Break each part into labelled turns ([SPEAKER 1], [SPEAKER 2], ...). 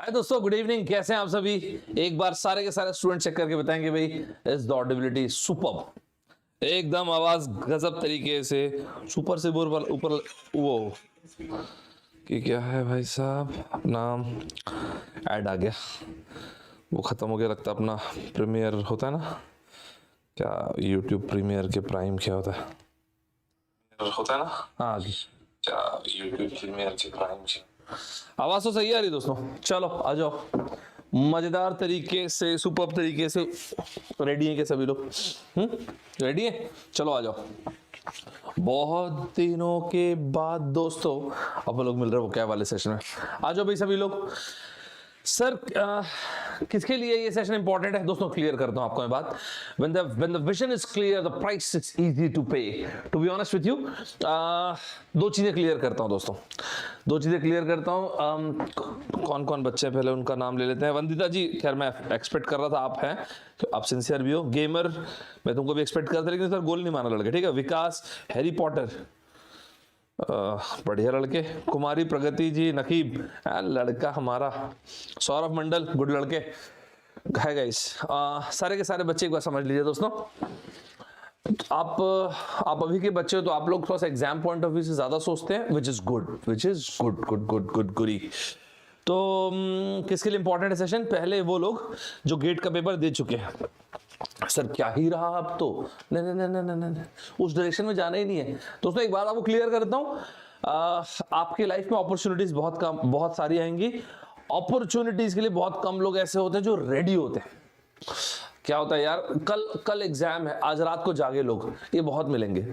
[SPEAKER 1] हाय दोस्तों, good evening. कैसे हैं आप सभी? एक बार सारे के सारे स्टूडेंट चेक करके बताएंगे भाई इज द ऑडिबिलिटी सुपर, एकदम आवाज गजब तरीके से सुपर से ऊपर वो कि क्या है भाई साहब, अपना ऐड आ गया, वो खत्म हो गया लगता है। अपना प्रीमियर होता है ना, क्या यूट्यूब प्रीमियर के प्राइम क्या होता है ना, हाँ क्या यूट्यूब प्रीमियर के प्राइम की आवाज तो सही आ रही दोस्तों। चलो आ जाओ, मजेदार तरीके से सुपर तरीके से रेडी हैं क्या सभी लोग? रेडी है? चलो आ जाओ। बहुत दिनों के बाद दोस्तों अपन लोग मिल रहे हो क्या वाले सेशन में। आ जाओ भाई सभी लोग। सर किसके लिए ये सेशन इंपॉर्टेंट है दोस्तों? क्लियर करता हूं आपको मैं बात। when the vision is clear the price is easy to pay. to be honest with you, दो चीजें क्लियर करता हूं दोस्तों, दो चीजें क्लियर करता हूं। कौन कौन बच्चे हैं पहले उनका नाम ले लेते हैं। वंदिता जी, खैर मैं एक्सपेक्ट कर रहा था आप हैं, तो आप सिंसियर भी हो। गेमर मैं तुमको भी एक्सपेक्ट करता, लेकिन सर गोल नहीं माना लड़के, ठीक है। विकास, हैरी पॉटर, बढ़िया लड़के। कुमारी प्रगति जी, नकीब लड़का हमारा, सौरभ मंडल, गुड लड़के है गाइस। सारे के सारे बच्चे एक बार समझ लीजिए दोस्तों। आप अभी के बच्चे हो तो आप लोग थोड़ा सा एग्जाम पॉइंट ऑफ व्यू से ज्यादा सोचते हैं, which is good, which is good good good good goody. तो किसके लिए इंपॉर्टेंट है सेशन? पहले वो लोग जो गेट का पेपर दे चुके हैं। सर क्या ही रहा अब तो, नहीं नहीं नहीं नहीं नहीं, उस डायरेक्शन में जाना ही नहीं है दोस्तों। एक बार आपको क्लियर करता हूं, आपके लाइफ में अपॉर्चुनिटीज बहुत सारी आएंगी। अपॉर्चुनिटीज के लिए बहुत कम लोग ऐसे होते हैं जो रेडी होते हैं। क्या होता है यार, कल एग्जाम है, आज रात को जागे लोग, ये बहुत मिलेंगे।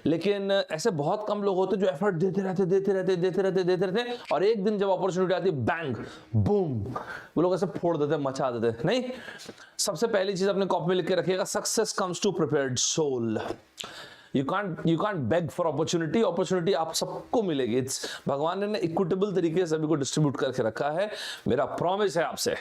[SPEAKER 1] लेकिन ऐसे बहुत कम लोग होते हैं जो एफर्ट देते रहते और एक दिन जब अपॉर्चुनिटी आती है, बैंग बूम, वो लोग ऐसे फोड़ देते हैं, मचा देते हैं। नहीं, सबसे पहली चीज अपने कॉपी में लिख के रखिएगा, success comes to prepared soul. You can't beg for opportunity. Opportunity आप सबको मिलेगी। भगवान ने इक्विटेबल तरीके से सभी को डिस्ट्रीब्यूट करके रखा है। मेरा प्रॉमिस है आपसे,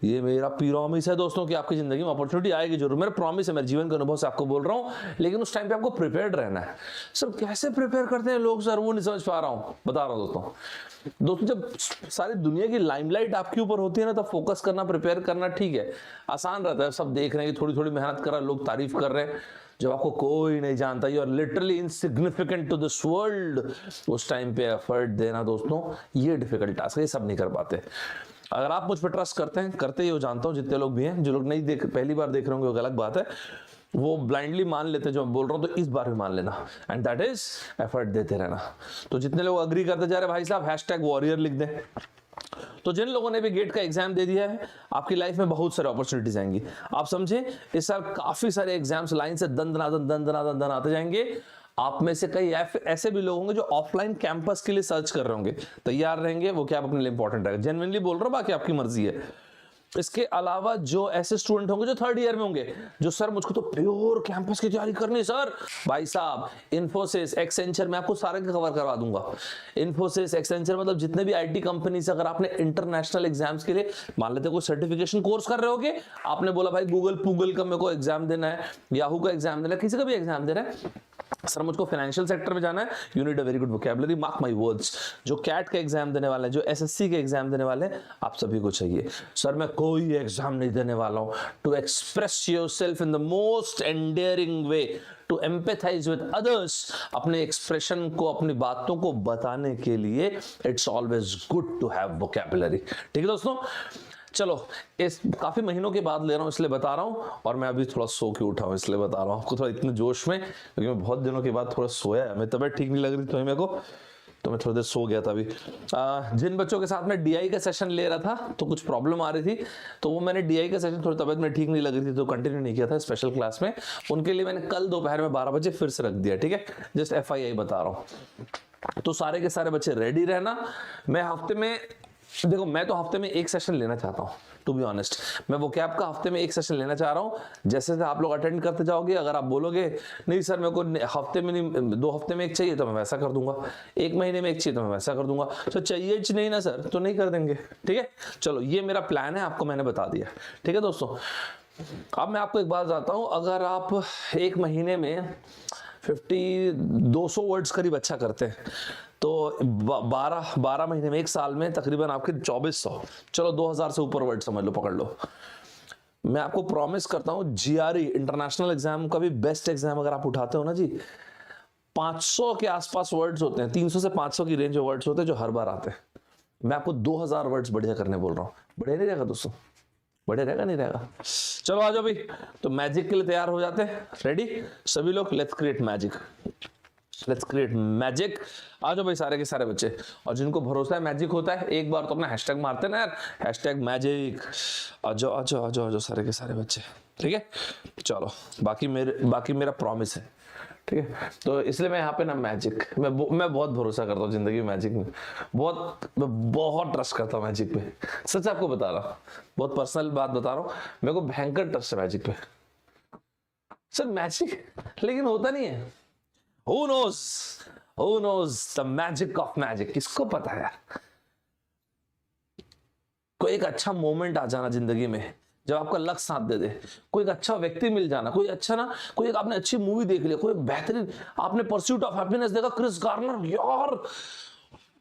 [SPEAKER 1] ये मेरा प्रॉमिस है दोस्तों कि आपकी जिंदगी में अपॉर्चुनिटी आएगी जरूर। मेरा प्रॉमिस है, मेरे जीवन के अनुभव से आपको बोल रहा हूं। लेकिन उस टाइम पे आपको प्रिपेयर्ड रहना है। सर कैसे प्रिपेयर करते हैं लोग? सर वो नहीं समझ पा रहा हूं, बता रहा हूं दोस्तों। जब सारी दुनिया की लाइमलाइट आपके ऊपर होती है ना, तब फोकस करना, प्रिपेयर करना ठीक है, आसान रहता है। सब देख रहे हैं कि थोड़ी थोड़ी मेहनत कर रहा है, लोग तारीफ कर रहे हैं। जब आपको कोई नहीं जानता, you are literally insignificant to this world, उस टाइम पे एफर्ट देना दोस्तों, ये डिफिकल्ट टास्क है, ये सब नहीं कर पाते। अगर आप मुझ पर ट्रस्ट करते हैं, करते ही हो, जानता हूं जितने लोग भी हैं, जो लोग नहीं पहली बार देख रहे होंगे वो अलग बात है, वो ब्लाइंडली मान लेते हैं जो मैं बोल रहा हूं, तो इस बार भी मान लेना, एंड दैट इज एफर्ट देते रहना। तो जितने लोग अग्री करते जा रहे भाई साहब, #वॉरियर लिख दें। तो जिन लोगों ने भी गेट का एग्जाम दे दिया है, आपकी लाइफ में बहुत सारे अपॉर्चुनिटीज आएंगी। आप समझे, इस साल काफी सारे एग्जाम्स लाइन से दन आते जाएंगे। आप में से कई ऐसे भी लोग होंगे जो ऑफलाइन कैंपस के लिए सर्च कर रहे होंगे, तैयार रहेंगे। वो क्या अपने लिए इंपॉर्टेंट है, जेन्युइनली बोल रहा हूं, बाकी आपकी मर्जी है। इसके अलावा जो ऐसे स्टूडेंट होंगे जो 3rd ईयर में होंगे, जो सर मुझको तो प्योर कैंपस की तैयारी करनी है सर, भाई साहब इन्फोसिस, एक्सेंचर, मैं आपको सारे का कवर करवा दूंगा। इन्फोसिस, एक्सेंचर, मतलब जितने भी आईटी कंपनी से, अगर आपने इंटरनेशनल एग्जाम्स के लिए मान लेते कोई सर्टिफिकेशन कोर्स कर रहे होगे, आपने बोला भाई गूगल का मेरे को एग्जाम देना है, याहू का एग्जाम देना है, किसी का भी एग्जाम देना है, सर मुझको फाइनेंशियल सेक्टर में जाना है, you need a very good vocabulary, mark my words. जो कैट का एग्जाम देने वाले हैं, जो एसएससी के एग्जाम देने वाले हैं, आप सभी को चाहिए। सर मैं कोई एग्जाम नहीं देने वाला हूं, to express yourself in the most endearing way, to empathize with others, अपने एक्सप्रेशन को, अपनी बातों को बताने के लिए it's always good to have vocabulary. ठीक है दोस्तों, चलो इस काफी महीनों के बाद ले रहा हूं, इसलिए बता रहा हूं, और मैं अभी थोड़ा सो के उठा हूं, इसलिए बता रहा हूं आपको थोड़ा इतने जोश में, क्योंकि मैं बहुत दिनों के बाद थोड़ा सोया है। मेरी तबीयत ठीक नहीं लग रही थी मेरे को, तो मैं थोड़ी देर सो गया था अभी। जिन बच्चों के साथ मैं डीआई का सेशन ले रहा था तो कुछ प्रॉब्लम आ रही थी, तो वो मैंने डीआई का सेशन, थोड़ी तबीयत में ठीक नहीं लग रही थी तो कंटिन्यू नहीं किया था स्पेशल क्लास में। उनके लिए मैंने कल दोपहर में 12 बजे फिर से रख दिया, ठीक है। जस्ट FYI बता रहा हूँ। तो सारे के सारे बच्चे रेडी रहना। मैं हफ्ते में, देखो मैं तो हफ्ते में एक सेशन लेना चाहता हूँ, टू बी ऑनेस्ट। मैं वो कैब का हफ्ते में एक सेशन लेना चाह रहा हूँ। जैसे आप लोग अटेंड करते जाओगे, अगर आप बोलोगे नहीं सर मेरे को हफ्ते में नहीं, 2 हफ्ते में एक चाहिए, तो मैं वैसा कर दूंगा। 1 महीने में एक चाहिए तो मैं वैसा कर दूंगा। तो चाहिए नहीं ना सर, तो नहीं कर देंगे, ठीक है। चलो ये मेरा प्लान है, आपको मैंने बता दिया, ठीक है दोस्तों। अब मैं आपको एक बात बताता हूँ, अगर आप 1 महीने में 200 वर्ड्स करीब अच्छा करते हैं, तो 12 महीने में, 1 साल में तकरीबन आपके 2400, चलो 2000 से ऊपर वर्ड समझ लो, पकड़ लो। मैं आपको प्रॉमिस करता हूँ जीआरई इंटरनेशनल एग्जाम का भी बेस्ट एग्जाम अगर आप उठाते हो ना जी, 500 के आसपास वर्ड्स होते हैं, 300 से 500 की रेंज में वर्ड्स होते हैं जो हर बार आते हैं। मैं आपको 2000 वर्ड्स बढ़िया करने बोल रहा हूँ। बढ़िया नहीं रहेगा दोस्तों? बढ़िया रहेगा नहीं रहेगा? चलो आ जाओ भाई, तो मैजिक के लिए तैयार हो जाते हैं, रेडी सभी लोग? Let's create magic, let's create magic. आ जाओ भाई सारे के सारे बच्चे, और जिनको भरोसा है मैजिक होता है, एक बार तो अपना हैशटैग मारते ना यार, हैशटैग मैजिक। आ जाओ आ जाओ आ जाओ आ जाओ सारे के सारे बच्चे, ठीक है? चलो बाकी मेरा प्रॉमिस है, ठीक है? तो इसलिए मैं यहाँ पे ना मैजिक, मैं बहुत भरोसा करता हूँ जिंदगी में मैजिक में, मैं बहुत ट्रस्ट करता हूँ मैजिक पे। सच आपको बता रहा हूँ, बहुत पर्सनल बात बता रहा हूँ, मेरे को भयंकर ट्रस्ट है मैजिक पे। सर मैजिक लेकिन होता नहीं है। Who knows the magic of magic? किसको पता है यार? कोई एक अच्छा मोमेंट आ जाना जिंदगी में जब आपका लक साथ दे दे, कोई एक अच्छा व्यक्ति मिल जाना, कोई अच्छा ना, कोई एक आपने अच्छी मूवी देख लिया, कोई बेहतरीन आपने परस्यूट ऑफ हैप्पीनेस देखा, क्रिस गार्नर, यार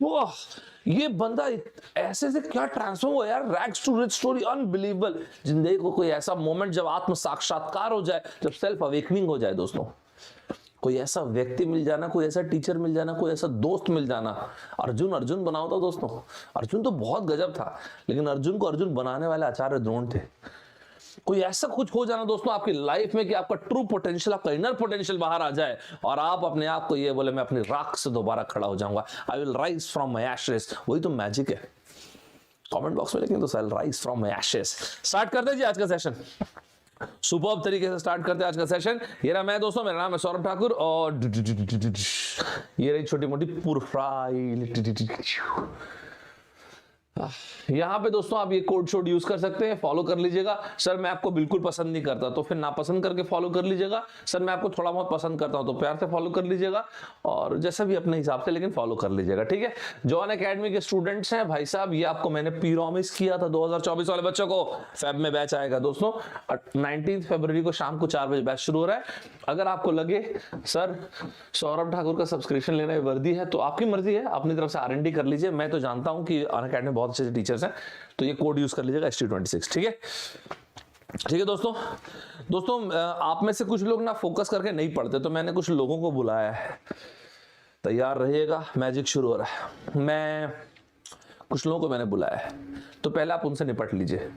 [SPEAKER 1] वाह ये बंदा ऐसे से क्या ट्रांसफॉर्म हुआ यार, rags to rich story, unbelievable. जिंदगी को कोई ऐसा मोमेंट जब आत्म साक्षात्कार हो जाए, जब सेल्फ अवेकनिंग हो जाए दोस्तों, कोई ऐसा व्यक्ति मिल जाना, कोई ऐसा टीचर मिल जाना, कोई ऐसा दोस्त मिल जाना। अर्जुन बनाओ था दोस्तों, अर्जुन तो बहुत गजब था, लेकिन अर्जुन को अर्जुन बनाने वाले आचार्य द्रोण थे। कोई ऐसा कुछ हो जाना दोस्तों आपकी लाइफ में कि आपका ट्रू पोटेंशियल, आपका इनर पोटेंशियल बाहर आ जाए, और आप अपने आप को ये बोले मैं अपनी राख से दोबारा खड़ा हो जाऊंगा, I will rise from my ashes. वही तो मैजिक है। कमेंट बॉक्स में लिखें तो I will rise from my ashes. Start कर दीजिए आज का सेशन, सुपर्ब तरीके से स्टार्ट करते हैं आज का सेशन। ये रहा मैं दोस्तों, मेरा नाम है सौरभ ठाकुर, और ये रही छोटी मोटी प्रोफाइल। यहाँ पे दोस्तों आप ये कोड शोड यूज कर सकते हैं, फॉलो कर लीजिएगा। सर मैं आपको बिल्कुल पसंद नहीं करता तो फिर नापसंद करके फॉलो कर लीजिएगा। सर मैं आपको थोड़ा बहुत पसंद करता हूं तो प्यार से फॉलो कर लीजिएगा, और जैसा भी अपने हिसाब से, लेकिन फॉलो कर लीजिएगा, ठीक है? जॉन एकेडमी के स्टूडेंट्स हैं भाई साहब, ये आपको मैंने प्रॉमिस किया था 2024 वाले बच्चों को फेब में बैच आएगा दोस्तों। 19 फरवरी को शाम को 4 बजे बैच शुरू हो रहा है। अगर आपको लगे सर सौरभ ठाकुर का सब्सक्रिप्शन लेना वर्दी है, तो आपकी मर्जी है, अपनी तरफ से R&D कर लीजिए। मैं तो जानता हूं कि अनअकैडमी बहुत अच्छे टीचर्स हैं, तो ये कोड यूज कर लीजिएगा ST26, ठीक है? ठीक है दोस्तों आप में से कुछ लोग ना फोकस करके नहीं पढ़ते, तो मैंने कुछ लोगों को बुलाया है, तैयार रहिएगा, मैजिक शुरू हो रहा है। मैं कुछ लोगों को मैंने बुलाया है, तो पहले आप उनसे निपट लीजिए,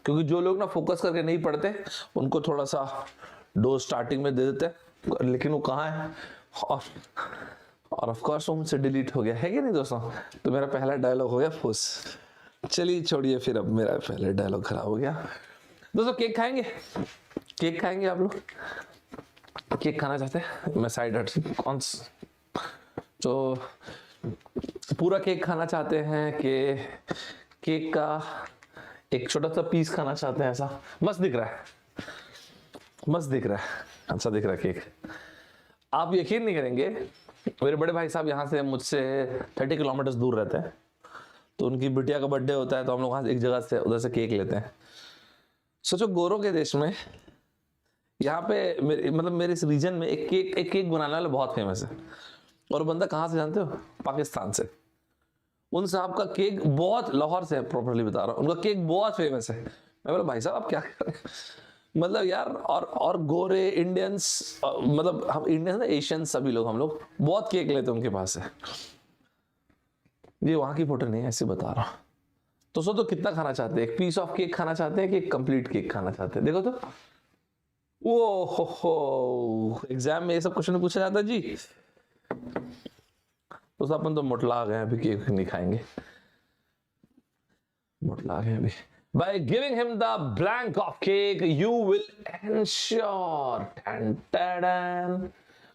[SPEAKER 1] क्योंकि जो लोग ना फोकस करके नहीं पढ़ते उनको थोड़ा सा डोज स्टार्टिंग में दे देते हैं, लेकिन वो कहाँ है, और ऑफ कोर्स वो मुझसे डिलीट हो गया है कि नहीं दोस्तों? तो मेरा पहला डायलॉग हो गया फुस। चलिए छोड़िए, फिर अब मेरा पहले डायलॉग खराब हो गया। दोस्तों केक खाएंगे? केक खाएंगे आप लोग? केक खाना चाहते हैं? मैं साइड हट, कौन तो पूरा केक खाना चाहते हैं कि केक का एक छोटा सा पीस खाना चाहते हैं? ऐसा मस्त दिख रहा है, मस्त दिख रहा है, अच्छा दिख रहा है केक। आप यकीन नहीं करेंगे, मेरे बड़े भाई साहब यहाँ से मुझसे 30 किलोमीटर दूर रहते हैं, तो उनकी बिटिया का बर्थडे होता है, तो हम लोग वहाँ एक जगह से उधर से केक लेते हैं। सोचो गोरों के देश में, यहाँ पे मेरे इस रीजन में एक केक बनाने वाला बहुत फेमस है, और बंदा कहाँ से जानते हो? पाकिस्तान से। उन साहब का केक बहुत, लाहौर से प्रॉपरली बता रहा हूँ, उनका केक बहुत फेमस है। मैं बोला भाई साहब आप क्या कर रहे हैं? मतलब यार, और गोरे इंडियंस, मतलब हम इंडियंस ना, एशियन सभी लोग, हम लोग बहुत केक लेते हैं उनके पास से। ये वहां की फोटो नहीं है, ऐसे बता रहा हूं। तो सोचो कितना खाना चाहते हैं, एक पीस ऑफ केक खाना चाहते हैं कि एक कंप्लीट केक खाना चाहते हैं? देखो तो, ओ हो एग्जाम में ये सब क्वेश्चन पूछा जाता है जी। तो अपन तो मोटला गए, अभी केक नहीं खाएंगे, मोटला गए अभी। By giving him the blank of cake, you will ensure.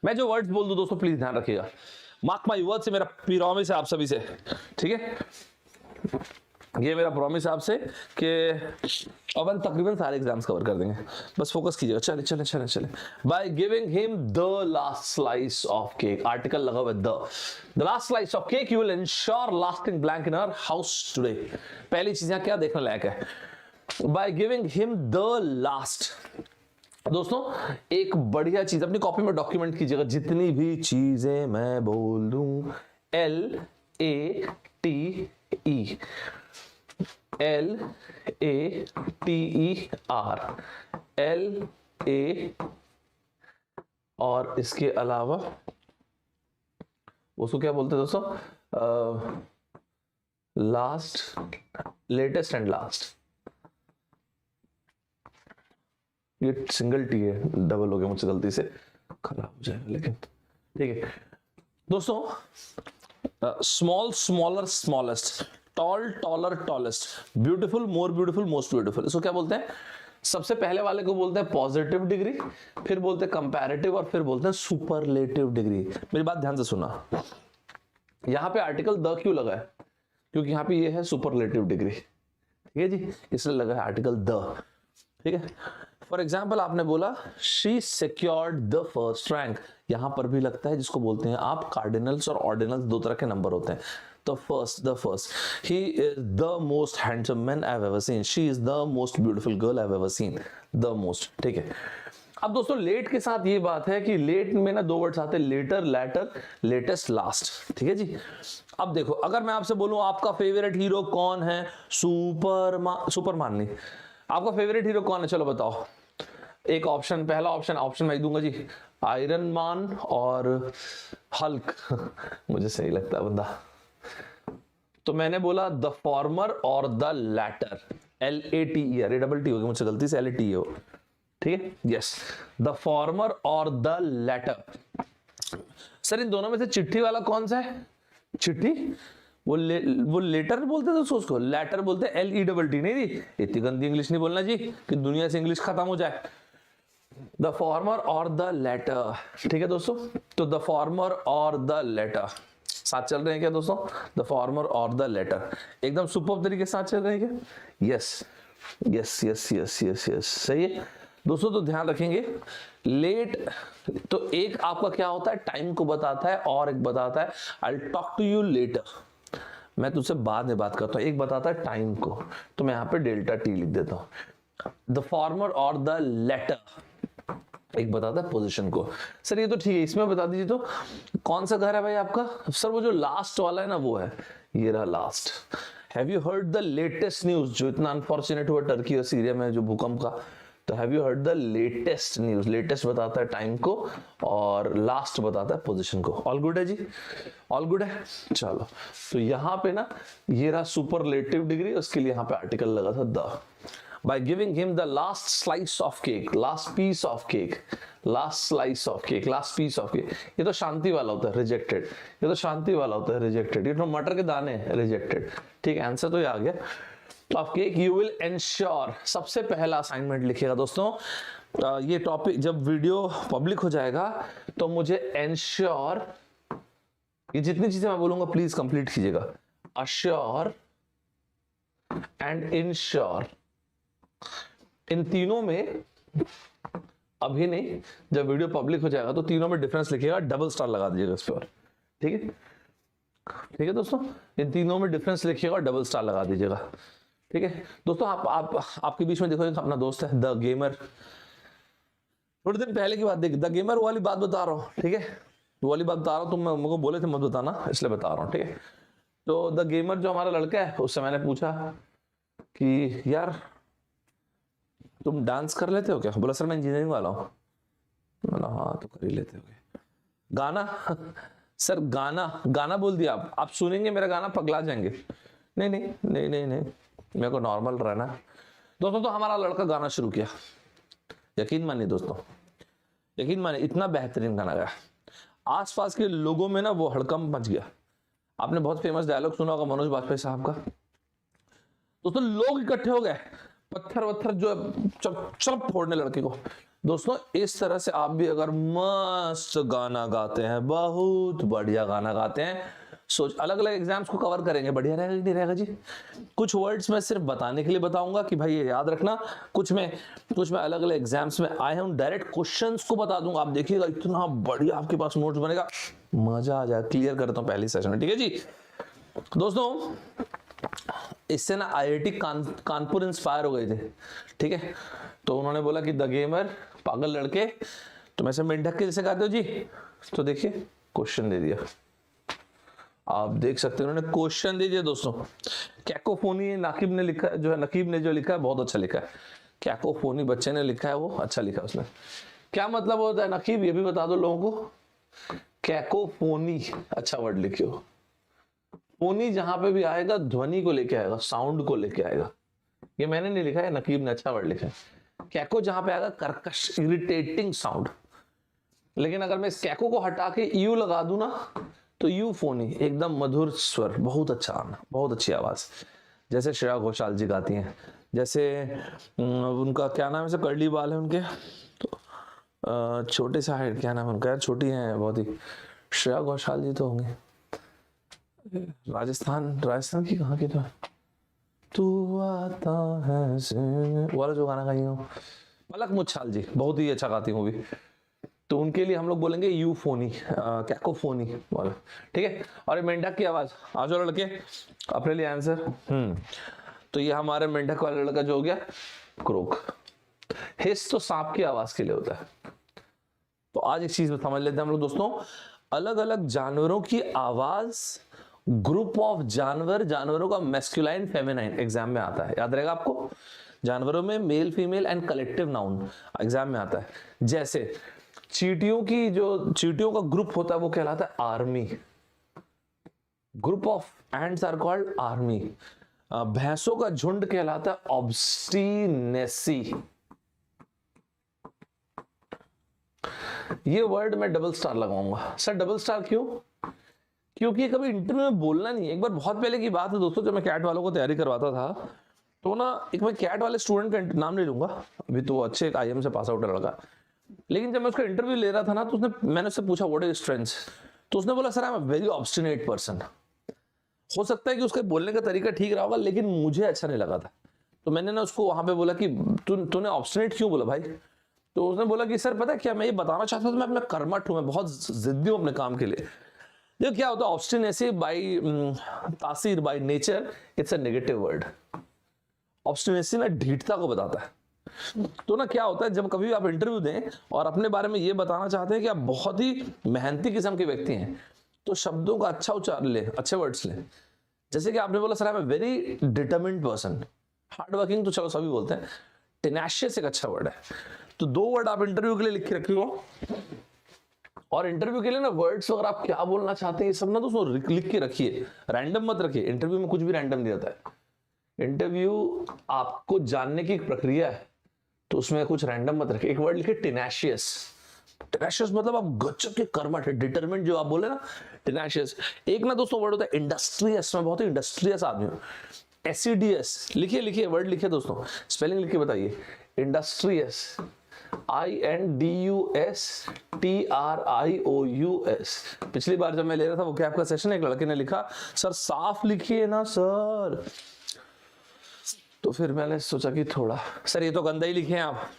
[SPEAKER 1] मैं जो वर्ड्स बोल दूं दोस्तों प्लीज ध्यान रखिएगा, मार्क माई वर्ड से मेरा प्रॉमिस है आप सभी से, ठीक है? ये मेरा प्रॉमिस है आपसे कि अपन तकरीबन सारे एग्जाम्स कवर कर देंगे, बस फोकस कीजिएगा। चले चले चले चले। By giving him the last slice of cake, article लगा हुआ the last slice of cake you will ensure lasting blank in our house today. पहली चीज क्या देखने लायक है, by giving him the last दोस्तों एक बढ़िया चीज अपनी कॉपी में डॉक्यूमेंट कीजिएगा, जितनी भी चीजें मैं बोल दूं, LATE, LATER, LA, और इसके अलावा उसको क्या बोलते हैं दोस्तों, लास्ट, लेटेस्ट एंड लास्ट। ये सिंगल टी है, डबल हो गया मुझसे गलती से, खराब हो जाएगा लेकिन ठीक है दोस्तों। Small smaller smallest, tall taller tallest, beautiful more beautiful most beautiful, इसको क्या बोलते हैं? सबसे पहले वाले को बोलते हैं पॉजिटिव डिग्री, फिर बोलते हैं कंपैरेटिव, और फिर बोलते हैं सुपरलेटिव डिग्री। मेरी बात ध्यान से सुना, यहां पे आर्टिकल द क्यों लगा है? क्योंकि यहां पे ये है सुपरलेटिव डिग्री, ठीक है जी, इसलिए लगा है आर्टिकल द, ठीक है। फॉर एग्जाम्पल आपने बोला she secured the first rank, यहां पर भी लगता है जिसको बोलते हैं आप कार्डिनल्स और ऑर्डिनल्स, दो तरह के नंबर होते हैं। The first, he is the most handsome man I've ever seen, she is the most beautiful girl I've ever seen, the most, ठीक है। अब दोस्तों लेट के साथ ये बात है कि लेट में ना दो वर्ड्स आते हैं, लेटर, लैटर, लेटेस्ट, लास्ट, ठीक है जी। अब देखो अगर मैं आपसे बोलूं आपका फेवरेट हीरो कौन है, सुपरमैन नहीं, आपका फेवरेट हीरो कौन है, चलो बताओ। एक ऑप्शन, पहला ऑप्शन मैं दूंगा जी, आयरन मैन और हल्क मुझे सही लगता है बंदा, तो मैंने बोला द फॉर्मर और द लैटर, LATE, अरे डबल टी हो गया मुझसे गलती से, LATE हो, ठीक है, यस, द फॉर्मर और द लैटर। सर इन दोनों में से चिट्ठी वाला कौन सा है? चिट्ठी, वो लेटर बोलते थे उसको, लैटर बोलते हैं LETT, नहीं जी, इतनी गंदी इंग्लिश नहीं बोलना जी कि दुनिया से इंग्लिश खत्म हो जाए। द फॉर्मर और द लेटर, ठीक है दोस्तों, तो द फॉर्मर और द लेटर साथ चल रहे हैं क्या दोस्तों? द फॉर्मर और द लेटर एकदम सुपर तरीके से साथ चल रहे हैं क्या? Yes yes yes yes yes yes, सही है दोस्तों। तो ध्यान रखेंगे, लेट तो एक आपका क्या होता है, टाइम को बताता है, और एक बताता है I will talk to you later, मैं तुझसे बाद में बात करता हूं। एक बताता है टाइम को, तो मैं यहां पे डेल्टा टी लिख देता हूं। द फॉर्मर और द लेटर एक बताता है पोजीशन को। सर ये तो ठीक है, इसमें बता दीजिए तो कौन सा घर है भाई आपका? सर वो जो लास्ट वाला है ना वो है, ये रहा last. Have you heard the latest news, जो इतना अनफॉर्चुनेट हुआ टर्की और सीरिया में जो भूकंप का, तो have you heard the latest news, latest बताता है टाइम को और लास्ट बताता है पोजीशन को। ऑल गुड है जी, ऑल गुड है, चलो। तो यहाँ पे ना ये रहा सुपरलेटिव डिग्री, उसके लिए यहाँ पे आर्टिकल लगा था the. By giving him the last slice of cake, last piece of cake, last slice of cake, last piece of cake, ये तो शांति वाला होता है, रिजेक्टेड, ये तो शांति वाला होता है, रिजेक्टेड, ये तो मटर के दाने हैं, रिजेक्टेड, ठीक है, आंसर तो ये आ गया। Of cake you will ensure, सबसे पहला असाइनमेंट लिखिएगा दोस्तों, ये टॉपिक जब वीडियो पब्लिक हो जाएगा तो मुझे एंश्योर, ये जितनी चीजें मैं बोलूंगा प्लीज कंप्लीट कीजिएगा, अश्योर एंड इंश्योर, इन तीनों में अभी नहीं, जब वीडियो पब्लिक हो जाएगा तो तीनों में डिफरेंस लिखिएगा, डबल स्टार लगा दीजिएगा इस पर, ठीक है, ठीक है दोस्तों, इन तीनों में डिफरेंस लिखिएगा और डबल स्टार लगा दीजिएगा, ठीक है दोस्तों। आपके बीच में देखो एक अपना दोस्त है द गेमर, थोड़े दिन पहले की बात देखिए, द गेमर वाली बात बता रहा हूँ, ठीक है, वो वाली बात बता रहा हूँ, तुम मेरे को बोले थे मत बताना इसलिए बता रहा हूँ, ठीक है। तो द गेमर जो हमारा लड़का है, उससे मैंने पूछा कि यार तुम डांस कर लेते हो क्या? बोला सर मैं इंजीनियरिंग वाला हूँ। बोला हाँ तो कर ही लेते हो। गाना सर गाना बोल दिया, आप सुनेंगे मेरा गाना पगला जाएंगे। नहीं नहीं नहीं नहीं नहीं, मेरे को नॉर्मल रहना दोस्तों। तो हमारा लड़का गाना शुरू किया, यकीन मानिए दोस्तों, यकीन मानिए इतना बेहतरीन गाना गाया, आसपास के लोगों में ना वो हड़कंप मच गया। आपने बहुत फेमस डायलॉग सुना होगा मनोज बाजपेयी साहब का, दोस्तों लोग इकट्ठे हो गए, पत्थर वत्थर जो चप फोड़ने लड़के को। दोस्तों इस तरह से आप भी अगर मस्त गाना गाते हैं, बहुत बढ़िया गाना गाते हैं, सोच अलग अलग एग्जाम्स को कवर करेंगे, बढ़िया रहेगा कि नहीं रहेगा जी? कुछ वर्ड्स मैं सिर्फ बताने के लिए बताऊंगा कि भाई ये याद रखना, कुछ में अलग अलग एग्जाम्स में आए हैं, डायरेक्ट क्वेश्चंस को बता दूंगा, आप देखिएगा इतना बढ़िया आपके पास नोट्स बनेगा, मजा आ जाए। क्लियर करता हूँ पहली सेशन में, ठीक है जी दोस्तों। इससे ना IIT कानपुर इंस्पायर हो गए थे, ठीक है, तो उन्होंने बोला कि द गेमर पागल लड़के, तुम ऐसे मेंढक के जैसे गाते हो जी। तो देखिए क्वेश्चन दे दिया, आप देख सकते हैं उन्होंने क्वेश्चन दे दिया दोस्तों। कैकोफोनी नकीब ने लिखा है, जो है नकीब ने जो लिखा है बहुत अच्छा लिखा है। कैकोफोनी बच्चे ने लिखा है, वो अच्छा लिखा है उसने। क्या मतलब होता है नकीब, ये भी बता दो लोगों को। कैकोफोनी अच्छा वर्ड लिखियो। फोनी जहां पे भी आएगा ध्वनि को लेके आएगा, साउंड को लेके आएगा। ये मैंने नहीं लिखा है, नकीब ने अच्छा वर्ड लिखा है। कैको जहां पे आएगा कर्कश, इरिटेटिंग साउंड। लेकिन अगर मैं इस कैको को हटा के यू लगा दूं ना, तो यू फोनी, एकदम मधुर स्वर, बहुत अच्छा आना, बहुत अच्छी आवाज, जैसे श्रेया घोषाल जी गाती हैं। जैसे उनका क्या नाम है, ऐसे कर्ली बाल है उनके, तो छोटे सा हाइट, क्या नाम है उनका यार, छोटी है बहुत ही, श्रेया घोषाल जी तो होंगे, राजस्थान की कहाँ की तो है, तू आता है वाला जो गाना गाई हूँ, पलक मुच्छाल जी बहुत ही अच्छा गाती हूँ भी। तो उनके लिए हम लोग बोलेंगे यूफोनी, कैकोफोनी वाला, ठीक है। और मेंढक की आवाज, आ जाओ लड़के अपने लिए आंसर। तो ये हमारे मेंढक वाला लड़का जो हो गया क्रोक। हिस तो सांप की आवाज के लिए होता है। तो आज एक चीज समझ लेते हैं हम लोग दोस्तों, अलग अलग जानवरों की आवाज, ग्रुप ऑफ जानवर, जानवरों का मैस्कुलाइन फेमिनाइन एग्जाम में आता है, याद रहेगा आपको। जानवरों में male female and collective noun exam में आता है। जैसे चींटियों की, जो चींटियों का ग्रुप होता है वो कहलाता है army, group of ants are called army. भैंसों का झुंड कहलाता है ऑब्स्टिनेसी। ये वर्ड मैं डबल स्टार लगाऊंगा। सर डबल स्टार क्यों? क्योंकि कभी इंटरव्यू में बोलना नहीं है। एक बार बहुत पहले की बात है दोस्तों, जब मैं कैट वालों को तैयारी करवाता था, तो ना एक मैं कैट वाले स्टूडेंट का नाम नहीं लूंगा, अभी तो अच्छे IIM से पास आउट लड़का, लेकिन जब मैं उसका इंटरव्यू ले रहा था ना, तो मैंने उससे पूछा व्हाट इज स्ट्रेंथ्स, तो उसने बोला sir I am a very obstinate person. हो सकता है कि उसके बोलने का तरीका ठीक रहा होगा, लेकिन मुझे अच्छा नहीं लगा था। तो मैंने ना उसको वहां पे बोला कि तूने ऑब्स्टिनेट क्यों बोला भाई? तो उसने बोला कि सर पता है क्या, मैं ये बताना चाहता हूँ, मैं अपना कर्मठ हूं, मैं बहुत जिद्दी हूं अपने काम के लिए। देखो क्या होता है, ऑब्स्टिनेसी बाय तासीर, by nature it's a negative word. Obstinacy ना ढीठता को बताता है। तो ना क्या होता है, जब कभी आप इंटरव्यू दें और अपने बारे में ये बताना चाहते हैं कि आप बहुत ही मेहनती किस्म के व्यक्ति हैं, तो शब्दों का अच्छा उच्चारण ले, अच्छे वर्ड्स ले। जैसे कि आपने बोला sir I am a very determined person, hard working तो चलो सभी बोलते हैं, टेनाशियस एक अच्छा वर्ड है। तो 2 वर्ड आप इंटरव्यू के लिए लिख के रखियो। और इंटरव्यू के लिए ना वर्ड्स अगर आप क्या बोलना चाहते हैं ये सब ना दोस्तों लिख के रखिए, रैंडम मत रखिए। इंटरव्यू में कुछ भी रैंडम नहीं रहता है। इंटरव्यू आपको जानने की एक प्रक्रिया है, तो उसमें कुछ रैंडम मत रखिए। एक वर्ड लिखिए टेनाशियस। टेनाशियस मतलब आप गजब के कर्मठ है, डिटरमिन्ड जो आप बोले ना, टेनाशियस। एक ना दोस्तों वर्ड होता है इंडस्ट्रियस, मैं बहुत ही इंडस्ट्रियस आदमी हूँ। एसिडियस, लिखिए लिखिए वर्ड लिखिए दोस्तों, स्पेलिंग लिख के बताइए। Industrious, INDUSTRIOUS। पिछली बार जब मैं ले रहा था वो कैप का सेशन, एक लड़के ने लिखा सर साफ लिखिए ना सर, तो फिर मैंने सोचा कि थोड़ा, सर ये तो गंदा ही लिखे हैं आप,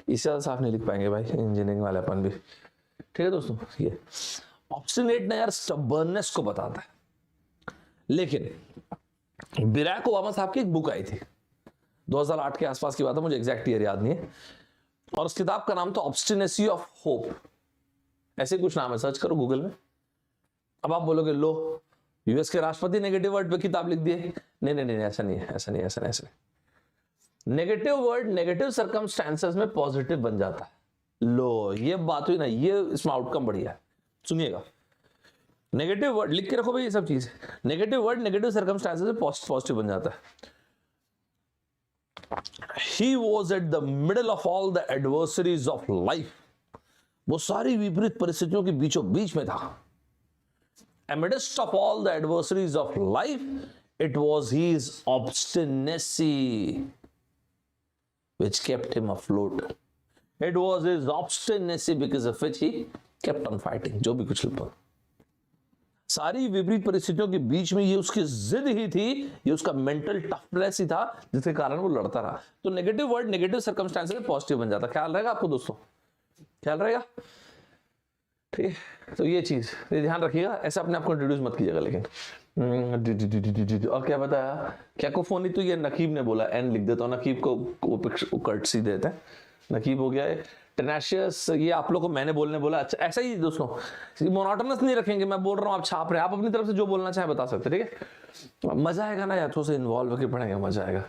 [SPEAKER 1] इससे ज्यादा साफ नहीं लिख पाएंगे भाई इंजीनियरिंग वाले अपन भी, ठीक है दोस्तों। ये ऑब्स्टिनेट ना यार स्टबर्ननेस को बताता है। लेकिन बराक ओबामा साहब की एक बुक आई थी 2008 के आसपास की बात है, मुझे एग्जैक्ट ईयर याद नहीं है, और उस किताब का नाम था ऑब्स्टिनेसी ऑफ होप, ऐसे कुछ नाम है, सर्च करो गूगल में। अब आप बोलोगे लो यूएस के राष्ट्रपति नेगेटिव वर्ड पे किताब लिख दिए। नहीं नहीं नहीं, ऐसा नहीं है, ऐसा नहीं, ऐसा नहीं, ऐसा नहीं। नेगेटिव वर्ड नेगेटिव सर्कमस्टेंसेस में पॉजिटिव बन जाता है। लो ये बात हुई ना, ये इसमें आउटकम बढ़िया है, सुनिएगा। नेगेटिव वर्ड लिख के रखो भाई, ये सब चीज। नेगेटिव वर्ड नेगेटिव सर्कमस्टेंसेस में पॉजिटिव बन जाता है। He was at the middle of all the adversaries of life. वो सारी विपरीत परिस्थितियों के बीचों बीच में था। Amidst of all the adversaries of life, it was his obstinacy which kept him afloat. It was his obstinacy because of which he kept on fighting. जो भी कुछ लिखा, सारी विपरीत परिस्थितियों के बीच में ये उसकी जिद ही थी, ये उसका मेंटल टफनेस ही था जिसके कारण वो लड़ता रहा। तो नेगेटिव वर्ड नेगेटिव सर्कमस्टेंसेस में पॉजिटिव बन जाता। ख्याल रहेगा आपको दोस्तों, ख्याल रहेगा, ठीक है। तो ये चीज ये ध्यान रखिएगा, ऐसे अपने आप को इंट्रोड्यूस मत कीजिएगा। लेकिन और क्या बताया, कैकोफोनी, तो ये नकीब ने बोला, एन लिख देता हूँ, नकीब को कर्टसी देते हैं, नकीब हो गया है, टेनाशियस, ये आप लोग को मैंने बोलने बोला। अच्छा ऐसा ही दोस्तों, मोनोटोनस नहीं रखेंगे, मैं बोल रहा हूँ आप छाप रहे हैं, आप अपनी तरफ से जो बोलना चाहे बता सकते, ठीक है। मजा आएगा ना यार, थोड़ा सा इन्वॉल्व होकर पढ़ेंगे, मजा आएगा।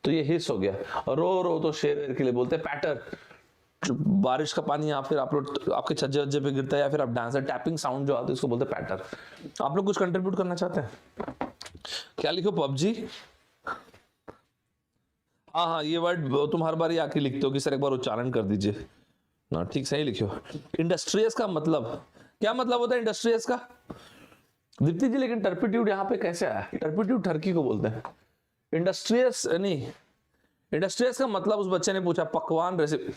[SPEAKER 1] तो ये हिस हो गया। रो रो तो शेर के लिए बोलते हैं पैटर, बारिश का पानी या फिर आप लोग आपके छज्जे वज्जे पे गिरता है, या फिर आप डांसर टैपिंग साउंड जो आता है उसको बोलते हैं पैटर। आप लोग कुछ कंट्रीब्यूट करना चाहते हैं? क्या लिखो? पबजी। हाँ हाँ, ये वर्ड तुम हर बार ही आके लिखते हो कि सर एक बार उच्चारण कर दीजिए ना, ठीक सही लिखो। इंडस्ट्रियस का मतलब क्या मतलब होता है इंडस्ट्रियस का? दीप्ति जी लेकिन टर्पिट्यूड यहाँ पे कैसे आया? टर्पिट्यूड टर्की को बोलते हैं, इंडस्ट्रियस नहीं। इंडस्ट्रियस का मतलब उस बच्चे ने पूछा पकवान रेसिपी,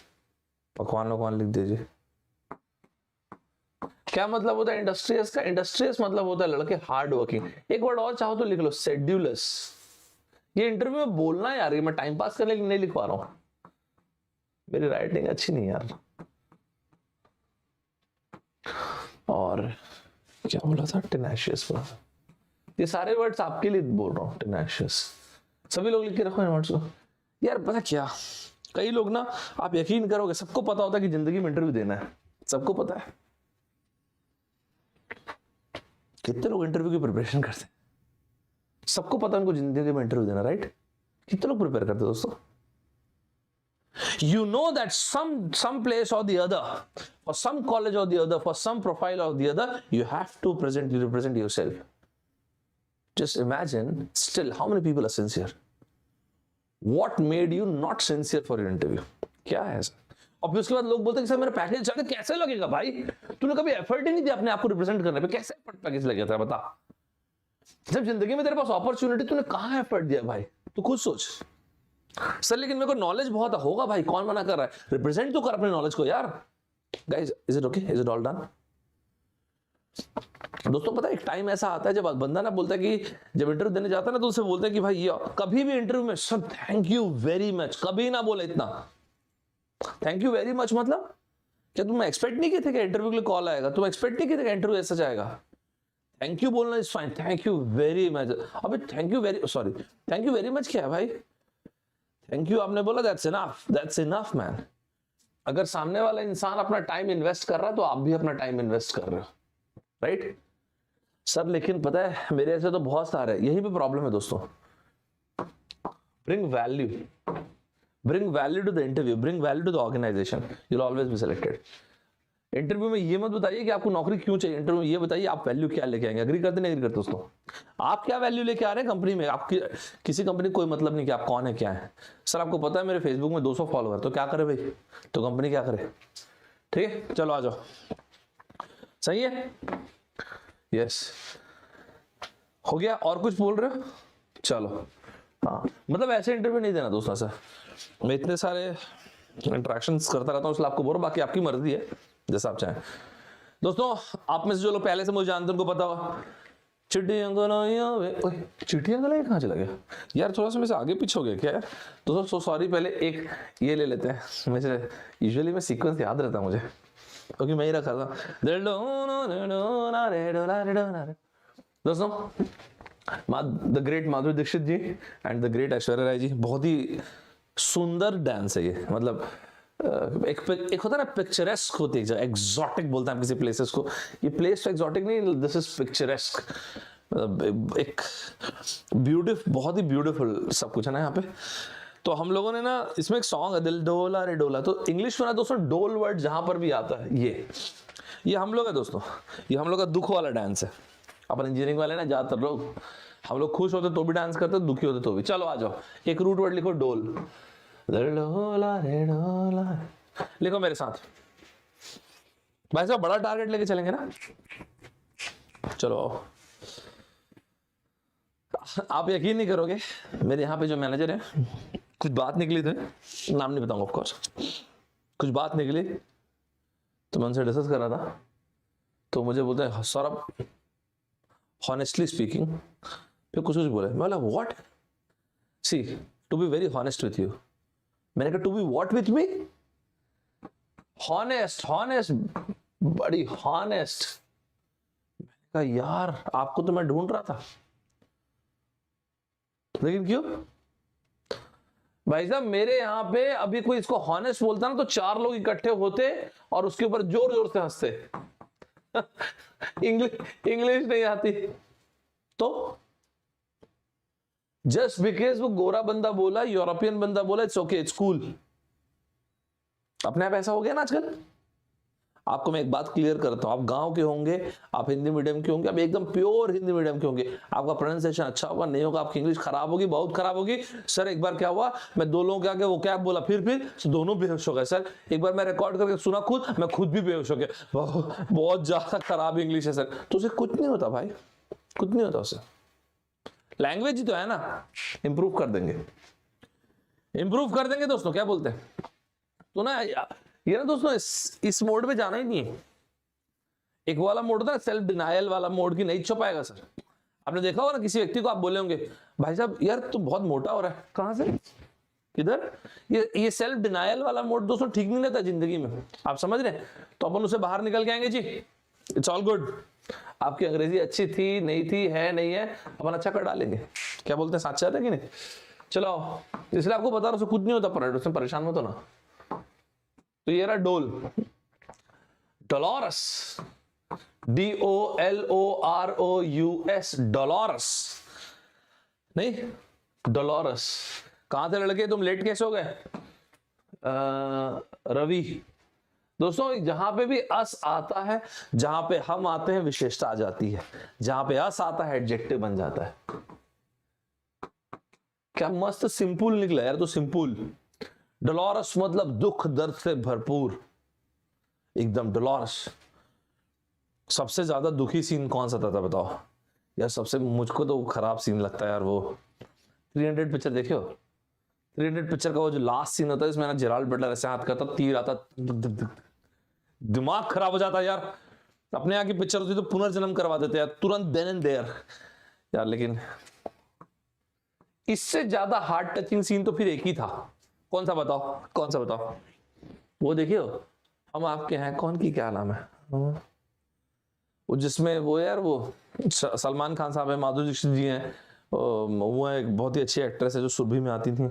[SPEAKER 1] पकवान वकवान लिख दीजिए। क्या मतलब होता है इंडस्ट्रियस का? इंडस्ट्रियस मतलब होता है लड़के हार्ड वर्किंग। एक वर्ड और चाहो तो लिख लो, शेड्यूलस। ये इंटरव्यू में बोलना है यार, ये मैं टाइम पास करने के लिए नहीं लिख पा रहा हूं, मेरी राइटिंग अच्छी नहीं यार। और क्या बोला था? टेनाशियस बोला। ये सारे वर्ड्स आपके लिए बोल रहा हूं, टेनाशियस। सभी लोग लिख के रखो इन वर्ड्स को। यार पता क्या, कई लोग ना, आप यकीन करोगे, सबको पता होता है कि जिंदगी में इंटरव्यू देना है, सबको पता है। कितने लोग इंटरव्यू की प्रिपरेशन करते हैं? सबको पता है उनको जिंदगी में इंटरव्यू देना, राइट? कितने लोग प्रिपेयर करते हैं दोस्तों? You know that some place or the other, for some college or the other, for some profile or the other, you have to represent yourself. Just imagine, still, how many people are sincere? What made you not sincere for your interview? क्या है ऐसा? और फिर उसके बाद लोग बोलते हैं कि सर मेरा पैकेज ज्यादा कैसे लगेगा भाई? तूने कभी एफर्ट ही नहीं दिया अपने आप को रिप्रेजेंट करने पे, कैसे पैकेज लगेगा तेरा? बता। जब जिंदगी में तेरे पास अपॉर्चुनिटी, तूने कहाँ एफर्ट दिया भाई? तू खुद सोच। सर लेकिन मेरे को नॉलेज बहुत होगा भाई, कौन मना कर रहा है? रिप्रेजेंट तो कर अपने नॉलेज को यार। Guys, is it okay? Is it all done? दोस्तों पता है एक टाइम ऐसा आता है जब बंदा ना बोलता है कि जब इंटरव्यू देने जाता है ना, तो उनसे बोलते हैं कि भाई ये कभी भी इंटरव्यू में sir thank you very much कभी ना बोले इतना। थैंक यू वेरी मच मतलब क्या तुम एक्सपेक्ट नहीं किए थे कि इंटरव्यू के लिए कॉल आएगा? तुम एक्सपेक्ट नहीं किए थे कि इंटरव्यू ऐसा जाएगा? थैंक यू बोलना is fine, thank you very much. अबे थैंक यू वेरी मच क्या है भाई? थैंक यू आपने बोला, दैट्स इनफ मैन। अगर सामने वाला इंसान अपना टाइम इन्वेस्ट कर रहा है तो आप भी अपना टाइम इन्वेस्ट कर रहे हो, राइट? सर लेकिन पता है मेरे ऐसे तो बहुत सारे, यही पे प्रॉब्लम है दोस्तों। Bring value to the interview, bring value to the organization, you will always be selected. Interview में ये मत बताइए कि आपको नौकरी क्यों चाहिए, इंटरव्यू में ये बताइए आप वैल्यू क्या लेके आएंगे। एग्री करते नहीं एग्री करते दोस्तों? आप क्या वैल्यू लेके आ रहे हैं कंपनी में? आपकी किसी कंपनी कोई मतलब नहीं कि आप कौन है क्या है। सर आपको पता है मेरे फेसबुक में 200 फॉलोअर, तो क्या करे भाई? तो कंपनी क्या करे? ठीक है चलो आ जाओ, सही है? यस हो गया? और कुछ बोल रहे हो? चलो हाँ, मतलब ऐसे इंटरव्यू नहीं देना दोस्तों। सर मैं इतने सारे इंटरेक्शंस करता रहता हूँ इसलिए आपको बोल रहा हूँ, बाकी आपकी मर्जी है जैसा आप चाहें। दोस्तों आप में से जो लोग पहले से मुझे जानते हैं उनको पता होगा चिट्टियां गलाइयां कहाँ चला गया यार? थोड़ा सा मेरे से आगे पीछे हो गया क्या यार? दोस्तों सॉरी, पहले एक ये ले लेते हैं। मुझे यूजुअली मैं सीक्वेंस याद रहता है मुझे, क्योंकि मैं ही रखा था। दोस्तों the great Madhuri Dixit ji and the great Aishwarya Rai ji, बहुत ही सुंदर डांस है ये। मतलब एक होता है ना पिक्चरेस्क होती है, एक्सोटिक बोलते हैं किसी प्लेसेस को, ये प्लेस तो एक्सोटिक नहीं, दिस इज पिक्चरेस्क। एक ब्यूटीफुल, बहुत ही ब्यूटीफुल सब कुछ है ना यहाँ पे। तो हम लोगों ने ना इसमें एक सॉन्ग है दिल डोला रे डोला, तो इंग्लिश में ना दोस्तों डोल वर्ड जहां पर भी आता है ये हम लोग है दोस्तों, ये हम लोग का दुख वाला डांस है। अपन इंजीनियरिंग वाले ना ज्यादातर लोग, हम लोग खुश होते तो भी डांस करते, दुखी होते तो भी। चलो आ जाओ, एक रूट वर्ड लिखो डोल, डोला रे डोला, लिखो मेरे साथ। भाई साहब बड़ा टारगेट लेके चलेंगे ना, चलो आओ। आप यकीन नहीं करोगे, मेरे यहाँ पे जो मैनेजर है, कुछ बात निकली थी, नाम नहीं बताऊंगा ऑफ कोर्स, कुछ बात निकली तो मैं उनसे डिस्कस कर रहा था, तो मुझे बोलते हैं सौरभ हॉनेस्टली स्पीकिंग, फिर कुछ बोले। मैं बोला what? See to be very honest with you. मैंने कहा to be what with me? Honest, बड़ी हॉनेस्ट। मैंने कहा यार आपको तो मैं ढूंढ रहा था, लेकिन क्यों? भाई साहब मेरे यहाँ पे अभी कोई इसको हॉनेस्ट बोलता ना तो 4 लोग इकट्ठे होते और उसके ऊपर जोर जोर से हंसते। इंग्लिश नहीं आती तो जस्ट बिकॉज वो गोरा बंदा बोला, यूरोपियन बंदा बोला, इट्स ओके, इट्स कूल। अपने आप ऐसा हो गया ना आजकल। आपको मैं एक बात क्लियर करता हूं, आप गांव के होंगे, आप हिंदी मीडियम के होंगे, आप एकदम प्योर हिंदी मीडियम के होंगे, आपका प्रोनाउंसिएशन अच्छा होगा, नहीं होगा आपकी इंग्लिश खराब होगी, बहुत खराब होगी। सर एक बार क्या हुआ, मैं दो लोगों के आगे वो क्या बोला, फिर दोनों बेहोश हो गए। सर एक बार मैं रिकॉर्ड करके सुना खुद, मैं खुद भी बेहोश हो गया। बहुत ज्यादा खराब इंग्लिश है सर। तो उसे कुछ नहीं होता भाई, कुछ नहीं होता उसे, लैंग्वेज ही तो है ना, इंप्रूव कर देंगे, इंप्रूव कर देंगे दोस्तों, क्या बोलते हैं। तो ना ये ना दोस्तों इस मोड में जाना ही नहीं है। एक वाला मोड था सेल्फ डिनायल वाला मोड की नहीं छुपाएगा सर। आपने देखा होगा ना किसी व्यक्ति को आप बोले होंगे भाई साहब यार तू बहुत मोटा हो रहा है, कहां से, किधर, ये सेल्फ डिनायल वाला मोड दोस्तों ठीक नहीं रहता जिंदगी में, आप समझ रहे हैं। तो अपन उसे बाहर निकल के आएंगे जी, इट्स ऑल गुड। आपकी अंग्रेजी अच्छी थी नहीं थी, है नहीं है, अपन अच्छा कर डालेंगे। क्या बोलते हैं, साथ है कि नहीं। चलो इसलिए आपको बता रहा हूं कुछ नहीं होता, उसमें परेशान मत होना। तो ये रहा डोल, डोलोरस, DOLOROUS, डोलोरस नहीं डोलोरस। कहां थे लड़के तुम, लेट कैसे हो गए। रवि दोस्तों जहां पे भी अस आता है, जहां पे हम आते हैं विशेषता आ जाती है, जहां पे अस आता है एडजेक्टिव बन जाता है। क्या मस्त सिंपल निकला यार, तो सिंपल। डोलोरस मतलब दुख दर्द से भरपूर, एकदम डोलोरस। सबसे ज्यादा दुखी सीन कौन सा था बताओ यार, सबसे मुझको तो खराब सीन लगता है यार वो 300 पिक्चर देखियो, 300 पिक्चर का वो जो लास्ट सीन होता है इसमें ना जेराल्ड बटलर ऐसे हाथ करता, तीर आता, दिमाग खराब हो जाता है यार। अपने यहाँ की पिक्चर होती तो पुनर्जन्म करवा देते यार तुरंत, देन एंड देयर यार। लेकिन इससे ज्यादा हार्ट टचिंग सीन तो फिर एक ही था, कौन सा बताओ, कौन सा बताओ। वो देखियो हम आपके हैं कौन की क्या नाम है वो, जिसमें वो यार वो सलमान खान साहब है, माधुरी दीक्षित जी हैं, वो एक बहुत ही अच्छी एक्ट्रेस है जो सुरभि में आती थी,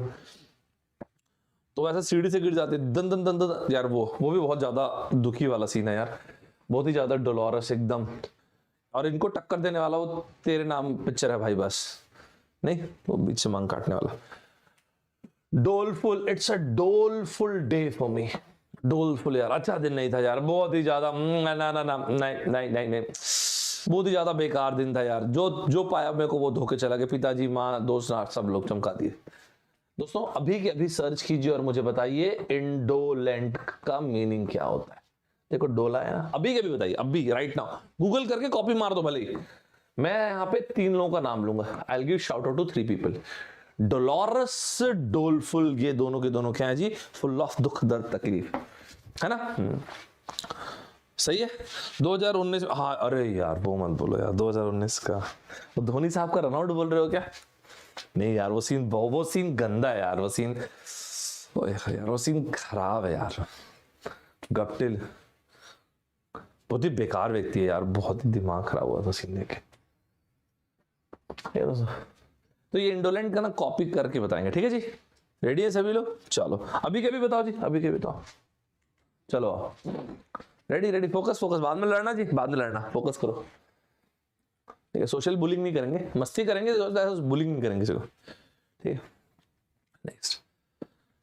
[SPEAKER 1] तो वैसा सीढ़ी से गिर जाती दन दन दन दन यार। वो भी बहुत ज्यादा दुखी वाला सीन है यार, बहुत ही ज्यादा डोलोरस एकदम। और इनको टक्कर देने वाला वो तेरे नाम पिक्चर है भाई, बस नहीं वो बीच से मांग काटने वाला। Doleful, it's a doleful day for me. Doleful यार अच्छा दिन नहीं था यार, बहुत ही ज्यादा नहीं, बहुत ही ज्यादा बेकार दिन था यार। जो पाया मेरे को वो धोके चला गया, पिताजी माँ दोस्त सब लोग चमका दिए। दोस्तों अभी के अभी सर्च कीजिए और मुझे बताइए इंडोलेंट का मीनिंग क्या होता है। देखो डोला है ना, अभी के भी बताइए, अभी राइट नाउ गूगल करके कॉपी मार दो भले ही। मैं यहाँ पे 3 लोगों का नाम लूंगा, I will give shout out to 3 people. Dolorous, doleful, ये दोनों के दोनों क्या है जी, फुल ऑफ दुख दर्द तकलीफ, है ना। सही है। 2019, हाँ अरे यार वो मत बोलो यार, 2019 का वो धोनी साहब का रनआउट बोल रहे हो क्या। नहीं यार वो सीन गंदा है यार, वो सीन यार वो सीन खराब है यार। गप्टिल बहुत ही बेकार व्यक्ति है यार, बहुत ही दिमाग खराब हुआ था सीन देख के। तो ये इंडोलेंट का ना कॉपी करके बताएंगे, ठीक है जी। रेडी है सभी लोग, चलो अभी के भी बताओ जी, अभी के बताओ, चलो रेडी, फोकस, बाद में लड़ना जी, बाद में लड़ना, फोकस करो, ठीक है। सोशल बुलिंग नहीं करेंगे, मस्ती करेंगे, बुलिंग नहीं करेंगे किसी को, ठीक है। नेक्स्ट,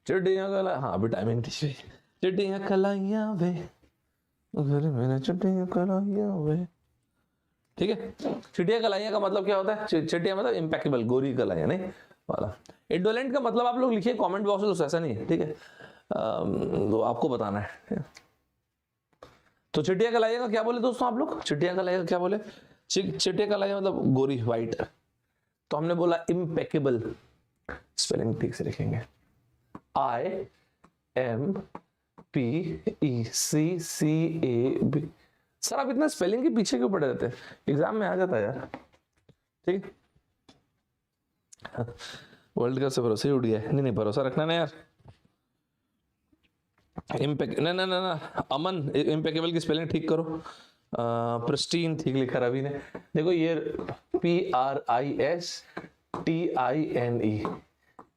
[SPEAKER 1] चिड़िया कला, हाँ अभी टाइमिंग चिड़िया कलाइयां वे, मैंने चिड़िया कलाइयां वे, ठीक है। चिड़िया कलाइयां का मतलब क्या होता है, चिड़िया मतलब इम्पेक्टेबल, गोरी कलाइयां नहीं वाला। इंडोलेंट का मतलब आप लोग लिखिए कमेंट बॉक्स में, तो ऐसा नहीं है, ठीक है, तो आपको बताना है। तो चिड़िया कलाइयां का क्या बोले दोस्तों आप लोग, चिड़िया कलाइयां का क्या बोले, चिड़िया कलाइयां मतलब गोरी, व्हाइट। तो हमने बोला इम्पेकेबल, स्पेलिंग ठीक से लिखेंगे, IMPECCAB। सर आप इतना स्पेलिंग के पीछे क्यों पड़े रहते हैं, एग्जाम में आ जाता है यार, ठीक है। वर्ल्ड कप से भरोसा ही उड़ गया है, नहीं भरोसा रखना ना यार। ना अमन, इम्पेकेबल की स्पेलिंग ठीक करो, प्रिस्टीन ठीक लिखा रवि ने। देखो ये PRISTINE,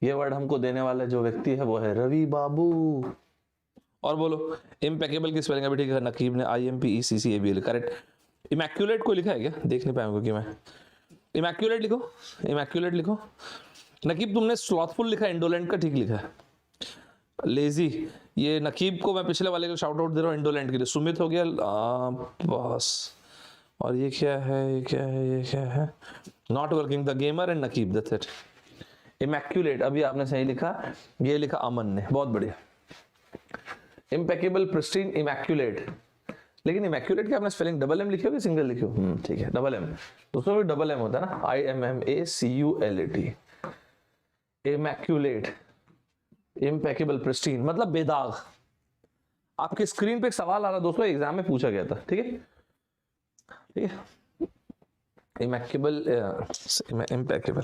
[SPEAKER 1] ये वर्ड हमको देने वाला जो व्यक्ति है वो है रवि बाबू। और बोलो इम्पेकेबल की स्पेलिंग अभी ठीक है, नकीब ने IMPECCABL करेक्ट। इमैक्यूलेट को लिखा है क्या, देख नहीं पाया क्योंकि मैं। इमैक्यूलेट लिखो, इमैक्यूलेट लिखो। नकीब तुमने स्लॉथफुल लिखा, इंडोलेंट का ठीक लिखा है। लेजी, ये नकीब को मैं पिछले वाले को शाउट आउट दे रहा हूँ इंडोलेंट के लिए। सुमित हो गया बस। और ये क्या है, ये क्या है, ये क्या है, not working the gamer and नकीब, that's it. Immaculate अभी आपने सही लिखा, ये लिखा अमन ने, बहुत बढ़िया। Impeccable, pristine, immaculate. लेकिन इमैक्यूलेट क्या आपने स्पेलिंग डबल एम लिखी हो कि सिंगल लिखी हो? ठीक है, डबल एम। दोस्तों भी डबल एम होता है ना, IMMACULAT। इमैक्यूलेट, इम्पेकेबल, प्रिस्टीन मतलब बेदाग। आपके स्क्रीन पे एक सवाल आ रहा दोस्तों, एग्जाम में पूछा गया था, ठीक है ठीक है। इमैक्यूबल, इम्पेकेबल,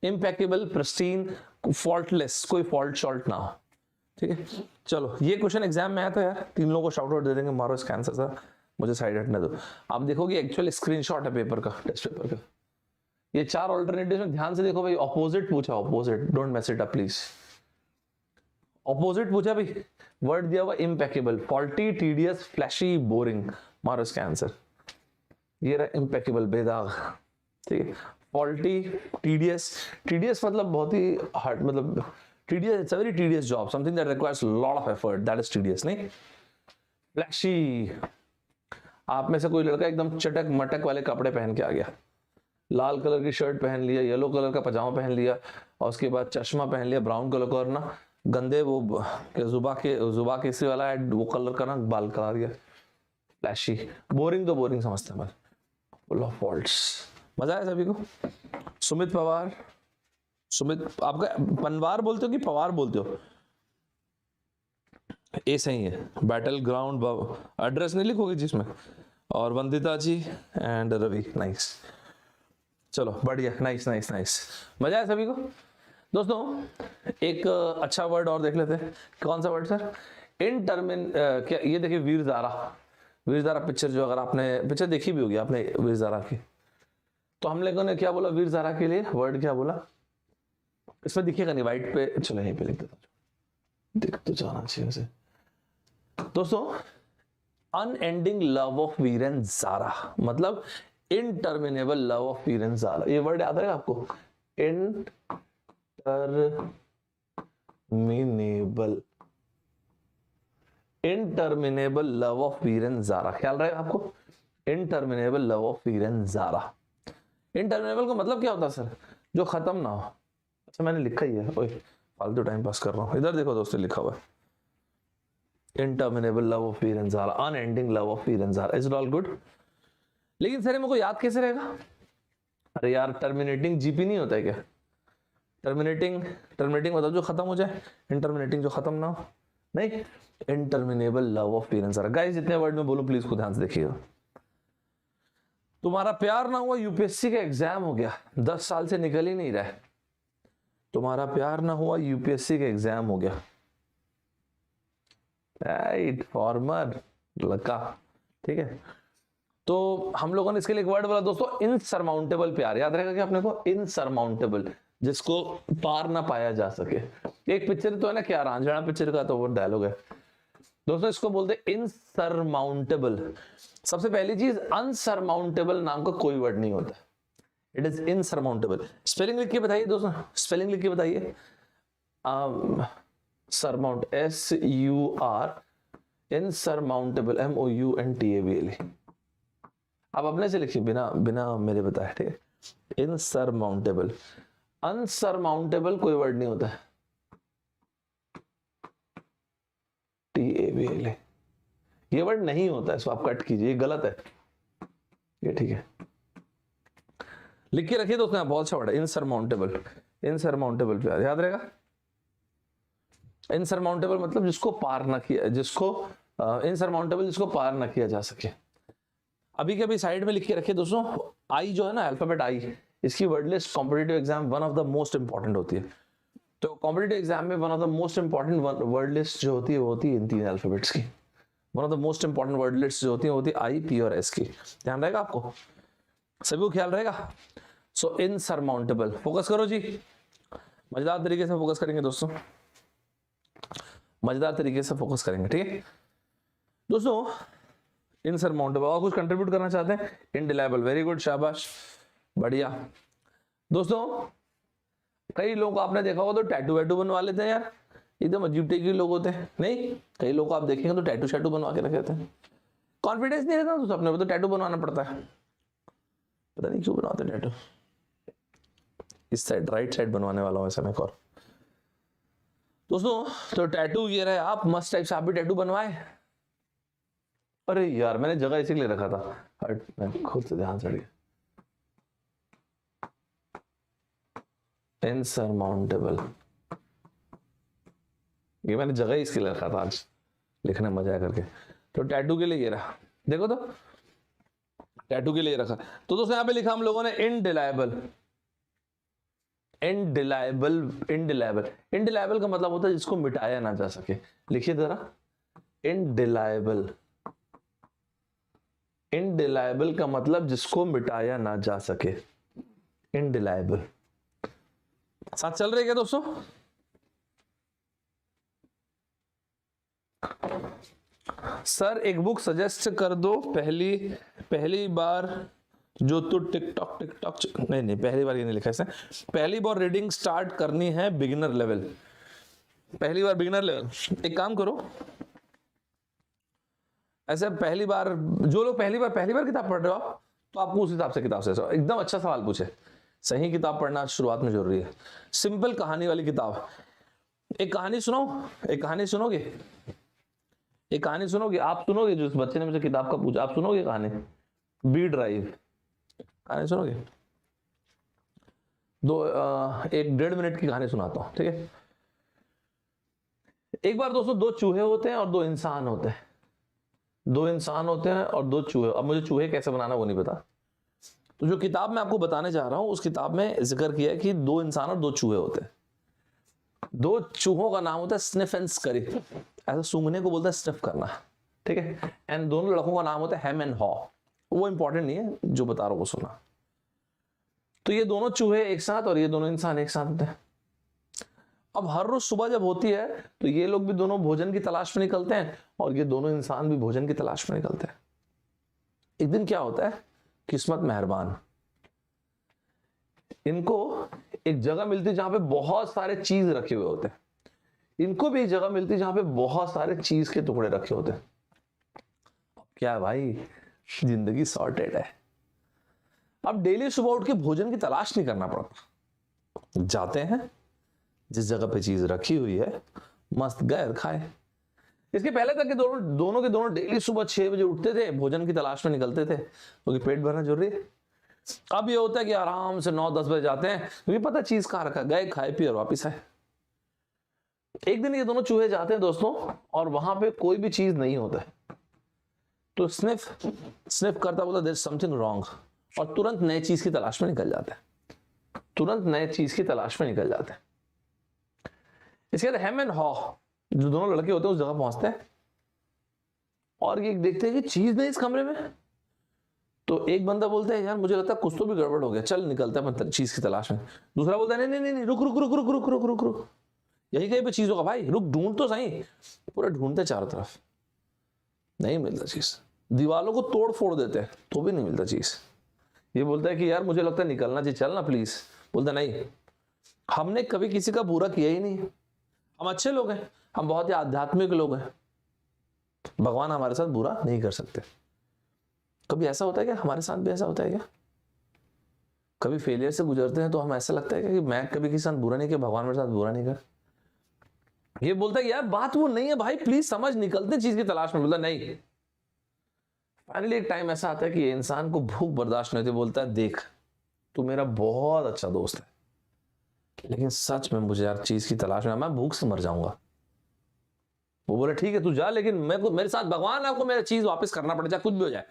[SPEAKER 1] इम्पेकेबल, प्रिस्टीन, फॉल्टलेस, कोई फॉल्ट शॉल्ट ना हो, ठीक है। चलो ये क्वेश्चन एग्जाम में आया था यार, 3 लोगों को शाउट आउट दे देंगे, मारो इसका आंसर सर, मुझे साइड हटने दो। आप देखोगे एक्चुअल स्क्रीनशॉट है पेपर का, टेस्ट पेपर का। ये 4 ऑल्टरनेटिव में ध्यान से देखो भाई, ऑपोजिट पूछा, opposite, don't mess it up please. Opposite पूछा भाई, वर्ड दिया हुआ impeccable, faulty, tedious, flashy, boring, मारो इसका आंसर। ये रहा इम्पेकेबल, बेदाग, ठीक है। फॉल्टी, टीडियस, टीडियस मतलब बहुत ही हार्ड, मतलब tedious, it's a very tedious job, something that requires a lot of effort, that is tedious, नहीं। फ्लैशी, आप में से कोई लड़का एकदम चटक मटक वाले कपड़े पहन के आ गया, लाल कलर की शर्ट पहन लिया, येलो कलर का पजामा पहन लिया, और उसके बाद चश्मा पहन लिया ब्राउन कलर का, और ना गंदे वो जुबा केसरी वाला है वो कलर का ना बाल करा दिया, फ्लैशी। बोरिंग तो बोरिंग समझते हैं, फुल ऑफ फॉल्ट्स। मजा आया सभी को? सुमित पवार, सुमित, आपका पनवार बोलते हो कि पवार बोलते हो? ए सही है। बैटल ग्राउंड, एड्रेस नहीं लिखोगे जिसमें। और वंदिता जी एंड रवि, नाइस। चलो बढ़िया, नाइस नाइस नाइस, मजा आया सभी को? दोस्तों एक अच्छा वर्ड और देख लेते हैं। कौन सा वर्ड सर? क्या ये देखिए, वीर ज़ारा। वीर ज़ारा पिक्चर, जो अगर आपने पिक्चर देखी भी होगी आपने वीर ज़ारा की, तो हम लोगों ने क्या बोला वीर ज़ारा के लिए? वर्ड क्या बोला? इसमें दिखेगा नहीं, वाइट पे, चलो यहीं पे लिख देता हूं, दिख तो जाना चाहिए उसे। दोस्तों unending love of Viren Zaara, मतलब interminable love of Viren Zaara. ये वर्ड याद रहेगा आपको, interminable love of Viren Zaara, ख्याल रहेगा आपको? Interminable love of Viren Zaara. Interminable का मतलब क्या होता है सर? जो खत्म ना हो। अच्छा मैंने लिखा ही है, ओए फालतू टाइम पास कर रहा हूँ, इधर देखो दोस्तों लिखा हुआ है, interminable love of Viren Zaara, unending love of Viren Zaara. Is it all good? लेकिन सर मेरे को याद कैसे रहेगा? अरे यार टर्मिनेटिंग जीपी नहीं होता है क्या? टर्मिनेटिंग मतलब जो खत्म हो जाए, इनटर्मिनेटिंग जो खत्म ना हो, नहीं, interminable love of Viren Zaara. Guys जितने वर्ड में बोलूं प्लीज को ध्यान से देखिएगा। तुम्हारा प्यार ना हुआ, यूपीएससी का एग्जाम हो गया, 10 साल से निकल ही नहीं रहा है। तुम्हारा प्यार ना हुआ, यूपीएससी का एग्जाम हो गया, राइट, फॉर्मर लका, ठीक है। तो हम लोगों ने इसके लिए एक वर्ड बोला दोस्तों, इनसरमाउंटेबल प्यार। याद रहेगा क्या अपने को? इनसरमाउंटेबल, जिसको पार ना पाया जा सके। एक पिक्चर तो है ना, क्या रांझना पिक्चर का तो वो डायलॉग है दोस्तों, इसको बोलते इनसरमाउंटेबल। सबसे पहली चीज, अनसरमाउंटेबल नाम का कोई वर्ड नहीं होता, इट इज इनसरमाउंटेबल। स्पेलिंग लिख के बताइए दोस्तों, स्पेलिंग लिख के बताइए। Surmount, SUR, इनसरमाउंटेबल, MOUNTABLE। आप अपने से लिखिए, बिना मेरे बताए, ठीक है। इनसरमाउंटेबल, अनसरमाउंटेबल कोई वर्ड नहीं होता है, TABLE, ये वर्ड नहीं होता है, इसको आप कट कीजिए, ये गलत है, ये ठीक है। लिख के रखिए दोस्तों, बहुत अच्छा वर्ड है इनसरमाउंटेबल। इनसरमाउंटेबल प्यार याद रहेगा। इनसरमाउंटेबल मतलब जिसको पार ना किया, इनसरमाउंटेबल जिसको पार ना किया जा सके। अभी के अभी साइड में लिख के रखिए दोस्तों, आई जो है ना, अल्फाबेट आई, इसकी word list competitive exam one of the most important होती है। तो कॉम्पिटिटिव एग्जाम में one of the most important word list जो होती है वो होती है इन 3 अल्फाबेट्स की। One of the most important word list जो होती है वो होती है I, P और S की। ध्यान रहेगा आपको, सभी को ख्याल रहेगा। सो इनसरमाउंटेबल, फोकस करो जी। मजेदार तरीके से फोकस करेंगे दोस्तों, मजेदार तरीके से फोकस करेंगे, ठीक है दोस्तों। इनसरमाउंटेबल, और कुछ कंट्रीब्यूट करना चाहते हैं? इनडिलायबल, वेरी गुड, शाबाश, बढ़िया दोस्तों। कई लोग आपने देखा होगा तो टैटू वैटू बनवा लेते हैं यार, एकदम अजीब टाइप के लोग होते हैं, नहीं? कई लोग आप देखेंगे तो टैटू शैटू बनवा के रख देते हैं, कॉन्फिडेंस नहीं रहता तो अपने को तो टैटू बनवाना पड़ता है, पता नहीं क्यों बनवाते टैटू। इस साइड, राइट साइड बनवाने वाला हूं ऐसा मैं एक और दोस्तों। तो टैटू ये रहे, आप मस्त टाइप से आप भी टैटू बनवाए। अरे यार मैंने जगह इसी के लिए रखा था, हट, मैं खुद से ध्यान से हट गया। इनसरमाउंटेबल, ये मैंने जगह इसके लिए रखा था, आज लिखने में मजा आया करके। तो टैटू के लिए ये रहा, देखो तो टैटू के लिए रखा। तो दोस्तों यहाँ पे लिखा हम लोगों ने इनडिलायबल, इनडिलायबल, इनडिलायबल, इनडिलायबल का मतलब होता है जिसको मिटाया ना जा सके। लिखिए जरा, इनडिलायबल, इनडिलायबल का मतलब जिसको मिटाया ना जा सके, इनडिलायबल। साथ चल रहे क्या दोस्तों? सर एक बुक सजेस्ट कर दो, पहली बार जो तू टिकटॉक नहीं पहली बार ये नहीं लिखा है, पहली बार रीडिंग स्टार्ट करनी है बिगिनर लेवल, पहली बार बिगिनर लेवल। एक काम करो, ऐसे पहली बार जो लोग पहली बार किताब पढ़ रहे हो आप, तो आपको उस हिसाब से किताब से एकदम अच्छा सवाल पूछे। सही किताब पढ़ना शुरुआत में जरूरी है, सिंपल कहानी वाली किताब। एक कहानी सुनाओ, एक कहानी सुनोगे, एक कहानी सुनोगे, आप सुनोगे, जो बच्चे ने मुझे किताब का पूछा, आप सुनोगे कहानी? बी ड्राइव कहानी सुनोगे? एक 1.5 मिनट की कहानी सुनाता हूं, ठीक है? एक बार दोस्तों 2 चूहे होते हैं और 2 इंसान होते हैं, 2 इंसान होते हैं और 2 चूहे। अब मुझे चूहे कैसे बनाना वो नहीं पता, तो जो किताब मैं आपको बताने जा रहा हूं उस किताब में जिक्र किया है कि 2 इंसान और 2 चूहे होते हैं। 2 चूहों का नाम होता है स्निफ एंड स्करी, ऐसा सूंघने को बोलता है स्निफ करना, ठीक है? एंड दोनों लड़कों का नाम होता है हेम एंड हॉ। वो इंपॉर्टेंट नहीं है, जो बता रहा हूं वो सुना। तो ये दोनों चूहे एक साथ और ये दोनों इंसान एक साथ होते हैं। अब हर रोज सुबह जब होती है तो ये लोग भी दोनों भोजन की तलाश में निकलते हैं और ये दोनों इंसान भी भोजन की तलाश में निकलते हैं। एक दिन क्या होता है, किस्मत मेहरबान, इनको एक जगह मिलती है जहां पे बहुत सारे चीज रखे हुए होते हैं, इनको भी एक जगह मिलती है जहां पे बहुत सारे चीज के टुकड़े रखे होते हैं। क्या भाई, जिंदगी सॉर्टेड है। अब डेली सुबह उठ के भोजन की तलाश नहीं करना पड़ता, जाते हैं जिस जगह पे चीज रखी हुई है, मस्त गए और खाए। इसके पहले तक के दोनों के दोनों डेली सुबह 6 बजे उठते थे, भोजन की तलाश में निकलते थे, क्योंकि पेट भरना जरूरी है। अब ये होता है कि आराम से 9-10 बजे जाते हैं, क्योंकि पता चीज कहां रखा, गए खाए पिए और वापिस आए। एक दिन ये दोनों चूहे जाते हैं दोस्तों और वहां पे कोई भी चीज नहीं होता है, तो स्निफ करता बोलता देयर इज समथिंग रॉन्ग, और तुरंत नए चीज की तलाश में निकल जाते हैं, तुरंत नए चीज की तलाश में निकल जाते हैं। इसके बाद हेम एंड हॉ, जो दोनों लड़के होते हैं उस जगह पहुंचते हैं और ये देखते हैं कि चीज नहीं इस कमरे में। तो एक बंदा बोलता है यार मुझे लगता है कुछ तो भी गड़बड़ हो गया, चल निकलता है मतलब चीज की तलाश में। दूसरा बोलता है नहीं नहीं रुक रुक रुक रुक रुक रुक रुक रुक, यही कहीं पे चीज होगा भाई, रुक ढूंढ तो सही। पूरा ढूंढते चारों तरफ, नहीं मिलता चीज, दीवालों को तोड़ फोड़ देते हैं तो भी नहीं मिलता चीज। ये बोलता है कि यार मुझे लगता है निकलना चाहिए, चल ना प्लीज। बोलता नहीं, हमने कभी किसी का बुरा किया ही नहीं, हम अच्छे लोग हैं, हम बहुत ही आध्यात्मिक लोग हैं, भगवान हमारे साथ बुरा नहीं कर सकते। कभी ऐसा होता है क्या, हमारे साथ भी ऐसा होता है क्या? कभी फेलियर से गुजरते हैं तो हम ऐसा लगता है कि मैं कभी किसी साथ बुरा नहीं किया, भगवान मेरे साथ बुरा नहीं कर। ये बोलता है यार बात वो नहीं है भाई, प्लीज समझ, निकलते चीज की तलाश में। बोलता नहीं। फाइनली एक टाइम ऐसा आता है कि इंसान को भूख बर्दाश्त नहीं होती, बोलता है देख तू मेरा बहुत अच्छा दोस्त है, लेकिन सच में मुझे यार चीज की तलाश में, मैं भूख से मर जाऊंगा। वो बोले ठीक है तू जा, लेकिन मेरे साथ भगवान आपको मेरा चीज वापस करना पड़ जाए, कुछ भी हो जाए।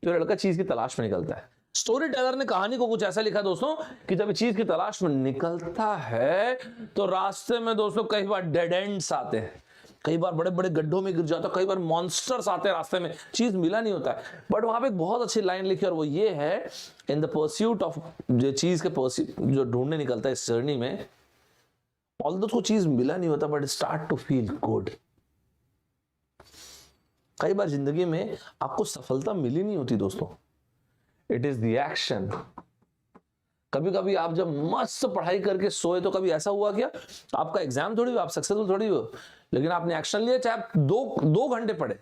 [SPEAKER 1] तो लड़का चीज की तलाश में निकलता है। स्टोरी टेलर ने कहानी को कुछ ऐसा लिखा दोस्तों कि जब चीज की तलाश में निकलता है तो रास्ते में दोस्तों कई बार डेड एंड्स आते हैं, कई बार बड़े बड़े गड्ढों में गिर जाता है, कई बार मॉन्स्टर्स आते हैं रास्ते में, चीज मिला नहीं होता है। बट वहां पे एक बहुत अच्छी लाइन लिखी और वो ये है, इन द परस्यूट ऑफ, जो चीज के जो ढूंढने निकलता है इस जर्नी में, ऑल्दो उसको चीज मिला नहीं होता, but start to feel good. कई बार जिंदगी में आपको सफलता मिली नहीं होती दोस्तों, इट इज द एक्शन। कभी कभी आप जब मस्त पढ़ाई करके सोए तो कभी ऐसा हुआ क्या, आपका एग्जाम थोड़ी हुआ, आप सक्सेसफुल थोड़ी हो, लेकिन आपने एक्शन लिया, चाहे आप दो घंटे पढ़े,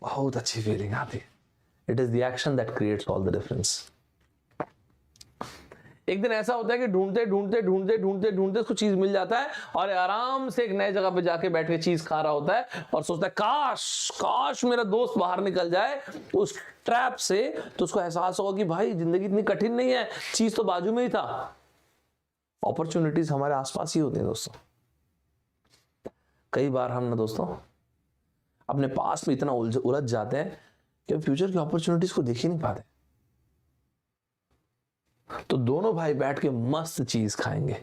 [SPEAKER 1] बहुत अच्छी फीलिंग आती। It is the action that creates all the difference. एक दिन ऐसा होता है कि ढूंढते ढूंढते ढूंढते ढूंढते ढूंढते उसको चीज मिल जाता है और आराम से एक नए जगह पे जाके बैठ के चीज खा रहा होता है और सोचता है काश काश मेरा दोस्त बाहर निकल जाए उस ट्रैप से, तो उसको एहसास होगा कि भाई जिंदगी इतनी कठिन नहीं है, चीज तो बाजू में ही था। अपॉर्चुनिटीज हमारे आसपास ही होती हैं दोस्तों। कई बार हम ना दोस्तों अपने पास में इतना उलझ जाते हैं कि हम फ्यूचर की अपॉर्चुनिटीज को देख ही नहीं पाते। तो दोनों भाई बैठ के मस्त चीज खाएंगे।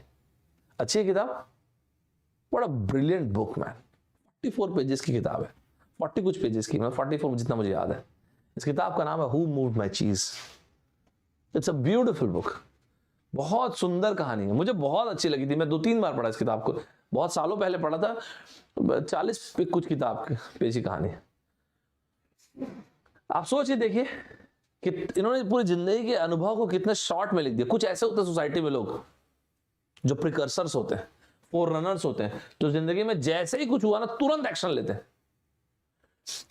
[SPEAKER 1] अच्छी किताब, what a brilliant book man. 44 pages की किताब है, 40 कुछ पेजेस की, मतलब 44 जितना मुझे याद है। इस किताब का नाम है हु मूव्ड माय चीज। इट्स अ ब्यूटीफुल बुक, बहुत सुंदर कहानी है, मुझे बहुत अच्छी लगी थी। मैं 2-3 बार पढ़ा इस किताब को, बहुत सालों पहले पढ़ा था। 40 पे कुछ किताब पेज की कहानी। आप सोचिए देखिए कि इन्होंने पूरी जिंदगी के अनुभव को कितने शॉर्ट में लिख दिया। कुछ ऐसे होते हैं सोसाइटी में लोग जो प्रिकर्सर्स होते हैं, फोर रनर्स होते हैं, तो जिंदगी में जैसे ही कुछ हुआ ना तुरंत एक्शन लेते हैं।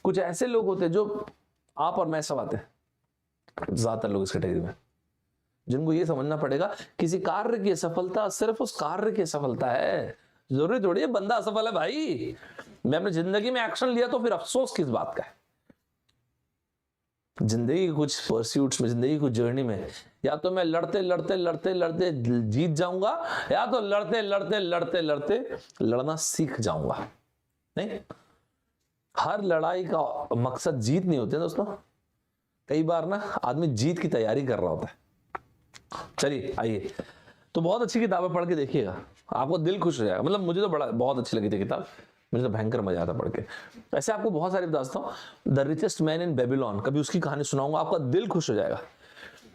[SPEAKER 1] कुछ ऐसे लोग होते हैं जो आप और मैं सब आते हैं, ज्यादातर लोग इस कैटेगरी में, जिनको ये समझना पड़ेगा किसी कार्य की सफलता सिर्फ उस कार्य की सफलता है, जरूरी थोड़ी है बंदा असफल है। भाई मैं अपनी जिंदगी में एक्शन लिया तो फिर अफसोस किस बात का है। जिंदगी के कुछ परस्यूट्स में, जिंदगी की जर्नी में, या तो मैं लड़ते लड़ते लड़ते लड़ते जीत जाऊंगा, या तो लड़ते लड़ते लड़ते लड़ते लड़ना सीख जाऊंगा। नहीं, हर लड़ाई का मकसद जीत नहीं होते दोस्तों। कई बार ना आदमी जीत की तैयारी कर रहा होता है। चलिए आइए, तो बहुत अच्छी किताबें पढ़ के देखिएगा, आपको दिल खुश हो जाएगा। मतलब मुझे तो बहुत अच्छी लगी थी किताब, मुझे तो भयंकर मजा आता पढ़ के। ऐसे आपको बहुत सारी बताता हूँ। The richest man in Babylon, कभी उसकी कहानी सुनाऊंगा, आपका दिल खुश हो जाएगा।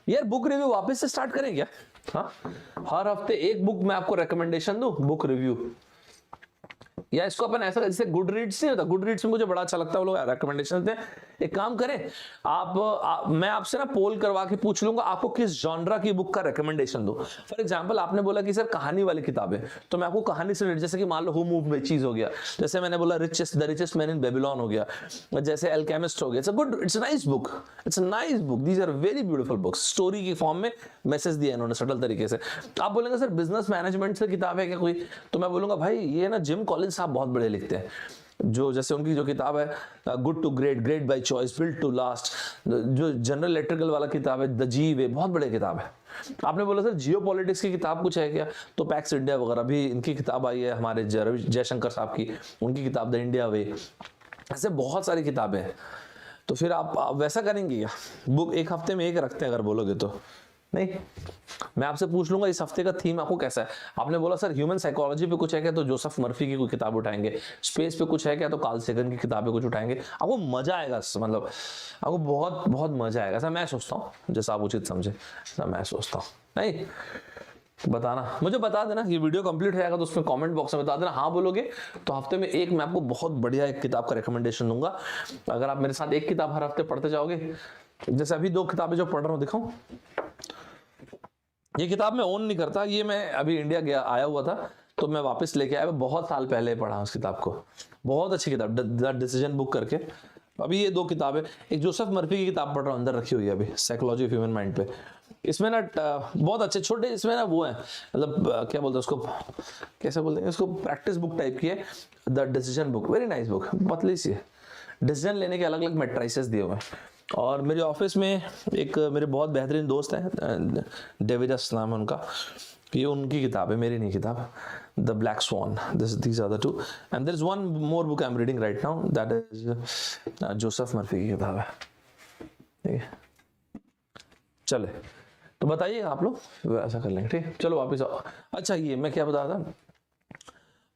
[SPEAKER 1] यार बुक रिव्यू वापस से स्टार्ट करें क्या? हाँ, हर हफ्ते एक बुक मैं आपको रिकमेंडेशन दूं, बुक रिव्यू, या इसको अपन ऐसा, जैसे गुड रीड्स नहीं होता, गुड रीड्स में मुझे बड़ा अच्छा लगता है, वो लोग रिकमेंडेशन देते हैं। एक काम करें मैं आपसे ना पोल करवा के पूछ लूंगा आपको किस जॉनरा की बुक का रिकमेंडेशन दो। फॉर एग्जांपल आपने बोला कि सर कहानी वाली किताबें, तो मैं आपको कहानी से, जैसे कि मान लो हु मूव्ड माय चीज हो गया, जैसे मैंने बोला the richest man in Babylon हो गया, जैसे अल्केमिस्ट हो गया। It's a nice book, it's a nice book, these are very beautiful books. Story की फॉर्म में मैसेज दिया इन्होंने सटल तरीके से। आप बोलेंगे सर बिजनेस मैनेजमेंट से किताब है क्या कोई, तो मैं बोलूंगा भाई ये ना जिम कॉलिंस साहब बहुत बड़े लिखते हैं। जो जैसे उनकी जो किताब है good to great, great by choice, built to last, जो जनरल इलेक्ट्रिकल वाला किताब है द जी वे, बहुत बड़े किताब है। आपने बोला सर जियो पॉलिटिक्स की किताब कुछ है क्या, तो पैक्स इंडिया वगैरह भी इनकी किताब आई है, हमारे जयशंकर साहब की, उनकी किताब द इंडिया वे। ऐसे बहुत सारी किताबें हैं। तो फिर आप वैसा करेंगे क्या, बुक एक हफ्ते में एक रखते हैं अगर बोलोगे तो? नहीं, मैं आपसे पूछ लूंगा इस हफ्ते का थीम आपको कैसा है। आपने बोला सर ह्यूमन साइकोलॉजी पे कुछ है क्या, तो जोसेफ मर्फी की कोई किताब उठाएंगे। स्पेस पे कुछ है क्या, तो कार्ल सेगन की किताबें कुछ उठाएंगे। आपको मजा आएगा, मतलब आपको बहुत बहुत मजा आएगा, ऐसा मैं सोचता हूँ, जैसा आप उचित समझे ऐसा मैं सोचता हूँ। नहीं, बताना, मुझे बता देना, ये वीडियो कंप्लीट हो जाएगा तो उसमें कमेंट बॉक्स में बता देना, हाँ बोलोगे तो हफ्ते में एक मैं आपको बहुत बढ़िया एक किताब का रिकमेंडेशन दूंगा। अगर आप मेरे साथ एक किताब हर हफ्ते पढ़ते जाओगे, जैसे अभी 2 किताबें जो पढ़ रहा हूँ, दिखाऊं, ये किताब मैं ओन नहीं करता, ये मैं अभी इंडिया आया हुआ था तो मैं वापस लेके आया, बहुत साल पहले पढ़ा उस किताब को। बहुत अच्छी किताब, द डिसीजन बुक करके। अभी ये 2 किताबें, एक जोसेफ मर्फी की किताब पढ़ रहा हूँ, अंदर रखी हुई है अभी, साइकोलॉजी ऑफ ह्यूमन माइंड पे। इसमें ना बहुत अच्छे छोटे, इसमें ना वो है, मतलब क्या बोलते हैं उसको, कैसे बोलते हैं इसको, प्रैक्टिस बुक टाइप की है, the decision book, very nice book, पतली सी है। डिसीजन लेने के अलग अलग मैट्रिसेस दिए हुए हैं। और मेरे ऑफिस में एक मेरे बहुत बेहतरीन दोस्त हैं, डेविडस नाम है उनका, ये उनकी किताब है, मेरी नहीं किताब, the black swan, these are the 2, and there is one more book I am reading right now, that is Joseph Murphy की किताब है। ठीक है, चले तो बताइए आप लोग, ऐसा कर लेंगे। ठीक, चलो वापस आओ। अच्छा, ये मैं क्या बता रहा था,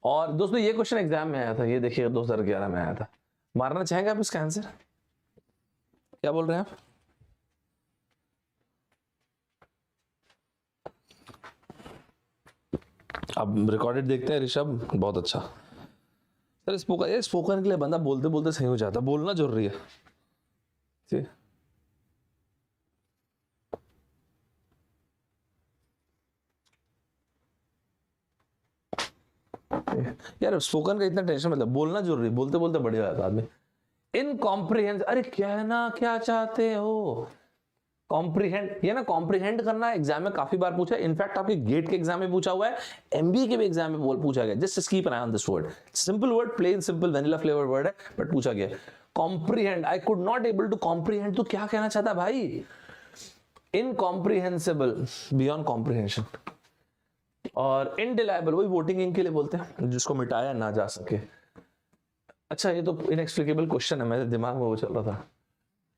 [SPEAKER 1] और दोस्तों ये क्वेश्चन एग्जाम में आया था, ये देखिए 2011 में आया था। मारना चाहेंगे आप इसका आंसर, क्या बोल रहे हैं आप? अब रिकॉर्डेड देखते हैं ऋषभ, बहुत अच्छा सर। स्पोकन के लिए बंदा बोलते बोलते सही हो जाता है, बोलना जरूरी है। ठीक, यार स्पोकन का इतना टेंशन मतलब बोलना जरूरी, बोलते बोलते बढ़ जाता है आदमी। इनकॉम्प्रिहेंड, अरे कहना क्या चाहते हो, कॉम्प्रिहेंड, ये ना कॉम्प्रिहेंड करना एग्जाम में काफी बार पूछा है। इनफैक्ट आपके गेट के एग्जाम में पूछा हुआ है, एमबीए के भी एग्जाम में पूछा गया। Just keep an eye on this word, simple word, plain simple vanilla flavour word है, बट पूछा गया comprehend. I could not able to comprehend, तो क्या कहना चाहता है भाई? Incomprehensible, beyond comprehension. और इनडिलायबल, वही वोटिंग इंक के लिए बोलते हैं, जिसको मिटाया ना जा सके। अच्छा, ये तो इनएक्सप्लिकेबल क्वेश्चन है, मेरे दिमाग में वो चल रहा था।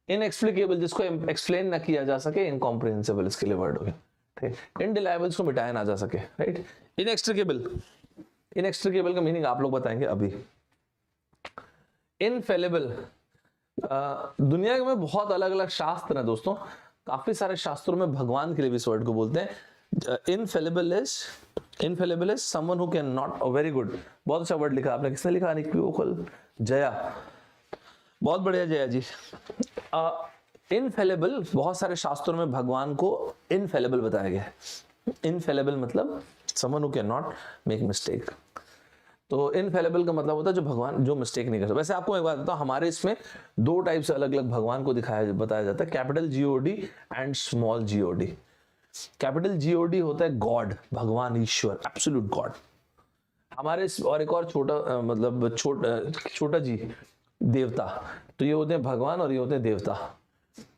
[SPEAKER 1] इनएक्सप्लिकेबल, जिसको एक्सप्लेन ना किया जा सके, इनकॉम्प्रिहेंसिबल इसके लिए वर्ड हो गया। ठीक, इनडिलायबल, जिसको मिटाया ना जा सके, राइट। इनएक्सट्रिकेबल, इनएक्सट्रिकेबल का मीनिंग आप लोग बताएंगे अभी। इनफेलेबल, दुनिया में बहुत अलग अलग शास्त्र हैं दोस्तों, काफी सारे शास्त्रों में भगवान के लिए भी इस वर्ड को बोलते हैं। Infallible is someone who can not, very good, बहुत अच्छा वर्ड लिखा आपने। किसने लिखा? अनिक जया, बहुत बढ़िया जया जी। इनफेलेबल, बहुत सारे शास्त्रों में भगवान को इनफेलेबल बताया गया है। इनफेलेबल मतलब someone who can not make mistake. तो इनफेलेबल का मतलब होता है जो भगवान, जो मिस्टेक नहीं कर सकता। वैसे आपको एक बात बताता हूं, हमारे इसमें दो टाइप से अलग अलग भगवान को बताया जाता है, capital GOD and small GOD। Capital GOD होता है गॉड, भगवान, ईश्वर, एब्सोल्यूट गॉड। हमारे और एक और छोटा मतलब छोटा जी, देवता। तो ये होते हैं भगवान और ये होते हैं देवता।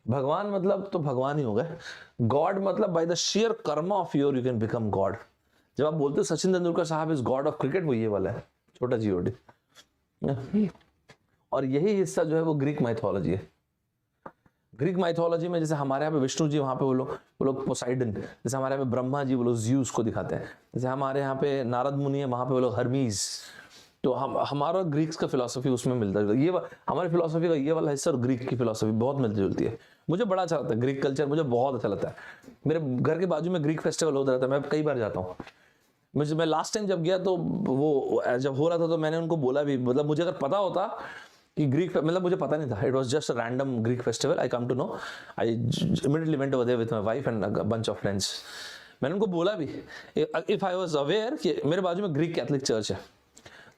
[SPEAKER 1] भगवान मतलब तो भगवान ही हो गए, गॉड मतलब बाय द शेयर कर्म of your you can become God. जब आप बोलते हो सचिन तेंदुलकर साहब इज गॉड ऑफ क्रिकेट, वो ये वाला है, छोटा GOD। और यही हिस्सा जो है वो ग्रीक माइथोलॉजी है। ग्रीक माइथोलॉजी में जैसे हमारे यहाँ पे विष्णु जी, वहां पे वो लोग पोसाइडन, जैसे हमारे यहाँ पे ब्रह्मा जी वो लोग ज़्यूस को दिखाते हैं, जैसे हमारे यहाँ पे नारद मुनि है, वहां पे वो लोग हर्मीज। तो हमारा ग्रीक्स का फिलोसफी उसमें मिलता है। ये हमारी फिलोसफी का ये वाला हिस्सा और ग्रीक की फिलोसफी बहुत मिलती जुलती है। मुझे बड़ा अच्छा लगता है ग्रीक कल्चर, मुझे बहुत अच्छा लगता है। मेरे घर के बाजू में ग्रीक फेस्टिवल होता रहता है, मैं कई बार जाता हूँ। मैं लास्ट टाइम जब गया तो वो जब हो रहा था तो मैंने उनको बोला भी, मतलब मुझे अगर पता होता कि ग्रीक, मतलब मुझे पता नहीं था, it was just a random Greek festival, I came to know, I immediately went over there with my wife and a bunch of friends. मैंने उनको बोला भी, इफ आई वाज अवेयर कि मेरे बाजू में ग्रीक कैथोलिक चर्च है,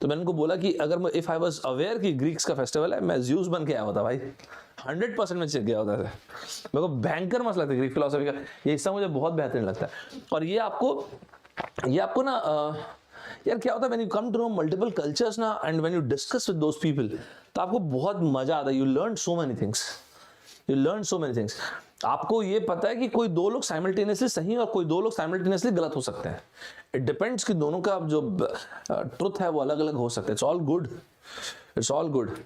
[SPEAKER 1] तो मैंने उनको बोला कि अगर मैं, इफ आई वाज अवेयर कि ग्रीक्स का फेस्टिवल है, मैं ज़्यूस बन के आया होता भाई, 100% में चेक गया होता है। मेरे को भयंकर मस्त लगता है ग्रीक फिलोसफी का ये हिस्सा, मुझे बहुत बेहतरीन लगता है। और ये आपको ना यार क्या होता है, when you come to know multiple cultures ना, and when you discuss with those people, तो आपको बहुत मजा आता है। You learn so many things, आपको ये पता है कि कोई दो लोग साइमल्टेनियसली सही और कोई दो लोग साइमल्टेनियसली गलत हो सकते हैं। इट डिपेंड्स कि दोनों का जो ट्रुथ है वो अलग अलग हो सकता है। It's all good.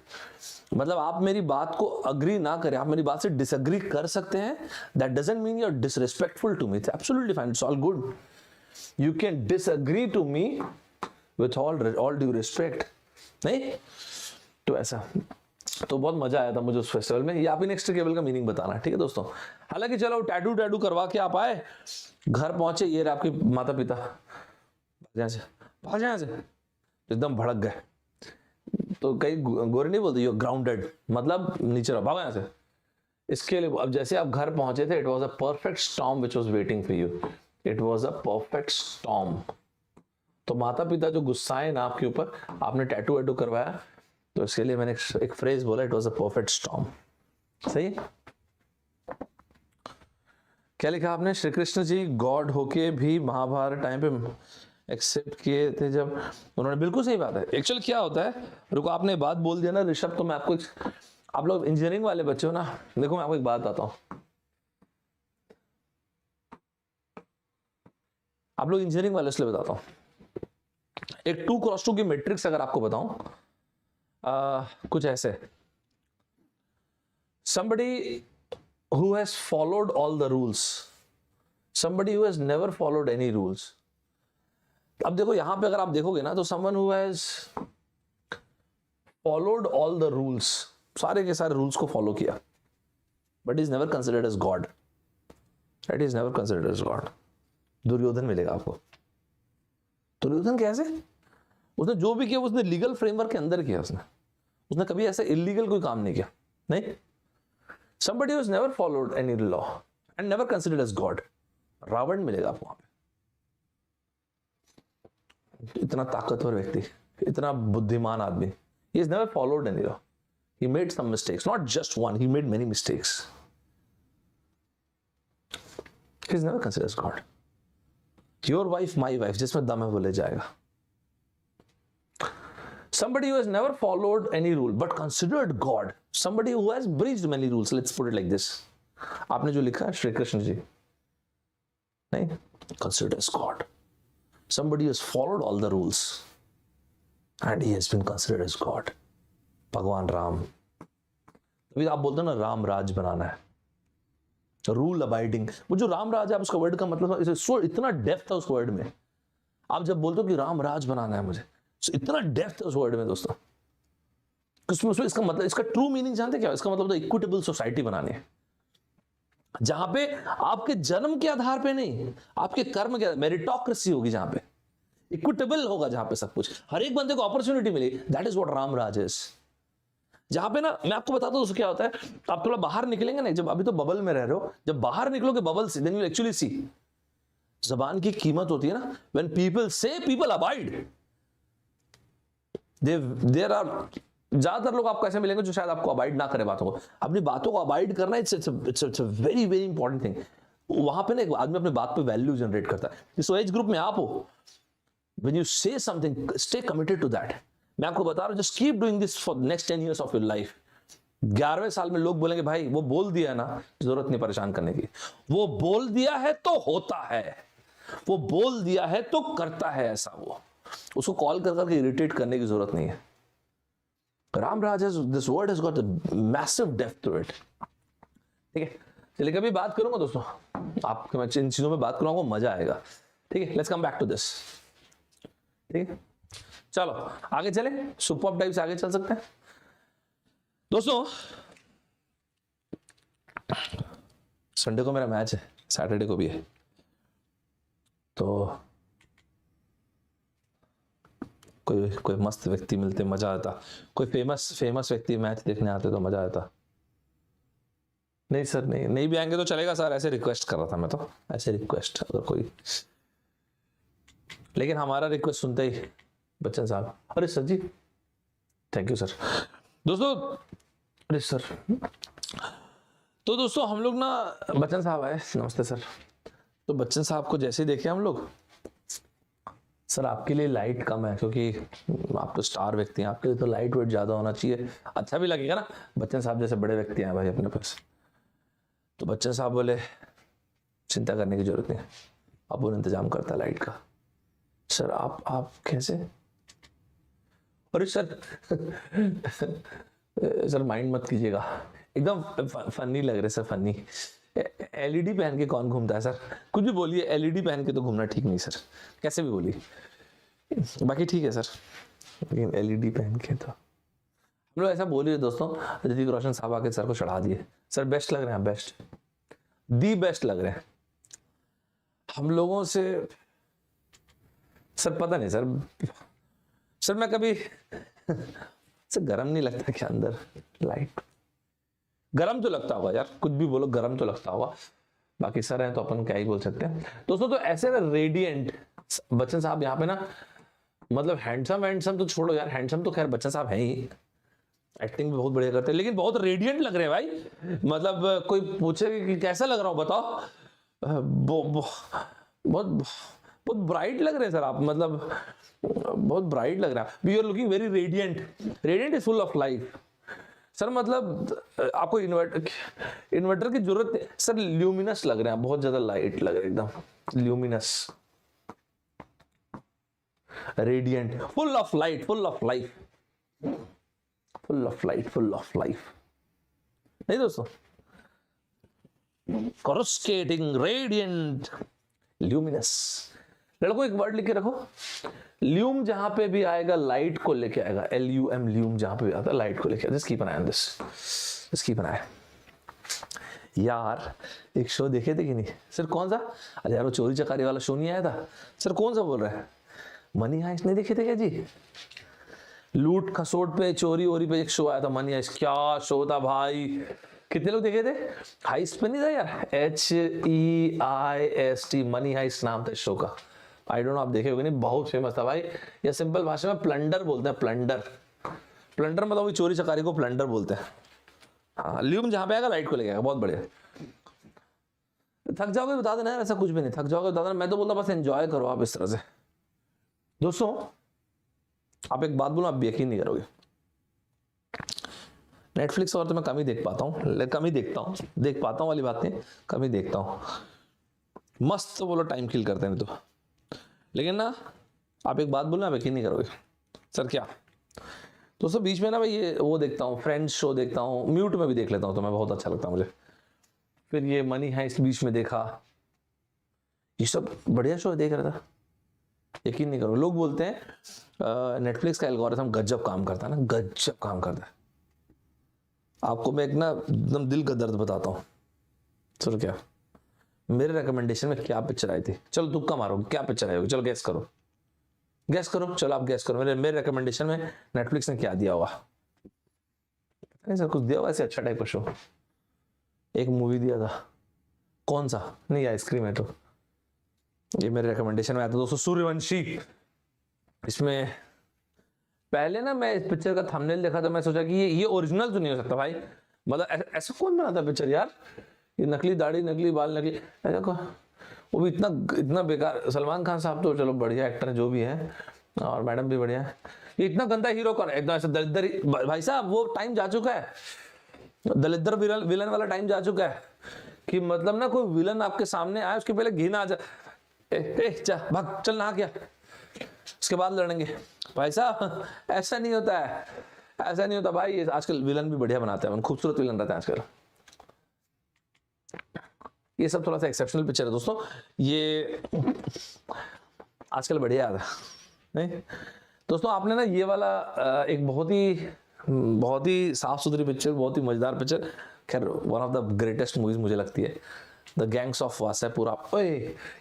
[SPEAKER 1] मतलब आप मेरी बात को अग्री ना करें, आप मेरी बात से डिसएग्री कर सकते हैं, that doesn't mean you are disrespectful to me, it's absolutely fine, it's all good. You can disagree to me with all due respect, नहीं? तो ऐसा, तो बहुत मजा आया था मुझे उस फेस्टिवल में। ये आप इनएक्सट्रिकेबल का मीनिंग बताना, ठीक है दोस्तों। हालांकि चलो टैटू करवा के आप आए, घर पहुंचे, ये रहे आपके माता पिता, भाग यहाँ से, एकदम भड़क गए। तो कई गोरे नहीं बोलते, यू आर ग्राउंडेड, मतलब नीचे रहो, भागो यहाँ से। इसके लिए अब जैसे आप घर पहुंचे थे, it was a perfect storm which was waiting for you, it was a perfect storm. तो माता पिता जो गुस्साए ना आपके ऊपर, आपने टैटू करवाया, तो इसके लिए मैंने एक फ्रेज बोला, it was a perfect storm. सही। क्या लिखा आपने? श्री कृष्ण जी गॉड होके भी महाभारत टाइम पे एक्सेप्ट किए थे जब उन्होंने, बिल्कुल सही बात है। एक्चुअल क्या होता है, रुको आपने बात बोल दिया ना ऋषभ, तो मैं आपको, आप लोग इंजीनियरिंग वाले बच्चे हो ना, देखो मैं आपको एक बात बताता हूँ, आप लोग इंजीनियरिंग वाले, इसलिए बताता हूं। एक 2x2 की मैट्रिक्स अगर आपको बताऊं, कुछ ऐसे, somebody who has followed all the rules, somebody who has never followed any rules। अब देखो यहां पे अगर आप देखोगे ना, तो someone who has followed all the rules, सारे के सारे रूल्स को फॉलो किया, but is never considered as God, that is never considered as God। Duryodhan मिलेगा आपको, दुर्योधन कैसे? उसने जो भी किया उसने लीगल फ्रेमवर्क के अंदर किया, उसने कभी ऐसा इलीगल कोई काम नहीं किया, नहीं। Somebody who has never followed any law and never considered as God, Ravan मिलेगा आपको वहां पे। इतना ताकतवर व्यक्ति, इतना बुद्धिमान आदमी, he has never followed any law. He made some mistakes, not just one, he made many mistakes. He is never considered as God. Your wife, my wife, जिसमें दम है वो ले जाएगा। Somebody who has never followed any rule but considered God, somebody who has breached many rules, let's put it like this. आपने जो लिखा है श्री कृष्ण जी, नहीं, considered as God. Somebody has followed all the rules and he has been considered as God. भगवान राम, अभी आप बोलते हो ना राम राज बनाना है, रूल अबाइडिंग, वो जो राम राज है उसका वर्ड का मतलब इतना डेप्थ है उस वर्ड में। आप जब बोलते हो कि राम राज बनाना है मुझे, इतना डेप्थ है उस वर्ड में दोस्तों, उसमें इसका मतलब, इसका ट्रू मीनिंग जानते क्या? इसका मतलब इक्विटेबल सोसाइटी बनानी है, जहां पे आपके जन्म के आधार पे नहीं, आपके कर्म के, मेरिटोक्रेसी होगी, जहां पे इक्विटेबल होगा, जहां पे सब कुछ, हर एक बंदे को अपॉर्चुनिटी मिली। That is what Ram Raj is. जहां पे ना, मैं आपको बताता हूं दोस्तों क्या होता है, आप थोड़ा बाहर निकलेंगे ना, जब अभी तो बबल में रह रहे हो, जब बाहर निकलोगे बबल से, देन यू एक्चुअली सी जबान की कीमत होती है ना। व्हेन पीपल से, पीपल अबाइड। देयर आर, ज्यादातर लोग आपको ऐसे मिलेंगे जो शायद आपको अबाइड ना करे बातों को। अपनी बातों को अबाइड करना, it's a very very important thing. वहां पे ना एक आदमी अपने बात पे वैल्यू जनरेट करता है। इस एज ग्रुप में आप हो, when you say something, stay committed to that. मैं आपको बता रहा हूं, just keep doing this for next 10 years of your life. 11वें साल में लोग बोलेंगे भाई वो बोल दिया है ना, जरूरत नहीं परेशान करने की। वो बोल दिया है तो होता है, वो बोल दिया है तो करता है ऐसा। वो उसको कॉल कर करके इरिटेट करने की जरूरत नहीं है। Ram Raj, this word has got a massive depth to it. ठीक है, चलिए कभी बात करूंगा दोस्तों आपके, मैं इन चीजों में बात करूंगा, मजा आएगा। ठीक है, let's come back to this. ठीक है, चलो आगे चले, सुपर टाइप से आगे चल सकते हैं दोस्तों। संडे को मेरा मैच है, सैटरडे को भी है, तो कोई मस्त व्यक्ति मिलते मजा आता, कोई फेमस व्यक्ति मैच देखने आते तो मजा आता। नहीं सर, नहीं भी आएंगे तो चलेगा सर, ऐसे रिक्वेस्ट कर रहा था मैं तो, ऐसे रिक्वेस्ट अगर कोई, लेकिन हमारा रिक्वेस्ट सुनते ही बच्चन साहब, अरे sir ji thank you sir. दोस्तों, अरे सर, तो दोस्तों हम लोग ना, बच्चन साहब आए, नमस्ते सर। तो बच्चन साहब को जैसे ही देखे हम लोग, सर आपके लिए लाइट कम है क्योंकि आप तो स्टार व्यक्ति हैं, आपके लिए तो लाइट वेट ज्यादा होना चाहिए, अच्छा भी लगेगा ना, बच्चन साहब जैसे बड़े व्यक्ति हैं भाई अपने पास। तो बच्चन साहब बोले चिंता करने की जरूरत नहीं है, अब वो इंतजाम करता है लाइट का। सर आप कैसे? अरे सर सर माइंड मत कीजिएगा, एकदम फनी लग रहे सर, फनी। एलईडी पहन के कौन घूमता है सर? कुछ भी बोलिए, एलईडी पहन के तो घूमना ठीक नहीं सर, कैसे भी बोलिए, बाकी ठीक है सर, लेकिन एलईडी पहन के तो हम लोग ऐसा बोलिए दोस्तों। ऋतिक रोशन साहब आके सर को चढ़ा दिए, सर बेस्ट लग रहे हैं, बेस्ट, दी बेस्ट लग रहे हैं हम लोगों से। सर पता नहीं सर मैं कभी सर गरम नहीं लगता क्या अंदर? लाइट गरम तो लगता होगा यार, कुछ भी बोलो गरम तो लगता होगा, बाकी सर हैं तो अपन क्या ही बोल सकते हैं दोस्तों। तो ऐसे ना रेडिएंट बच्चन साहब यहाँ पे ना, मतलब हैंडसम तो छोड़ो यार, हैंडसम तो खैर बच्चन साहब हैं ही, एक्टिंग भी बहुत बढ़िया करते हैं, लेकिन बहुत रेडिएंट लग रहे हैं भाई। मतलब कोई पूछे कि कैसा लग रहा हूँ बताओ, बहुत ब्राइट लग रहे हैं सर आप, मतलब बहुत ब्राइट लग रहा है। We are looking very radiant, radiant is full of life sir. मतलब आपको इन्वर्टर की जरूरत नहीं सर, ल्यूमिनस लग रहे हैं, बहुत ज्यादा लाइट लग रहे हैं, एकदम luminous, radiant, full of light, full of life, full of light, full of life. नहीं दोस्तों, coruscating, radiant, luminous। लड़कों एक वर्ड लिख के रखो, ल्यूम जहां पे भी आएगा लाइट को लेके आएगा, LUM, ल्यूम जहां पे भी आता है लाइट को लेके। Just keep an eye on this, just keep an eye. यार एक शो देखे थे कि नहीं सर? कौन सा? अरे यार वो चोरी चकारी वाला शो नहीं आया था सर? कौन सा बोल रहा है? मनी हाइस्ट नहीं देखे थे क्या जी? लूट खसोट पे, चोरी वोरी पे एक शो आया था मनी हाइस्ट, क्या शो था भाई, कितने लोग देखे थे? हाइस्ट पे नहीं था यार, HEIST, मनी हाइस्ट नाम था इस शो का। आई डोंट नो आप देखे होगे नहीं, बहुत फेमस था भाई। या सिंपल भाषा में प्लंडर बोलते हैं, प्लंडर। प्लंडर मतलब वही चोरी चकारी को प्लंडर बोलते हैं। हाँ, ल्यूम जहां पे आएगा लाइट को ले आएगा, बहुत बढ़िया। थक जाओगे बता देना यार, ऐसा कुछ भी नहीं, थक जाओगे बता देना, मैं तो बोलता बस एंजॉय करो आप इस तरह से। दोस्तों आप एक बात बोलो, आप यकीन नहीं करोगे, नेटफ्लिक्स और तो मैं कम ही देख पाता हूँ, कम ही देखता हूँ, देख पाता हूँ वाली बात नहीं, कम ही देखता हूँ। मस्त तो बोलो टाइम किल करते हैं तो, लेकिन ना आप एक बात बोलो आप यकीन नहीं करोगे। सर क्या? तो सब बीच में ना भाई ये वो देखता हूँ, फ्रेंड्स शो देखता हूँ, म्यूट में भी देख लेता हूँ तो मैं, बहुत अच्छा लगता है मुझे। फिर ये मनी हाइस्ट बीच में देखा, ये सब बढ़िया शो देख रहा था। यकीन नहीं करो, लोग बोलते हैं नेटफ्लिक्स का एल्गोरिथम गजब काम करता है ना, गजब काम करता है। आपको मैं एक ना एकदम दिल का दर्द बताता हूँ। सर क्या? मेरे रिकमेंडेशन में क्या पिक्चर आई थी? चलो तुक्का मारो, क्या पिक्चर आई होगी, चलो गैस करो, गैस करो, चलो आप गैस करो, मेरे रिकमेंडेशन में नेटफ्लिक्स ने क्या दिया होगा? नहीं सर कुछ दिया होगा ऐसे अच्छा टाइप का शो, एक मूवी दिया था, कौन सा? नहीं आइसक्रीम है तो, ये मेरे रिकमेंडेशन में आया था दोस्तों, सूर्यवंशी। इसमें पहले ना मैं इस पिक्चर का थंबनेल देखा तो मैं सोचा कि ये ओरिजिनल तो नहीं हो सकता भाई, मतलब ऐसा कौन बनाता पिक्चर यार, ये नकली दाढ़ी नकली बाल नकली ऐसा को, वो भी इतना बेकार। सलमान खान साहब तो चलो बढ़िया एक्टर है जो भी है, और मैडम भी बढ़िया है, ये इतना गंदा हीरो कौन है? एकदम ऐसा दलिद्र भाई साहब, वो टाइम जा चुका है, दलिद्र विलन वाला टाइम जा चुका है कि मतलब ना कोई विलन आपके सामने आए उसके पहले घिना आ जा, जा भाग चल नहा क्या, उसके बाद लड़ेंगे। भाई साहब ऐसा नहीं होता है, ऐसा नहीं होता भाई। आजकल विलन भी बढ़िया बनाते हैं, खूबसूरत विलन रहते हैं आजकल। ये सब थोड़ा सा एक्सेप्शनल पिक्चर है दोस्तों, ये आजकल बढ़िया आता है नहीं दोस्तों। आपने ना ये वाला एक बहुत ही साफ सुथरी पिक्चर, बहुत ही मजेदार पिक्चर, खैर one of the greatest movies मुझे लगती है, द गैंग्स ऑफ वासेपुर।